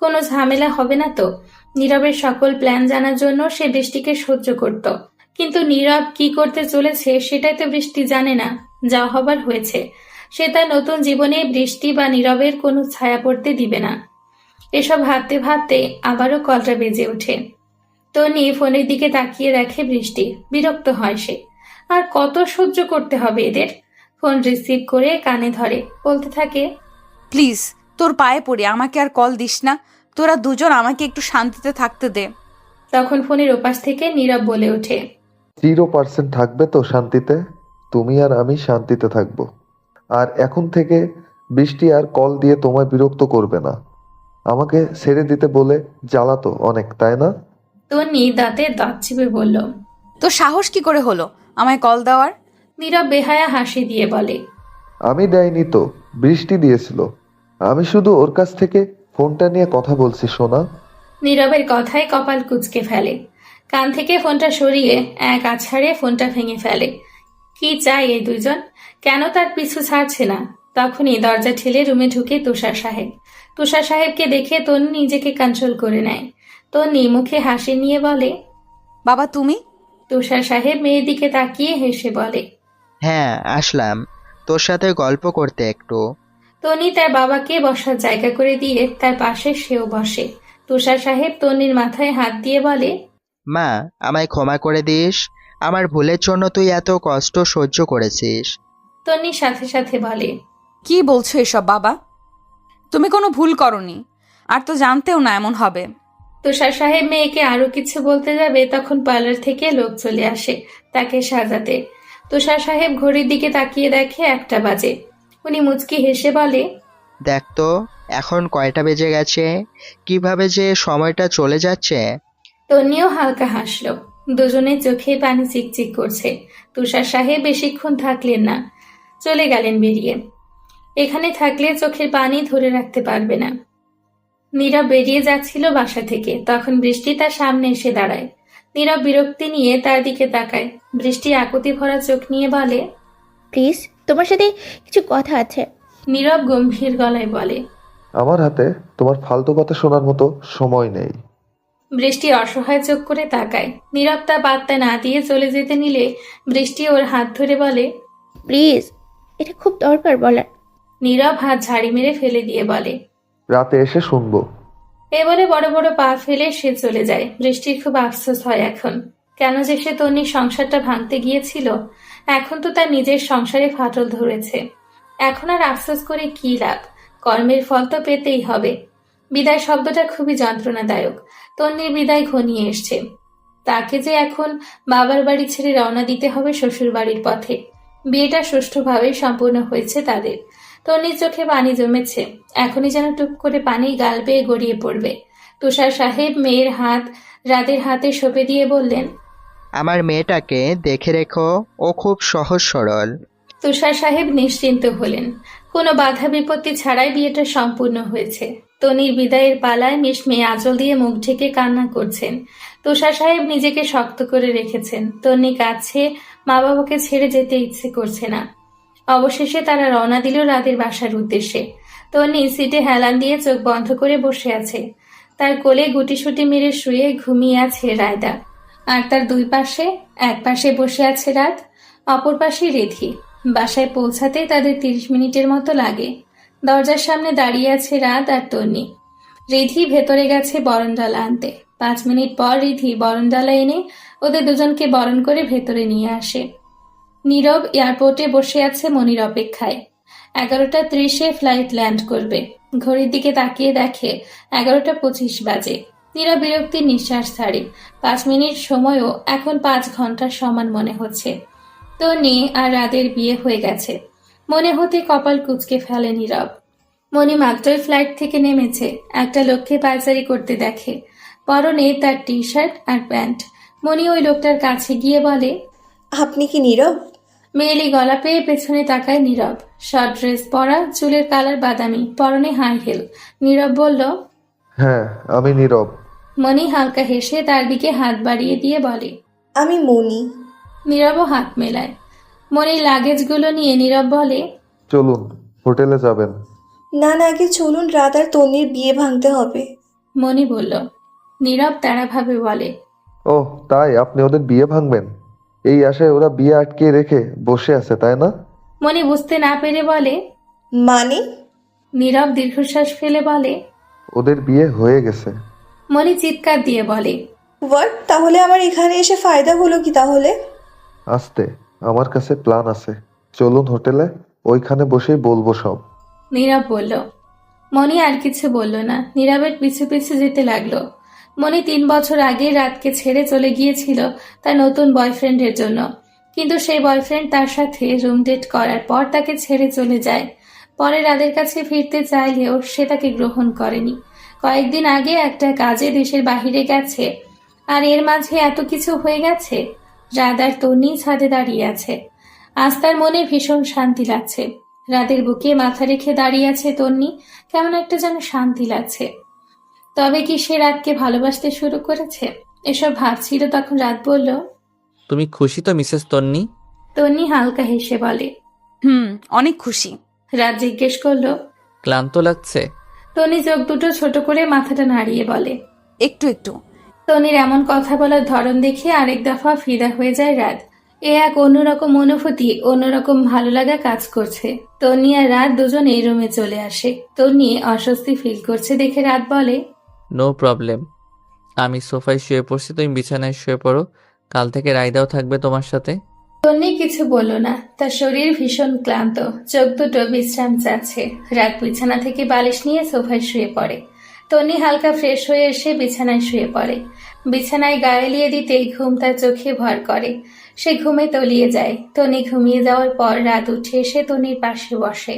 কোনো ঝামেলা হবে না তো? নীরবের সকল প্ল্যান জানার জন্য সে বৃষ্টিকে সহ্য করত, কিন্তু নীরব কি করতে চলেছে সেটাই তো বৃষ্টি জানে না। যা হবার হয়েছে। সে তার নতুন জীবনে বৃষ্টি বা নীরবের কোনো ছায়া পড়তে দিবে না। এসব ভাবতে ভাবতে আবারও কলটা বেজে ওঠে। তন্নি ফোনের দিকে তাকিয়ে দেখে বৃষ্টি। বিরক্ত হয় সে। আর কত সহ্য করতে হবে এদের? ফোন রিসিভ করে কানে ধরে। বলতে থাকে, প্লিজ তোর পায়ে পড়ি, আমাকে আর কল দিস না। তোরা দুজন আমাকে একটু শান্তিতে থাকতে দে। তখন ফোনের ওপাশ থেকে নীরব বলে ওঠে, 0% থাকবে তো শান্তিতে? তুমি আর আমি শান্তিতে থাকবো। আর এখন থেকে বৃষ্টি আর কল দিয়ে তোমায় বিরক্ত করবে না। আমাকে ছেড়ে দিতে বলে জ্বালাতো অনেক, তাই না? তন্নি দাঁতে দাঁত চিপে বলল, তো সাহস কি করে হলো আমায় কল দেওয়ার? নীরব বেহায়া হাসি দিয়ে বলে, আমি দেয়নি তো, বৃষ্টি দিয়েছিল। আমি শুধু ওর কাছ থেকে ফোনটা নিয়ে কথা বলছি, সোনা। নীরবের কথায় কপাল কুঁচকে ফেলে। কান থেকে ফোনটা সরিয়ে এক আছাড়ে ফোনটা ভেঙে ফেলে। কি চাই এই দুইজন? কেন তার পিছু ছাড়ছে না? তখনই দরজা ঠেলে রুমে ঢুকে তুষার সাহেব। তুষার সাহেবকে দেখে তন্নি নিজেকে কন্ট্রোল করে নেয়। তন্নি মুখে হাসি নিয়ে বলে, বাবা তুমি? তুষার সাহেব মেয়ের দিকে তাকিয়ে হেসে বলে, হ্যাঁ আসলাম, তোর সাথে গল্প করতে একটু। তন্নি তার বাবাকে বসার জায়গা করে দিয়ে তার পাশে সেও বসে। তুষার সাহেব তন্নির মাথায় হাত দিয়ে বলে, মা, আমায় ক্ষমা করে দিস। আমার ভুলের জন্য তুই এত কষ্ট সহ্য করেছিস। তন্নির সাথে সাথে বলে, কি বলছো এসব বাবা? তুমি কোনো ভুল করনি, আর তো জানতেও না এমন হবে। তুষার সাহেব মেয়েকে আরো কিছু বলতে যাবে তখন পার্লার থেকে লোক চলে আসে তাকে সাজাতে। তুষার সাহেব ঘড়ির দিকে তাকিয়ে দেখে 1টা বাজে। উনি মুচকি হেসে বলে, দেখ তো এখন কয়টা বেজে গেছে, কিভাবে যে সময়টা চলে যাচ্ছে। তন্নিও হালকা হাসলো। দুজনের চোখে পানি চিকচিক করছে। তুষার সাহেব বেশিক্ষণ থাকলেন না, চলে গেলেন বেরিয়ে। এখানে থাকলে চোখের পানি ধরে রাখতে পারবে না। নীরব বেরিয়ে যাচ্ছিল বাসা থেকে, তখন বৃষ্টি তার সামনে এসে দাঁড়ায়। নীরব বিরক্তি নিয়ে তার দিকে তাকায়। বৃষ্টি আকুতি ভরা চোখ নিয়ে বলে, প্লিজ, তোমার সাথে কিছু কথা আছে। নীরব গম্ভীর গলায় বলে, আমার হাতে তোমার ফালতু কথা শোনার মতো সময় নেই। বৃষ্টি অসহায় চোখ করে তাকায়। নীরব তা পাত্তা না দিয়ে চলে যেতে নিলে বৃষ্টি ওর হাত ধরে বলে, প্লিজ, এটা খুব দরকার বলার। নীরব হাত ঝাড়ি মেরে ফেলে দিয়ে বলে, রাতে এসে শুনবো। এ বলে বড় বড় পা ফেলে সে চলে যায়। বৃষ্টির খুব আফসোস হয় এখন। কেন যে সে তন্নির সংসারটা ভাঙতে গিয়েছিল। এখন তো তার নিজের সংসারে ফাটল ধরেছে। এখন আর আফসোস করে কি লাভ? কর্মের ফল তো পেতেই হবে। বিদায় শব্দটা খুবই যন্ত্রণাদায়ক। তন্নির বিদায় ঘনিয়ে এসছে। তাকে যে এখন বাবার বাড়ি ছেড়ে রওনা দিতে হবে শ্বশুর বাড়ির পথে। বিয়েটা সুষ্ঠুভাবে সম্পূর্ণ হয়েছে তাদের। তন্নির চোখে পানি জমেছে। এখনই যেন টুপ করে পানি গাল বেয়ে গড়িয়ে পড়বে। তুষার সাহেব মেয়ের হাত রাতের হাতে সঁপে দিয়ে বললেন, আমার মেয়েটাকে দেখে রেখো, ও খুব সহজ সরল। তুষার সাহেব নিশ্চিন্ত হলেন। কোনো বাধা বিপত্তি ছাড়াই বিয়েটা সম্পূর্ণ হয়েছে। তনির বিদায়ের পালায় মিস মেয়ে আঁচল দিয়ে মুখ ঢেকে কান্না করছেন। তুষার সাহেব নিজেকে শক্ত করে রেখেছেন। তন্নি কাছে মা বাবাকে ছেড়ে যেতে ইচ্ছে করছে না। অবশেষে তারা রওনা দিল রাতের বাসার উদ্দেশ্যে। তন্নি সিটে হেলান দিয়ে চোখ বন্ধ করে বসে আছে। তার কোলে গুটিসুটি মেরে শুয়ে ঘুমিয়ে আছে রায়দা। আর তার দুই পাশে, এক পাশে বসে আছে রাত, অপর পাশে রিধি। বাসায় পৌঁছাতে তাদের 30 মিনিটের মতো লাগে। দরজার সামনে দাঁড়িয়ে আছে রাত আর তন্নি। রিধি ভেতরে গেছে বরণডালা আনতে। 5 মিনিট পর রিধি বরণডালা এনে ওদের দুজনকে বরণ করে ভেতরে নিয়ে আসে। নীরব এয়ারপোর্টে বসে আছে মনির অপেক্ষায়। 11:30 ফ্লাইট ল্যান্ড করবে। ঘড়ির দিকে তাকিয়ে দেখে 11:25 বাজে। নীরব বিরক্তির নিঃশ্বাস ছাড়ে। 5 মিনিট সময়ও এখন 5 ঘন্টার সমান মনে হচ্ছে। তন্নি আর রাতের বিয়ে হয়ে গেছে মনে হতে কপাল কুঁচকে ফেলে নীরব। মনি মাত্রই ফ্লাইট থেকে নেমেছে। একটা লোককে পায়চারি করতে দেখে। পরনে তার টি শার্ট আর প্যান্ট। মনি ওই লোকটার কাছে গিয়ে বলে, আপনি কি নীরব? মেয়েলি গলা পেয়ে পেছনে তাকায় নীরব। শর্ট ড্রেস পরা, চুলের কালার বাদামি, পরনে হাই হিল। নীরব বলল, হ্যাঁ, আমি নীরব। মনি হালকা হেসে তার দিকে হাত বাড়িয়ে দিয়ে বলে, আমি মনি। নীরবও হাত মেলায়। মনির লাগেজগুলো নিয়ে নীরব বলে, চলুন, হোটেলে যাবেন। না না, আগে চলুন, রাত আর তন্নির বিয়ে ভাঙতে হবে। মনি বলল। নীরব তাড়াভাবে বলে, ওহ তাই, আপনি ওদের বিয়ে ভাঙবেন? এই আশায় ওরা বিয়ে আটকে রেখে বসে আছে, তাই না? মনি বুঝতে না পেরে বলে, মানে? নীরব দীর্ঘশ্বাস ফেলে বলে, ওদের বিয়ে হয়ে গেছে। মনি চিৎকার দিয়ে বলে, হোয়াট? তাহলে আমার এখানে এসে ফায়দা হলো কি তাহলে? আস্তে, আমার কাছে প্ল্যান আছে। চলুন হোটেলে, ওইখানে বসেই বলবো সব। নীরব বলল। মনি আর কিছু বলল না। নীরবের পিছু পিছু যেতে লাগলো। মনি 3 বছর আগে রাতকে ছেড়ে চলে গিয়েছিল তার নতুন বয়ফ্রেন্ডের জন্য। কিন্তু সেই বয়ফ্রেন্ড তার সাথে রুম ডেট করার পর তাকে ছেড়ে চলে যায়। পরে রাতের কাছে ফিরতে চাইলেও সে তাকে গ্রহণ করেনি। কয়েকদিন আগে একটা কাজে দেশের বাহিরে গেছে। আর এর মাঝে এত কিছু হয়ে গেছে। রাত আর তন্নি ছাদে দাঁড়িয়ে আছে। আজ তার মনে ভীষণ শান্তি লাগছে। রাতের বুকে মাথা রেখে দাঁড়িয়ে আছে তন্নি। কেমন একটা যেন শান্তি লাগছে। তবে কি সে রাতকে ভালোবাসতে শুরু করেছে? এসব ভাবছিল তখন রাত বলল, তুমি খুশি তো মিসেস তন্নি? তন্নি হালকা হেসে বলে, অনেক খুশি। রাত জিজ্ঞেস করলো, ক্লান্ত লাগছে? তন্নি চোখ দুটো ছোট করে মাথাটা নাড়িয়ে বলে, একটু একটু। তন্নির এমন কথা বলার ধরন দেখে আরেক দফা ফিদা হয়ে যায় রাত। এ এক অন্যরকম অনুভূতি, অন্যরকম ভালো লাগা কাজ করছে। তন্নি আর রাত দুজন এই রুমে চলে আসে। তন্নি অস্বস্তি ফিল করছে দেখে রাত বলে, নো প্রবলেম। আমি সোফায় শুয়ে পড়ছি, তুমি বিছানায় শুয়ে পড়ো। কাল থেকে রায়দাও থাকবে তোমার সাথে। তন্নি কিছু বলল না, তার শরীর ভীষণ ক্লান্ত, চোখ দুটো বিশ্রাম চাচ্ছে। রাত বিছানা থেকে বালিশ নিয়ে সোফায় শুয়ে পড়ে। তন্নি হালকা ফ্রেশ হয়ে এসে বিছানায় শুয়ে পড়ে। বিছানায় গা এলিয়ে দিতেই ঘুম তার চোখে ভর করে। সে ঘুমে তলিয়ে যায়। তন্নি ঘুমিয়ে যাওয়ার পর রাত উঠে এসে তন্নির পাশে বসে।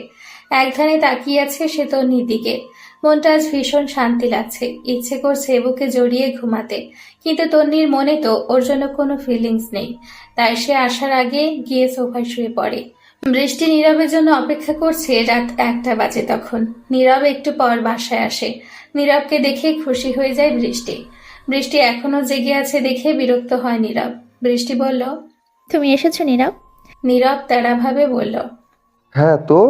একধানে তাকিয়ে আছে সে তন্নির দিকে। মনটা আজ ভীষণ শান্তি লাগছে, ইচ্ছে করছে বুকে জড়িয়ে ঘুমাতে, কিন্তু তন্নির মনে তো ওর জন্য কোনো ফিলিংস নেই। তাই সে আসার আগে গিয়ে সোফায় শুয়ে পড়ে। বৃষ্টি নীরবের জন্য অপেক্ষা করছে। রাত 1টা বাজে তখন। নীরব একটু পর বাসায় আসে। নীরবকে দেখে খুশি হয়ে যায় বৃষ্টি। বৃষ্টি এখনো জেগে আছে দেখে বিরক্ত হয় নীরব। বৃষ্টি বলল, তুমি এসেছো নীরব? নীরব তাড়াভাবে বলল। হ্যাঁ তো।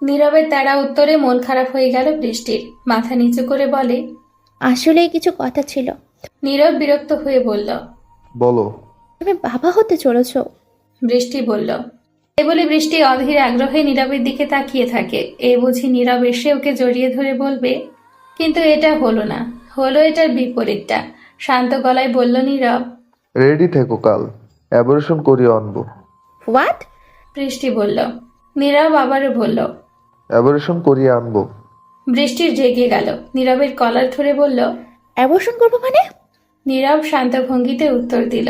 নীরবের তাড়া উত্তরে মন খারাপ হয়ে গেল বৃষ্টির। মাথা নিচু করে বলে, আসলে কিছু কথা ছিল। নীরব বিরক্ত হয়ে বলল, বলো। তুমি বাবা হতে চলেছো। বৃষ্টি বলল। এ বলে বৃষ্টি অধীর আগ্রহে নীরবের দিকে তাকিয়ে থাকে। এ বুঝি নীরব এসে ওকে জড়িয়ে ধরে বলবে, কিন্তু এটা হলো না, হলো এটার বিপরীতটা। শান্ত গলায় বলল নীরব। রেডি থেকো, কাল অ্যাবরেশন করিয়ে আনবো। হোয়াট? বৃষ্টি বলল। নীরব আবারও বলল, অ্যাবরেশন করিয়ে আনবো। বৃষ্টির রেগে গেল। নীরবের কলার ধরে বলল, অ্যাবর্শন করবো মানে? নীরব শান্ত ভঙ্গিতে উত্তর দিল,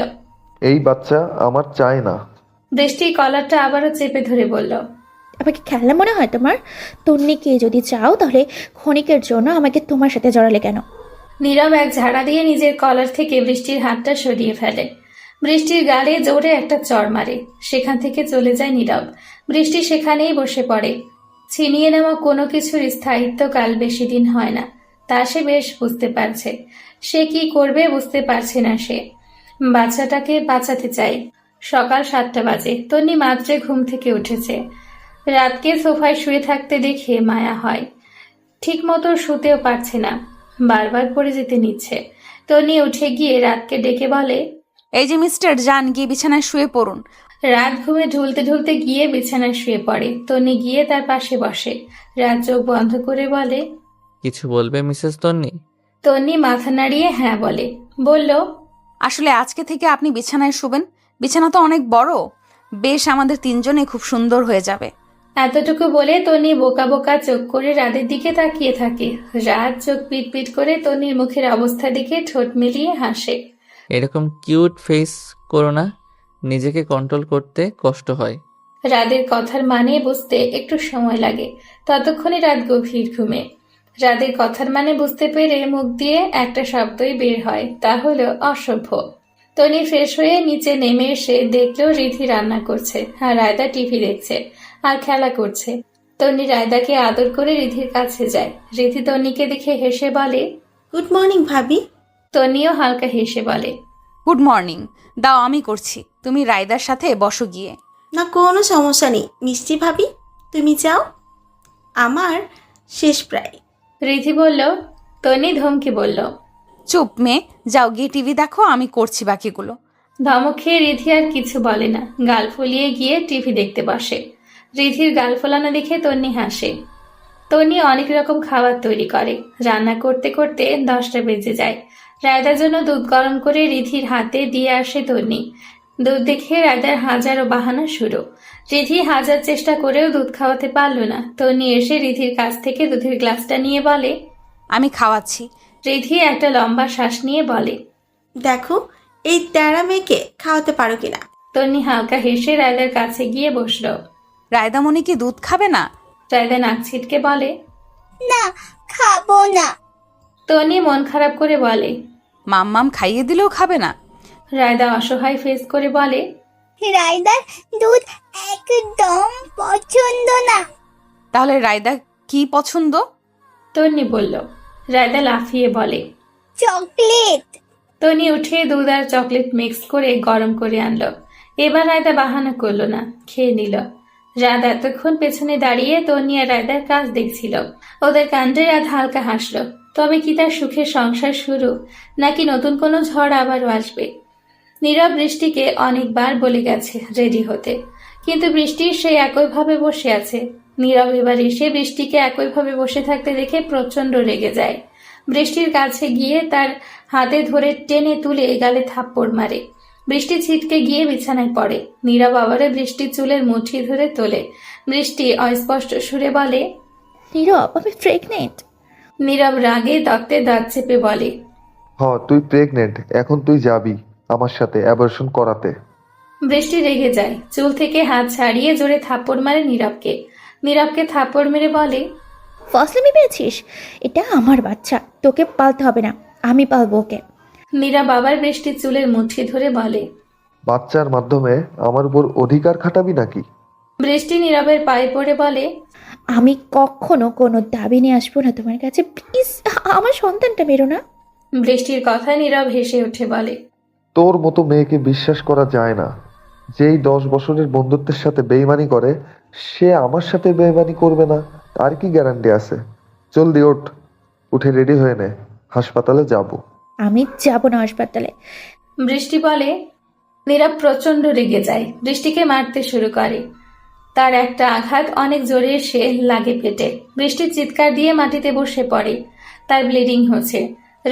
এই বাচ্চা আমার চাই না। বৃষ্টি কলারটা আবারও চেপে ধরে বলল, আমাকে খেলনা মনে হয় তোমার? তন্নিকে যদি চাও তাহলে ক্ষণিকের জন্য আমাকে তোমার সাথে জড়ালে কেন? নীরব এক ঝাড়া দিয়ে নিজের কলার থেকে বৃষ্টির হাতটা সরিয়ে ফেলে। বৃষ্টির গালে জোরে একটা চড় মারে। সেখান থেকে চলে যায় নীরব। বৃষ্টি সেখানেই বসে পড়ে। ছিনিয়ে নেওয়া কোনো কিছুর স্থায়িত্বকাল বেশি দিন হয় না, তা সে বেশ বুঝতে পারছে। সে কি করবে বুঝতে পারছে না সে। বাচ্চাটাকে বাঁচাতে চায়। সকাল 7টা বাজে। তন্নি মাত্রে ঘুম থেকে উঠেছে। রাতকে সোফায় শুয়ে থাকতে দেখে মায়া হয়। ঠিক মতো শুতেও পারছে না, বারবার পড়ে যেতে নিচ্ছে। তন্নি উঠে গিয়ে রাতকে ডেকে বলে, এই যে মিস্টার, যান গিয়ে বিছানায় শুয়ে পড়ুন। রাত ঘুমে ঢুলতে ঢুলতে গিয়ে বিছানায় শুয়ে পড়ে। তন্নি গিয়ে তার পাশে বসে। রাত চোখ বন্ধ করে বলে, কিছু বলবে মিসেস তন্নি? তন্নি মাথা নাড়িয়ে হ্যাঁ বলে। বলল, আসলে আজকে থেকে আপনি বিছানায় শুবেন। বিছানা তো অনেক বড়, বেশ আমাদের 3জনে খুব সুন্দর হয়ে যাবে। এতটুকু বলে তন্নি বোকা বোকা চোখ করে রাতের দিকে তাকিয়ে থাকে। রাত চোখ পিট পিট করে তন্নির মুখের অবস্থা দেখে ঠোঁট মিলিয়ে হাসে। এরকম কিউট ফেস করো না, নিজেকে কন্ট্রোল করতে কষ্ট হয়। রাতের কথার মানে বুঝতে একটু সময় লাগে। ততক্ষণে রাত গভীর ঘুমে। রাতের কথার মানে বুঝতে পেরে মুখ দিয়ে একটা শব্দই বের হয়, তা হলো অসভ্য। তনি ফ্রেশ হয়ে নিচে নেমে এসে দেখলো রিধি রান্না করছে আর রায়দা টিভি দেখছে আর খেলা করছে। তনি রায়দাকে আদর করে রিধির কাছে যায়। রিধি তনিকে দেখে হেসে বলে, গুড মর্নিং ভাবি। তনিও হালকা হেসে বলে, গুড মর্নিং। দাও আমি করছি, তুমি রায়দার সাথে বসো গিয়ে। না, কোনো সমস্যা নেই মিষ্টি ভাবি, তুমি যাও, আমার শেষ প্রায়। রিধি বলল। তনি ধমকে বলল, চুপ মেয়ে, যাও গিয়ে টিভি দেখো, আমি করছি বাকিগুলো। ধমক খেয়ে রিধি আর কিছু বলে না, গাল ফুলিয়ে গিয়ে টিভি দেখতে বসে। রিধির গাল ফোলানো দেখে তন্নি হাসে। তন্নি অনেক রকম খাবার তৈরি করে। রান্না করতে করতে 10টা বেজে যায়। রায়দার জন্য দুধ গরম করে রিধির হাতে দিয়ে আসে তন্নি। দুধ দেখে রায়দার হাজারো বাহানা শুরু। রিধি হাজার চেষ্টা করেও দুধ খাওয়াতে পারল না। তন্নি এসে রিধির কাছ থেকে দুধের গ্লাসটা নিয়ে বলে, আমি খাওয়াচ্ছি। রিধি একটা লম্বা শ্বাস নিয়ে বলে, দেখো এই তেরা মেয়েকে খাওয়াতে পারো কিনা। তন্নি হালকা হেসে রায়দার কাছে গিয়ে বসল। রায়দামণি কি দুধ খাবে না? রায়দা নাক ছিটকে বলে, না, খাবো না। তন্নি মন খারাপ করে বলে, মাম্মাম খাইয়ে দিলেও খাবে না? রায়দা অসহায় ফেস করে বলে, রায়দার দুধ একদম পছন্দ না। তাহলে রায়দা কি পছন্দ? তন্নি বলল। রায়দা লাফিয়ে বলে, চকলেট। তন্নি উঠে দুধ আর চকলেট মিক্স করে গরম করে আনলো। এবার রায়দা বাহানা করলো না, খেয়ে নিল। রাত এতক্ষণ পেছনে দাঁড়িয়ে তন্নি আর রায়দার কাজ দেখছিল। ওদের কাণ্ডে রাত হালকা হাসলো। তবে কি তার সুখের সংসার শুরু, নাকি নতুন কোনো ঝড় আবারও আসবে? নীরব বৃষ্টিকে অনেকবার বলে গেছে রেডি হতে, কিন্তু বৃষ্টি সেই একইভাবে বসে আছে। নীরব এবার এসে বৃষ্টিকে একইভাবে বসে থাকতে দেখে প্রচন্ড রেগে যায়। বৃষ্টির কাছে গিয়ে তার হাতে ধরে টেনে তুলে গালে থাপ্পড় মারে। বৃষ্টি ছিটকে গিয়ে বিছানায় পড়ে। নীরব আবারে বৃষ্টির চুলের মুঠি ধরে তোলে। বৃষ্টি অস্পষ্ট সুরে বলে, নীরব, আমি প্রেগনেন্ট। নীরব রাগে দাঁতে দাঁত চেপে বলে, তুই প্রেগনেন্ট, এখন তুই যাবি আমার সাথে অ্যাবর্শন করাতে। বৃষ্টি রেগে যায়, চুল থেকে হাত ছাড়িয়ে জোরে থাপ্পড় মারে নীরবকে। নীরবকে থাপ্পড় মেরে বলে, ফসলামি পেয়েছিস? এটা আমার বাচ্চা, তোকে পালতে হবে না, আমি পালবো ওকে। নীরব আবার বৃষ্টির চুলের মুঠি ধরে বলে, বাচ্চার মাধ্যমে আমার উপর অধিকার খাটাবি নাকি? বৃষ্টি নীরবের পায়ে পড়ে বলে, আমি কখনো কোনো দাবি নিয়ে আসবো না তোমার কাছে, প্লিজ আমার সন্তানটা মেরো না। বৃষ্টির কথায় নীরব হেসে উঠে বলে, তোর মতো মেয়েকে বিশ্বাস করা যায় না। যেই 10 বছরের বন্ধুত্বের সাথে বেইমানি করে, সে আমার সাথে বেইমানি করবে না, আর কি গ্যারান্টি আছে? জলদি ওঠ, উঠে রেডি হয়ে নে, হাসপাতালে যাব। আমি যাব না হাসপাতালে। বৃষ্টি বলে। নীরব প্রচন্ড রেগে যায়, বৃষ্টিকে মারতে শুরু করে। তার একটা আঘাত অনেক জোরে সে লাগে পেটে। বৃষ্টির চিৎকার দিয়ে মাটিতে বসে পড়ে। তার ব্লিডিং হচ্ছে।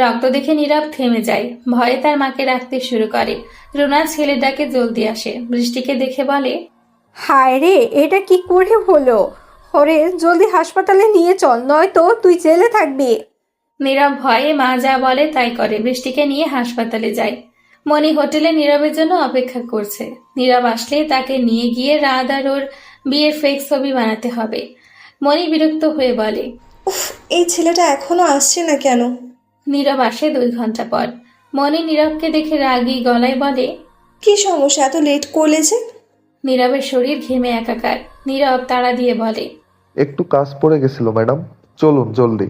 রক্ত দেখে নীরব থেমে যায়। ভয়ে তার মাকে ডাকতে শুরু করে। রুনা ছেলের ডাকে জলদি আসে। বৃষ্টিকে দেখে বলে, হায় রে, এটা কি করে হলো? ওরে জলদি হাসপাতালে নিয়ে চল, নয়তো তুই জেলে থাকবি। নীরব ভয়ে মা যা বলে তাই করে। বৃষ্টিকে নিয়ে হাসপাতালে যায়। মনি হোটেলে নীরবের জন্য অপেক্ষা করছে। নীরব আসলে তাকে নিয়ে গিয়ে রাত আর ওর বিয়ের ফেক ছবি বানাতে হবে। মনি বিরক্ত হয়ে বলে, উফ, এই ছেলেটা এখনো আসছে না কেন? নীরব আসে 2 ঘন্টা পর। মনি নীরবকে দেখে রাগী গলায় বলে, কি সমস্যা, এত লেট করলে যে? নীরবের শরীর ঘেমে একাকার। নীরব তাড়া দিয়ে বলে, একটু কাজ পড়ে গেছিল ম্যাডাম, চলুন জলদি।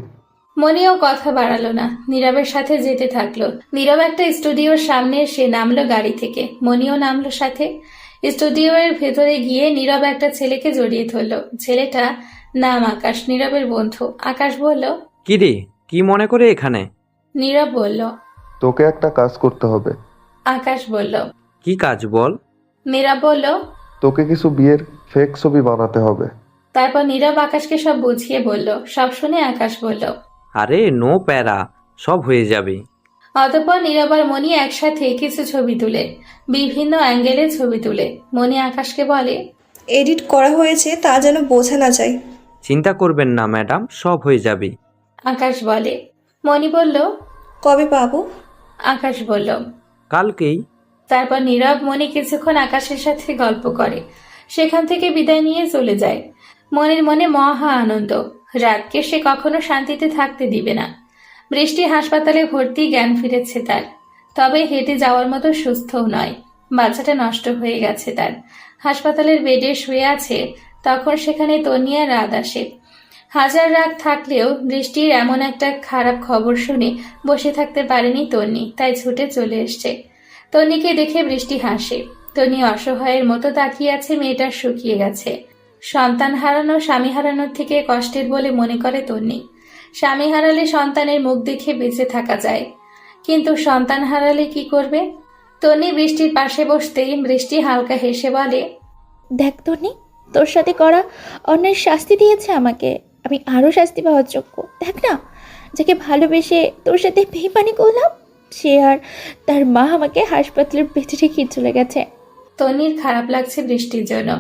মনিও কথা বাড়ালো না, নীরবের সাথে যেতে থাকলো। নীরব একটা স্টুডিওর সামনে এসে নামলো গাড়ি থেকে। মনিও নামলো সাথে। স্টুডিওর ভেতরে গিয়ে নীরব একটা ছেলেকে জড়িয়ে ধরলো। ছেলেটা নাম আকাশ, নীরবের বন্ধু। আকাশ বলল, কি রে, কি মনে করে এখানে? নীরব বলল, তোকে একটা কাজ করতে হবে। আকাশ বলল, কি কাজ বল? নীরব বলল। তোকে কিছু বিয়ের ফেক ছবি বানাতে হবে। তারপর নীরব আকাশকে সব বুঝিয়ে বলল। সব শুনে আকাশ বলল, আরে নো প্যারা, সব হয়ে যাবে। অতঃপর নীরব আর মনি একসাথে কিছু ছবি তুলে, বিভিন্ন অ্যাঙ্গেলে ছবি তুলে মনি আকাশকে বলে, এডিট করা হয়েছে তা যেন বোঝা না যায়। চিন্তা করবেন না ম্যাডাম, সব হয়ে যাবে। আকাশ বলে। মনি বলল, কবে পাবো? আকাশ বলল, কালকেই। তারপর নীরব মনি কিছুক্ষণ আকাশের সাথে গল্প করে। সেখান থেকে বিদায় নিয়ে চলে যায়। মনির মনে মহা আনন্দ। রাতকে সে কখনো শান্তিতে থাকতে দিবে না। বৃষ্টি হাসপাতালে ভর্তি, জ্ঞান ফিরেছে তার। তবে হেঁটে যাওয়ার মতো সুস্থও নয়। বাচ্চাটা নষ্ট হয়ে গেছে তার। হাসপাতালের বেডে শুয়ে আছে। তখন সেখানে তনিয়া রাত আসে। হাজার রাগ থাকলেও বৃষ্টির এমন একটা খারাপ খবর শুনে বসে থাকতে পারেনি তন্নি, তাই ছুটে চলে এসছে। তন্নিকে দেখে বৃষ্টি হাসে। তন্নি অসহায়ের মতো তাকিয়ে আছে। মেয়েটার শুকিয়ে গেছে। সন্তান হারানো স্বামী হারানোর থেকে কষ্টের বলে মনে করে তন্নি। স্বামী হারালে সন্তানের মুখ দেখে বেঁচে থাকা যায়, কিন্তু সন্তান হারালে কি করবে? তন্নি বৃষ্টির পাশে বসতেই বৃষ্টি হালকা হেসে বলে, দেখ তন্নি, তোর সাথে করা অন্যের শাস্তি দিয়েছে আমাকে, আমি আরও শাস্তি পাওয়ার যোগ্য। দেখ না, যাকে ভালোবেসে তোর সাথে বেইমানি করলাম, সে আর তার মা আমাকে হাসপাতালের বেঁচে রেখে চলে গেছে। তন্নির খারাপ লাগছে বৃষ্টির জন্য।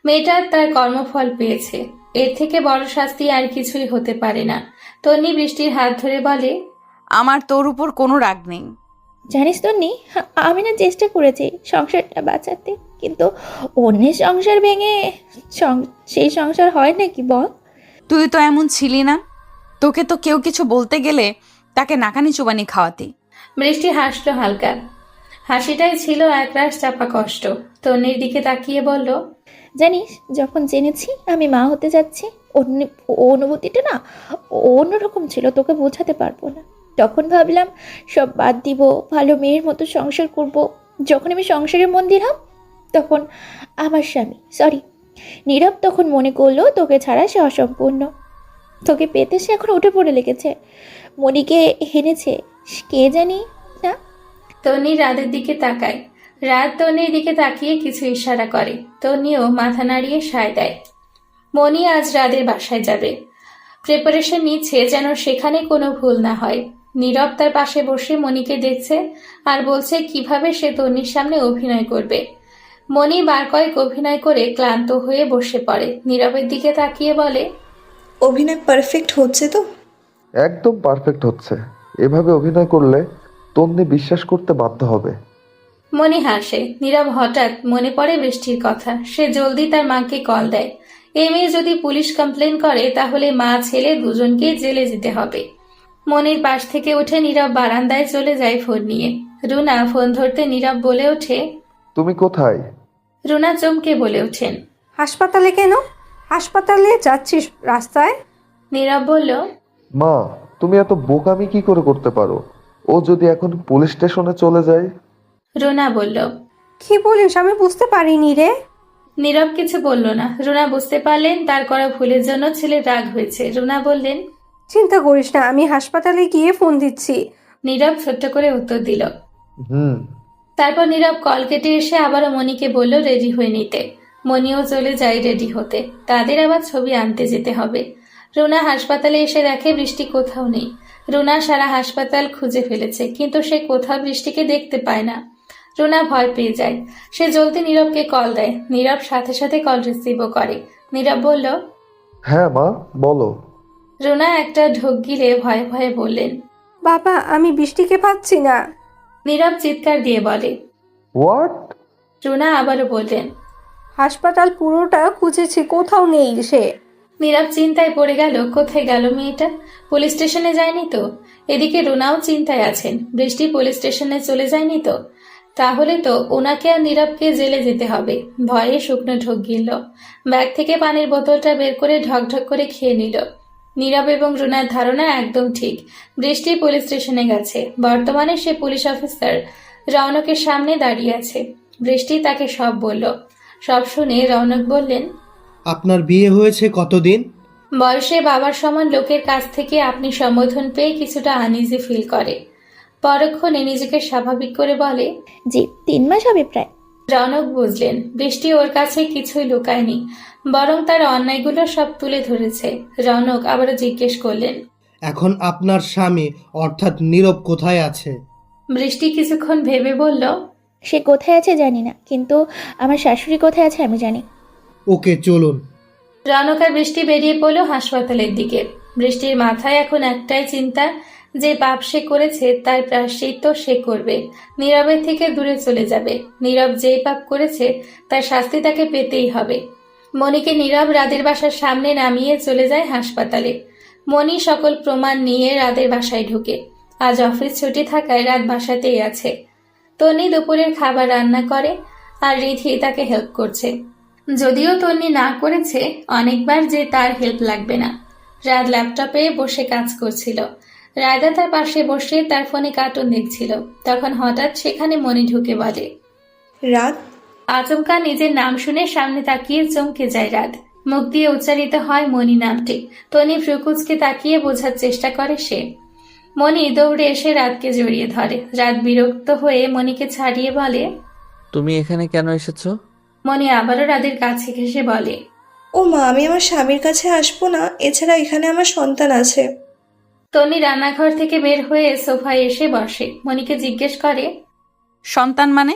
মেয়েটা তার কর্মফল পেয়েছে। এর থেকে বড় শাস্তি আর কিছুই হতে পারে না। তন্নি বৃষ্টির হাত ধরে বলে, আমার তোর উপর কোনো রাগ নেই। জানিস তন্নি, আমি না চেষ্টা করেছি সংসারটা বাঁচাতে, কিন্তু অন্যের সংসার ভেঙে সেই সংসার হয় নাকি বল? তুই তো এমন ছিলি না। তোকে তো কেউ কিছু বলতে গেলে তাকে নাকানি চুবানি খাওয়াতি। বৃষ্টি হাসলো হালকা। হাসিটাই ছিল একরাশ চাপা কষ্ট। তন্নির দিকে তাকিয়ে বলল, জানিস, যখন জেনেছি আমি মা হতে যাচ্ছি, অনুভূতিটা না অন্যরকম ছিল, তোকে বোঝাতে পারবো না। তখন ভাবলাম সব বাদ দিব, ভালো মেয়ের মতো সংসার করব। যখন আমি সংসারে মন দিলাম, তখন আমার স্বামী নীরব তখন মনে করলো তোকে ছাড়া সে অসম্পূর্ণ। তোকে পেতে সে এখন উঠে পড়ে লেগেছে। মনিকে হেনেছে কে জানি না। তন্নি রাতের দিকে তাকায়। রাত তন্নির দিকে তাকিয়ে কিছু ইশারা করে। তন্নিও মাথা নাড়িয়ে সায় দেয়। মনি আজ রাতের বাসায় যাবে। প্রিপারেশন নিচ্ছে যেন সেখানে কোনো ভুল না হয়। নীরব তার পাশে বসে মনিকে দেখছে আর বলছে কিভাবে সে তন্নির সামনে অভিনয় করবে। মনি বার কয়েক অভিনয় করে ক্লান্ত হয়ে বসে পড়ে। নীরবের দিকে তাকিয়ে বলে, অভিনয় পারফেক্ট হচ্ছে তো? একদম পারফেক্ট হচ্ছে। এভাবে অভিনয় করলে তন্নি বিশ্বাস করতে বাধ্য হবে। মনি হাসে। নীরব হঠাৎ মনে পড়ে বৃষ্টির কথা। সে জলদি তার মাকে কল দেয়। এই মেয়ে যদি পুলিশ কমপ্লেন করে তাহলে মা ছেলে দুজনকে জেলে যেতে হবে। মনির পাশ থেকে উঠে নীরব বারান্দায় চলে যায় ফোন নিয়ে। রুনা ফোন ধরতে নীরব বলে ওঠে, তুমি কোথায়? রুনা চমকে বলে ওঠেন, হাসপাতালে কেন? হাসপাতালে যাচ্ছিস রাস্তায়? নীরব বলল, মা, তুমি এত বোকামি কি করে করতে পারো? ও যদি এখন পুলিশ স্টেশনে চলে যায়? রুনা বলল। কি বলিস? আমি বুঝতে পারিনি রে। নীরব কিছু বলল না। রুনা বুঝতে পারলেন তার করা ভুলের জন্য ছেলের রাগ হয়েছে। রুনা বললেন, চিন্তা করিস না, আমি হাসপাতালে গিয়ে ফোন দিচ্ছি। নীরব ছোট্ট করে উত্তর দিল। তারপর নীরব কল কেটে এসে আবারও মনিকে বলল রেডি হয়ে নিতে। মনিও চলে যায় রেডি হতে। তাদের আবার ছবি আনতে যেতে হবে। রুনা হাসপাতালে এসে দেখে বৃষ্টি কোথাও নেই। রুনা সারা হাসপাতাল খুঁজে ফেলেছে, কিন্তু সে কোথাও বৃষ্টিকে দেখতে পায় না। রুনা ভয় পেয়ে যায়। সে জলদি নীরবকে কল দেয়। নীরব সাথে সাথে কল রিসিভও করে। নীরব বলল, হ্যাঁ মা, বলো। রুনা একটা ঢোক গিলে ভয়ে ভয়ে বললেন, বাবা, আমি বৃষ্টিকে পাচ্ছি না। নীরব চিৎকার দিয়ে বলে, হোয়াট? রুনা আবারও বললেন, হাসপাতাল পুরোটা খুঁজেছি, কোথাও নেই সে। নীরব চিন্তায় পড়ে গেল, কোথায় গেল মেয়েটা? পুলিশ স্টেশনে যায়নি তো? এদিকে রুনাও চিন্তায় আছেন, বৃষ্টি পুলিশ স্টেশনে চলে যায়নি তো? তাহলে তো ওনাকে আর নীরবকে জেলে যেতে হবে। ভয়ে শুকনো ঢোক গিলল। ব্যাগ থেকে পানির বোতলটা বের করে ঢকঢক করে খেয়ে নিল। নীরব এবং রুনার ধারণা একদম ঠিক। বৃষ্টি পুলিশ স্টেশনে গেছে। বর্তমানে সে পুলিশ অফিসার রৌনকের সামনে দাঁড়িয়ে আছে। বৃষ্টি তাকে সব বলল। সব শুনে রৌনক বললেন, আপনার বিয়ে হয়েছে কতদিন? বয়সে বাবার সমান লোকের কাছ থেকে আপনি সম্বোধন পেয়ে কিছুটা আনইজি ফিল করে। পরক্ষণে নিজেকে স্বাভাবিক করে বলে, জি 3 মাস হবে প্রায়। রৌনক বুঝলেন বৃষ্টি ওর কাছে কিছুই লুকায়নি, বরং তার অন্যায়গুলো সব তুলে ধরেছে। রৌনক আবারও জিজ্ঞেস করলেন, এখন আপনার স্বামী অর্থাৎ নীরব কোথায় আছে? বৃষ্টি কিছুক্ষণ ভেবে বলল, সে কোথায় আছে জানি না, কিন্তু আমার শাশুড়ি কোথায় আছে আমি জানি। ওকে, চলুন। রৌনক আর বৃষ্টি বেরিয়ে পড়ল হাসপাতালের দিকে। বৃষ্টির মাথায় এখন একটাই চিন্তা, যে পাপ সে করেছে তার প্রায়শ্চিত্ত সে করবে, নীরবের থেকে দূরে চলে যাবে। নীরব যে পাপ করেছে তার শাস্তি তাকে পেতেই হবে। মনিকে নীরব রাদের বাসার সামনে নামিয়ে চলে যায় হাসপাতালে। মনি সকল প্রমাণ নিয়ে রাদের বাসায় ঢুকে। আজ অফিস ছুটি থাকায় রাত বাসাতেই আছে। তন্নি দুপুরের খাবার রান্না করে আর রিধি তাকে হেল্প করছে। যদিও তন্নি না করেছে অনেকবার যে তার হেল্প লাগবে না। রাত ল্যাপটপে বসে কাজ করছিল। রায়দা তার পাশে বসে তার ফোনে কার্টুন দেখছিল। তখন হঠাৎ সেখানে মনি ঢুকে বলে, রাত। আচমকা নিজের নাম শুনে সামনে তাকিয়ে চমকে যায় রাত। মুখ দিয়ে উচ্চারিত হয় মনি নামটি। তনি ফ্রুকুচকে তাকিয়ে বোঝার চেষ্টা করে সে। মনি দৌড়ে এসে রাতকে জড়িয়ে ধরে। রাত বিরক্ত হয়ে মনিকে ছাড়িয়ে বলে, তুমি এখানে কেন এসেছো? মনি আবারও রাদের কাছে ঘেঁষে বলে, ও মা, আমি আমার স্বামীর কাছে আসবো না? এছাড়া এখানে আমার সন্তান আছে। তনি রান্নাঘর থেকে বের হয়ে সোফায় এসে বসে। মনিকে জিজ্ঞেস করে, সন্তান মানে?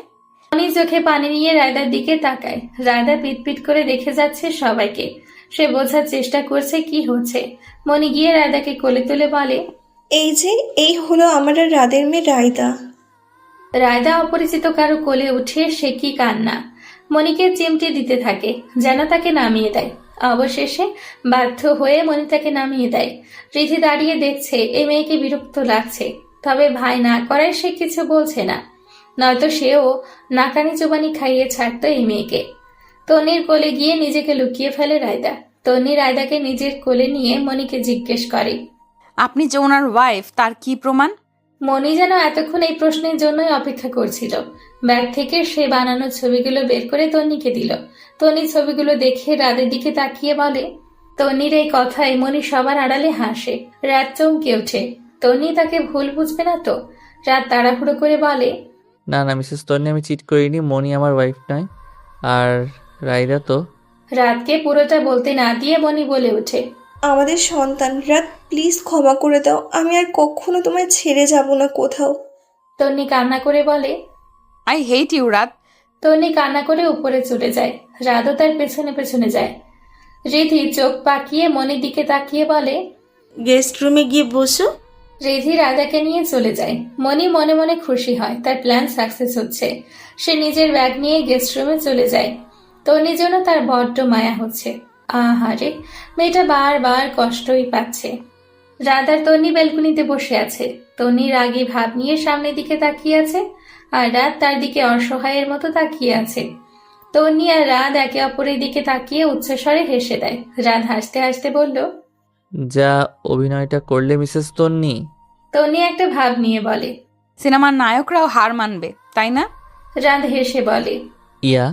মনি চোখে পানি নিয়ে রায়দার দিকে তাকায়। রায়দা পিটপিট করে দেখে যাচ্ছে সবাইকে। সে বোঝার চেষ্টা করছে কি হচ্ছে। মনি গিয়ে রায়দাকে কোলে তুলে বলে, এই হলো আমার আর রাদের মেয়ে রায়দা। রায়দা অপরিচিত কারো কোলে উঠে সে কি কান্না। মনিকে চিমটি দিতে থাকে যেন তাকে নামিয়ে দেয়। অবশেষে বাধ্য হয়ে মনি তাকে নামিয়ে দেয়। রিধি দাঁড়িয়ে দেখছে এই মেয়েকে বিরক্ত লাগছে, তবে ভাই না করায় সে কিছু বলছে না, নয়তো সেও নাকানি চুবানি খাইয়ে ছাড়তো এই মেয়েকে। তনির কোলে গিয়ে নিজেকে লুকিয়ে ফেলে রায়দা। তনি রায়দাকে নিজের কোলে নিয়ে মনিকে জিজ্ঞেস করে, আপনি যে ওনার ওয়াইফ তার কি প্রমাণ? মনি যেন এতক্ষণ এই প্রশ্নের জন্যই অপেক্ষা করছিল। ব্যাগ থেকে সে বানানো ছবিগুলো বের করে তন্নিকে দিল। তনি ছবিগুলো দেখে রাদের দিকে তাকিয়ে বলে, তন্নির এই কথায় মনি সবার আড়ালে হাসে। রাত চমকে ওঠে। তন্নি তাকে ভুল বুঝবে না তো? রাত তাড়াহুড়ো করে বলে, না না মিসেস তন্নি, আমি চিট করিনি। মনি আমার ওয়াইফ নয়। আর রাইদা তো। রাতকে পুরোটা বলতে না দিয়ে মনি বলে ওঠে, আমাদের সন্তান। রাত প্লিজ ক্ষমা করে দাও, আমি আর কখনো তোমায় ছেড়ে যাব না কোথাও। তন্নি কান্না করে বলে। আই হেট ইউ রাত। তন্নি কান্না করে উপরে চলে যায়। রাতও তার পেছনে পেছনে যায়। রিধি চোখ পাকিয়ে মনির দিকে তাকিয়ে বলে, গেস্ট রুমে গিয়ে বসো। রিধি রাজাকে নিয়ে চলে যায়। মনি মনে মনে খুশি হয়, তার প্ল্যান সাকসেস হচ্ছে। সে নিজের ব্যাগ নিয়ে গেস্ট রুমে চলে যায়। তন্নির জন্য তার বড্ড মায়া হচ্ছে। আহারে, মেয়েটা বারবার কষ্টই পাচ্ছে। রাত আর তন্নি ব্যালকনিতে বসে আছে। তন্নি রাগী ভাব নিয়ে সামনের দিকে তাকিয়ে আছে, আর রাত তার দিকে অসহায়ের মতো তাকিয়ে আছে। তন্নি আর রাত একে অপরের দিকে তাকিয়ে উচ্চস্বরে হেসে দেয়। রাত হাসতে হাসতে বলল, যা অভিনয়টা করলে মিসেস তন্নি। তন্নি একটা ভাব নিয়ে বলে, সিনেমার নায়করাও হার মানবে, তাই না? রাত হেসে বলে। ইয়া।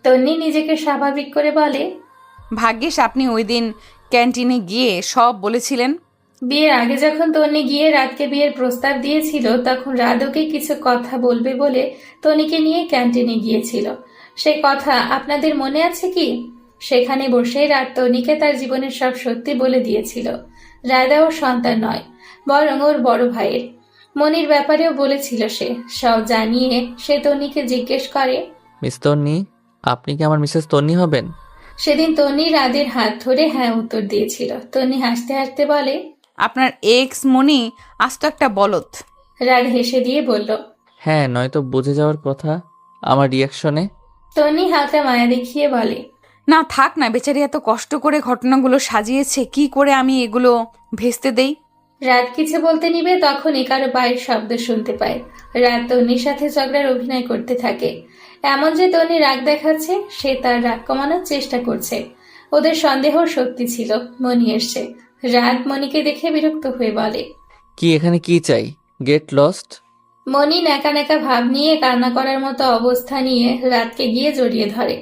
তন্নি নিজেকে স্বাভাবিক করে বলে, ভাগ্যিস আপনি ওই দিন ক্যান্টিনে গিয়ে সব বলেছিলেন। বিয়ের আগে যখন তন্নি গিয়ে রাতকে বিয়ের প্রস্তাব দিয়েছিল, তখন রাত ওকে কিছু কথা বলবে বলে তন্নিকে নিয়ে ক্যান্টিনে গিয়েছিল। সেই কথা আপনাদের মনে আছে কি? সেখানে বসে রাত তন্নিকে তার জীবনের সব সত্যি বলে দিয়েছিল। রায়দা ওর সন্তান নয়, বরং ওর বড় ভাইয়ের। মনির ব্যাপারেও বলেছিল সে। সব জানিয়ে সে তন্নিকে জিজ্ঞেস করে, মিস তন্নি, আপনি কি আমার মিসেস তন্নি হবেন? সেদিন তন্নি রাদের হাত ধরে হ্যাঁ উত্তর দিয়েছিল। তন্নি হাসতে হাসতে বলে, আপনার এক্স মনি আস্ত একটা বলদ। রাত হেসে দিয়ে বলল, হ্যাঁ, নয়তো বুঝে যাওয়ার কথা আমার রিয়াকশনে। তন্নি হালকা মায়া দেখিয়ে বলে, না থাক না, বেচারি এত কষ্ট করে ঘটনাগুলো সাজিয়েছে, কি করে আমি এগুলো ভেস্তে দেই? রাত কিছু বলতে নিবে, তখনই কারো পায়ের শব্দ শুনতে পায়। রাত তন্নির সাথে ঝগড়ার অভিনয় করতে থাকে। এমন যে তন্নি রাগ দেখাচ্ছে, সে তার রাগ কমানোর চেষ্টা করছে। ওদের সন্দেহ সত্যি ছিল, মনি এসছে। রাত মনিকে দেখে বিরক্ত হয়ে বলে, কি এখানে কি চাই? Get lost. মনি ন্যাকা ন্যাকা ভাব নিয়ে কান্না করার মতো অবস্থা নিয়ে রাতকে গিয়ে জড়িয়ে ধরে।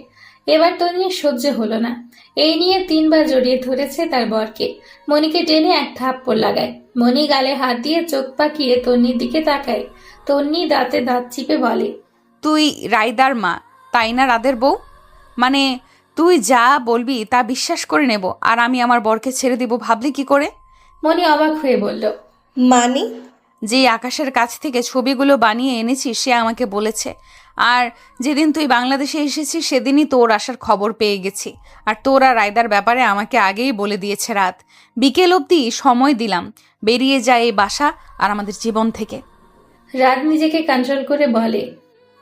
এবার তন্নির সহ্য হলো না। এই নিয়ে 3 বার জড়িয়ে ধরেছে তার বরকে। মনিকে টেনে এক থাপ্পড় লাগায়। মনি গালে হাত দিয়ে চোখ পাকিয়ে তন্নির দিকে তাকায়। তন্নি দাঁতে দাঁত চিপে বলে, তুই রাইদার মা, তাই না রাদের বউ? মানে তুই যা বলবি তা বিশ্বাস করে নেব, আর আমি আমার বরকে ছেড়ে দিব ভাবলি কি করে? মনি অবাক হয়ে বলল, মানে? যে আকাশের কাছ থেকে ছবিগুলো বানিয়ে এনেছি সে আমাকে বলেছে। আর যেদিন তুই বাংলাদেশে এসেছিস সেদিনই তোর আসার খবর পেয়ে গেছি। আর তোর আর রায়দার ব্যাপারে আমাকে আগেই বলে দিয়েছে রাত। বিকেল অবধি সময় দিলাম, বেরিয়ে যায় এই বাসা আর আমাদের জীবন থেকে। রাত নিজেকে কন্ট্রোল করে বলে,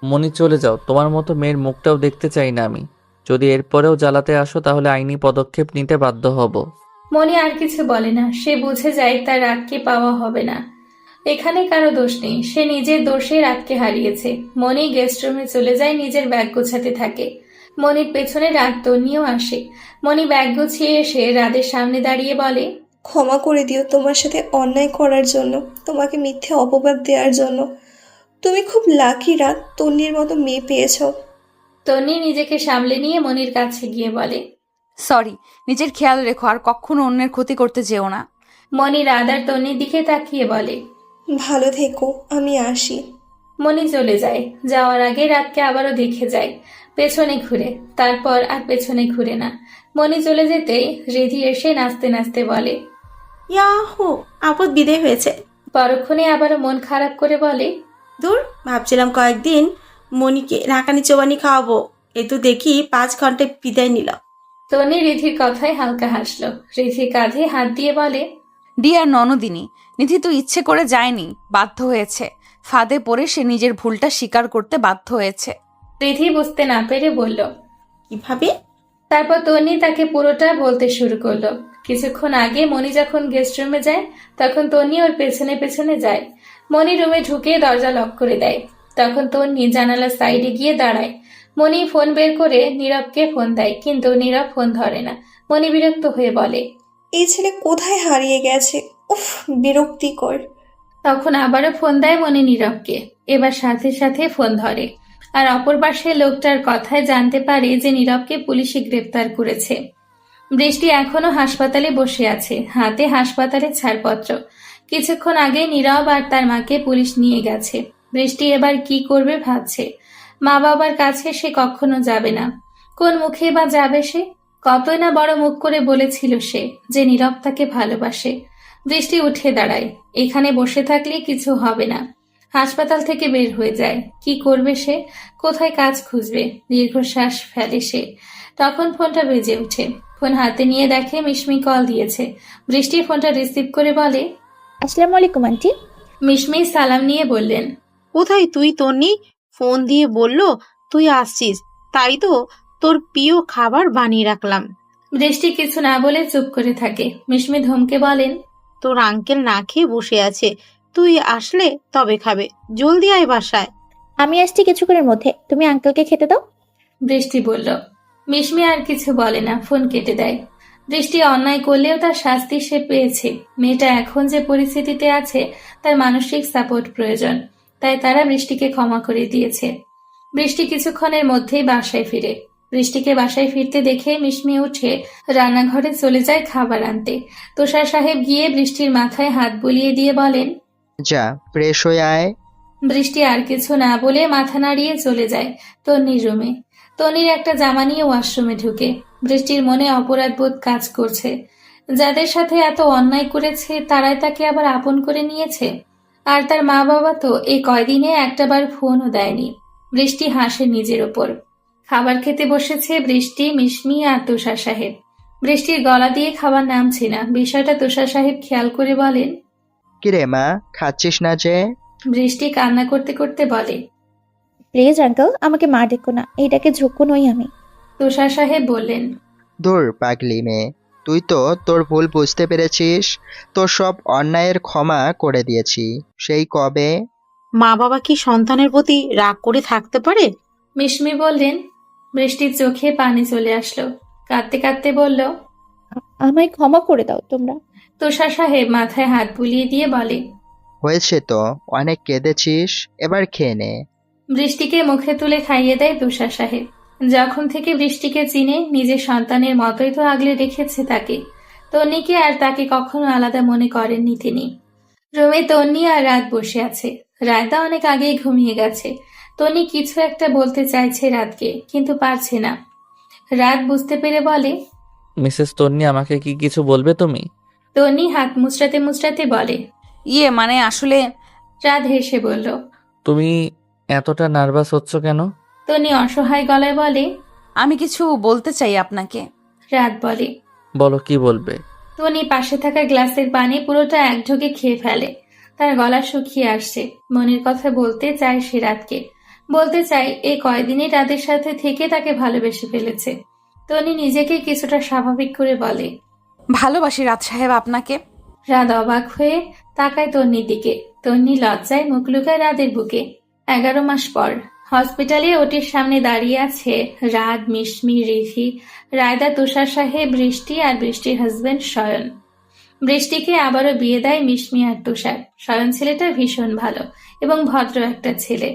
মনি চলে যাও, তোমার মতো মেয়ের মুখটাও দেখতে চাই না আমি। যদি এরপরেও জ্বালাতে আসো তাহলে আইনি পদক্ষেপ নিতে বাধ্য হব। মনি আর কিছু বলে না। সে বুঝে যায় তার রাতকে পাওয়া হবে না। এখানে কারো দোষ নেই, সে নিজের দোষে রাতকে হারিয়েছে। মনি গেস্ট রুমে চলে যায়, নিজের ব্যাগ গোছাতে থাকে। মনির পেছনে রাত তন্নিও আসে। মনি ব্যাগ গুছিয়ে এসে রাতের সামনে দাঁড়িয়ে বলে, ক্ষমা করে দিও তোমার সাথে অন্যায় করার জন্য, তোমাকে মিথ্যে অপবাদ দেওয়ার জন্য। তুমি খুব লাকি রাত, তন্নির মতো মেয়ে পেয়েছ। তন্নি নিজেকে সামলে নিয়ে মনির কাছে গিয়ে বলে, সরি, নিজের খেয়াল রেখো আর কখনো অন্যের ক্ষতি করতে যেও না। মনি রাত আর তন্নির দিকে তাকিয়ে বলে, ভালো থেকো, আমি আসি। মনি চলে যায়। যাওয়ার আগে রাতকে আবারও দেখে যায়, পেছনে ঘুরে। তারপর আর পেছনে ঘুরে না। মনি চলে যেতেই রিধি এসে নাচতে নাচতে বলে, ইয়াহু, আপদ বিদায় হয়েছে। পরক্ষণে আবারও মন খারাপ করে বলে, দূর, ভাবছিলাম কয়েকদিন মনিকে রাকানি চোবানি খাওয়াবো, এ তো দেখি 5 ঘন্টায় বিদায় নিল। তনি রিধির কথায় হালকা হাসলো। রিধির কাঁধে হাত দিয়ে বলে, ডিয়ার ননদিনী, নিধি তো ইচ্ছে করে যায়নি, বাধ্য হয়েছে। ফাঁদে পড়ে সে নিজের ভুলটা স্বীকার করতে বাধ্য হয়েছে। রিধি বুঝতে না পেরে বলল, কিভাবে? তারপর তনি তাকে পুরোটা বলতে শুরু করলো। কিছুক্ষণ আগে মনি যখন গেস্ট রুমে যায়, তখন তনি ওর পেছনে পেছনে যায়। মনি রুমে ঢুকে দরজা লক করে দেয়। তখন তনি জানালার সাইডে গিয়ে দাঁড়ায়। মনি ফোন বের করে নীরবকে ফোন দেয়, কিন্তু নীরব ফোন ধরে না। মনি বিরক্ত হয়ে বলে, এই ছেলে কোথায় হারিয়ে গেছে, উফ বিরক্তিকর। তখন আবারও ফোন দেয় মনি নীরবকে। এবার সাথে সাথে ফোন ধরে, আর অপর পাশে লোকটার কথায় জানতে পারে যে নীরবকে পুলিশে গ্রেপ্তার করেছে। বৃষ্টি এখনো হাসপাতালে বসে আছে, হাতে হাসপাতালের ছাড়পত্র। কিছুক্ষণ আগে নীরব আর তার মাকে পুলিশ নিয়ে গেছে। বৃষ্টি এবার কি করবে ভাবছে। মা বাবার কাছে সে কখনো যাবে না। কোন মুখে বা যাবে সে? কতই না বড় মুখ করে বলেছিল সে যে নীরব তাকে ভালোবাসে। বৃষ্টি উঠে দাঁড়ায়। এখানে বসে থাকলে কিছু হবে না। হাসপাতাল থেকে বের হয়ে যায়। কি করবে সে? কোথায় কাজ খুঁজবে? দীর্ঘশ্বাস ফেলে সে। তখন ফোনটা বেজে ওঠে। ফোন হাতে নিয়ে দেখে মিশমি কল দিয়েছে। বৃষ্টি ফোনটা রিসিভ করে বলে, আসসালামু আলাইকুম আন্টি। মিশমি সালাম নিয়ে বললেন, কোথায় তুই তন্নি? ফোন দিয়ে বলল তুই আসছিস, তাই তো তোর প্রিয় খাবার বানিয়ে রাখলাম। বৃষ্টি কিছু না বলে চুপ করে থাকে। মিশমি ধমকে বলেন, তোর আঙ্কেল না খেয়ে বসে আছে, তুই আসলে তবে খাবে। জলদি আয় বাসায়। আমি আসছি কিছুক্ষণের মধ্যে, তুমি আঙ্কেলকে খেতে দাও। বৃষ্টি বলল। মিশমি আর কিছু বলে না, ফোন কেটে দেয়। বৃষ্টি অন্যায় করলেও তার শাস্তি সে পেয়েছে। মেয়েটা এখন যে পরিস্থিতিতে আছে তার মানসিক সাপোর্ট প্রয়োজন, তাই তারা বৃষ্টিকে ক্ষমা করে দিয়েছে। বৃষ্টি কিছুক্ষণের মধ্যেই বাসায় ফিরে। বৃষ্টিকে বাসায় ফিরতে দেখে মিশমি উঠে রান্নাঘরে চলে যায় খাবার আনতে। তুষার সাহেব গিয়ে বৃষ্টির মাথায় হাত বুলিয়ে দিয়ে বলেন, যা ফ্রেশ হয়ে আয়। বৃষ্টি আর কিছু না বলে মাথা নাড়িয়ে চলে যায় তন্নির রুমে। তন্নির একটা জামা নিয়ে ওয়াশরুমে ঢুকে। বৃষ্টির মনে অপরাধ বোধ কাজ করছে। যাদের সাথে এত অন্যায় করেছে তারাই তাকে আবার আপন করে নিয়েছে। আর তার মা বাবা তো এই কয়দিনে একটাবার ফোনও দেয়নি। বৃষ্টি হাসে নিজের ওপর। খাবার খেতে বসেছে বৃষ্টি, মিশমি আর তুষার সাহেব। বৃষ্টির গলা দিয়ে খাবার নামছে না। বিষয়টা তুষার সাহেব খেয়াল করে বলেন, কিরে মা, খাচ্ছিস না যে? বৃষ্টি কান্না করতে করতে বলে, প্লিজ আঙ্কেল, আমাকে মা ডেকো না, এইটাকে ঝুঁকো নই আমি। তুষার সাহেব বললেন, দূর পাগলি মেয়ে, তুই তো তোর ভুল বুঝতে পেরেছিস। তোর সব অন্যায়ের ক্ষমা করে দিয়েছি সেই কবে। মা বাবা কি সন্তানের প্রতি রাগ করে থাকতে পারে? মিশমি বললেন। বৃষ্টির চোখে পানি চলে আসলো। কাঁদতে কাঁদতে বলল, আমায় ক্ষমা করে দাও তোমরা। তুষার সাহেব মাথায় হাত বুলিয়ে দিয়ে বলে, হয়েছে তো, অনেক কেঁদেছিস, এবার খেয়ে নে। বৃষ্টিকে মুখে তুলে খাইয়ে দেয় তুষার সাহেব। যখন থেকে বৃষ্টিকে চিনে নিজের সন্তানের মতোই তো আগলে রেখেছে তাকে। তন্নিকে আর তাকে কখনো আলাদা মনে করেননি তিনি। রুমে তন্নি আর রাত বসে আছে। রায়তা অনেক আগেই ঘুমিয়ে গেছে। তন্নি কিছু একটা বলতে চাইছে রাতকে, কিন্তু পারছে না। রাত বুঝতে পেরে বলে, মিসেস তন্নি, আমাকে কি কিছু বলবে তুমি? তন্নি হাত মুচড়াতে মুচড়াতে বলে, মানে আসলে। রাত হেসে বলল। তুমি এতটা নার্ভাস হচ্ছ কেন? তন্নি অসহায় গলায় বলে, আমি কিছু বলতে চাই আপনাকে। রাত বলে, বলো, কি বলবে? তন্নি পাশে থাকা গ্লাসের পানি পুরোটা এক ঢোকে খেয়ে ফেলে। তার গলা শুকিয়ে আসছে। মনের কথা বলতে চায় সে রাতকে। বলতে চাই এই কয়দিনই রাতের সাথে থেকে তাকে ভালোবেসে ফেলেছে। তন্নি নিজেকে কিছুটা স্বাভাবিক করে বলে, ভালোবাসি রাত সাহেব আপনাকে। রাত অবাক হয়ে তাকায় তন্নির দিকে। তন্নি লজ্জায় মুখ লুকায় রাতের বুকে। 11 মাস পর হসপিটালে ওটির সামনে দাঁড়িয়ে আছে রাত, মিশমি, রিফি, রায়দা, তুষার সাহেব, বৃষ্টি আর বৃষ্টির হাজবেন্ড শয়ন। বৃষ্টিকে আবারও বিয়ে দেয় মিশমি আর তুষার। শয়ন ছেলেটা ভীষণ ভালো এবং ভদ্র একটা ছেলে।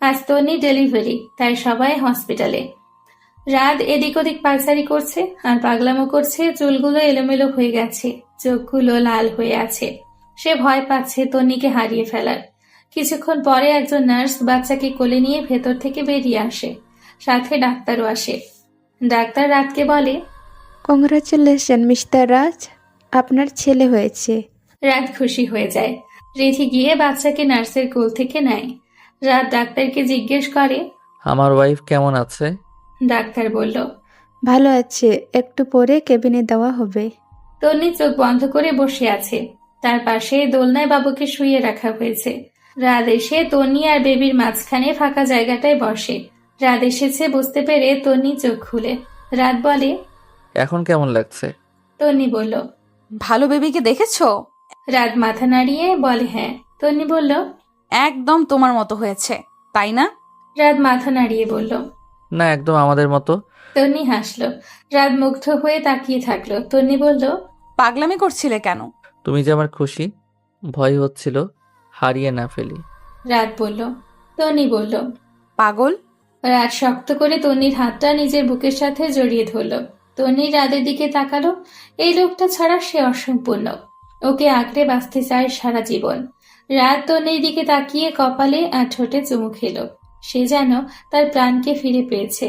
আজ তন্নি ডেলিভারি, তাই সবাই হসপিটালে। রাত এদিক ওদিক পায়চারি করছে আর পাগলামো করছে। চুলগুলো এলোমেলো হয়ে গেছে, চোখগুলো লাল হয়ে আছে। সে ভয় পাচ্ছে তন্নিকে হারিয়ে ফেলার। কিছুক্ষণ পরে একজন নার্স বাচ্চাকে কোলে নিয়ে ভেতর থেকে বেরিয়ে আসে। সাথে ডাক্তারও আসে। ডাক্তার রাতকে বলে, কংগ্রাচুলেশন মিস্টার রাজ, আপনার ছেলে হয়েছে। রাত খুশি হয়ে যায়। রিধি গিয়ে বাচ্চাকে নার্সের কোল থেকে নেয়। রাত ডাক্তারকে জিজ্ঞেস করে, আমার ওয়াইফ কেমন আছে? ডাক্তার বলল, ভালো আছে, একটু পরে কেবিনে দেওয়া হবে। তন্নি চোখ বন্ধ করে বসে আছে। তার পাশে দোলনায় বাবুকে শুইয়ে রাখা হয়েছে। রাত এসে তন্নি আর বেবির মাঝখানে ফাঁকা জায়গাটায় বসে। রাত এসেছে বুঝতে পেরে তন্নি চোখ খুলে। রাত বলে, এখন কেমন লাগছে? তন্নি বলল, ভালো বেবিকে দেখেছো? রাত মাথা নাড়িয়ে বলে, হ্যাঁ। তন্নি বলল, একদম তোমার মতো হয়েছে, তাই না? রাত মাথা নাড়িয়ে বলল, না, একদম আমাদের মতো। তন্নি হাসলো। রাত মুগ্ধ হয়ে তাকিয়ে থাকলো। তন্নি বলল, পাগলামি করছিলে কেন? তুমি যে আমার খুশি, ভয় হচ্ছিল হারিয়ে না ফেলি। রাত বলল। তন্নি বলল, পাগল। রাত শক্ত করে তন্নির হাতটা নিজের বুকের সাথে জড়িয়ে ধরল। তন্নি রাতের দিকে তাকালো। এই লোকটা ছাড়া সে অসম্পূর্ণ। ওকে আঁকড়ে বাঁচতে চায় সারা জীবন। রাত তন্নির দিকে তাকিয়ে কপালে আর ঠোঁটে চুমু খেল। সে যেন তার প্রাণকে ফিরে পেয়েছে।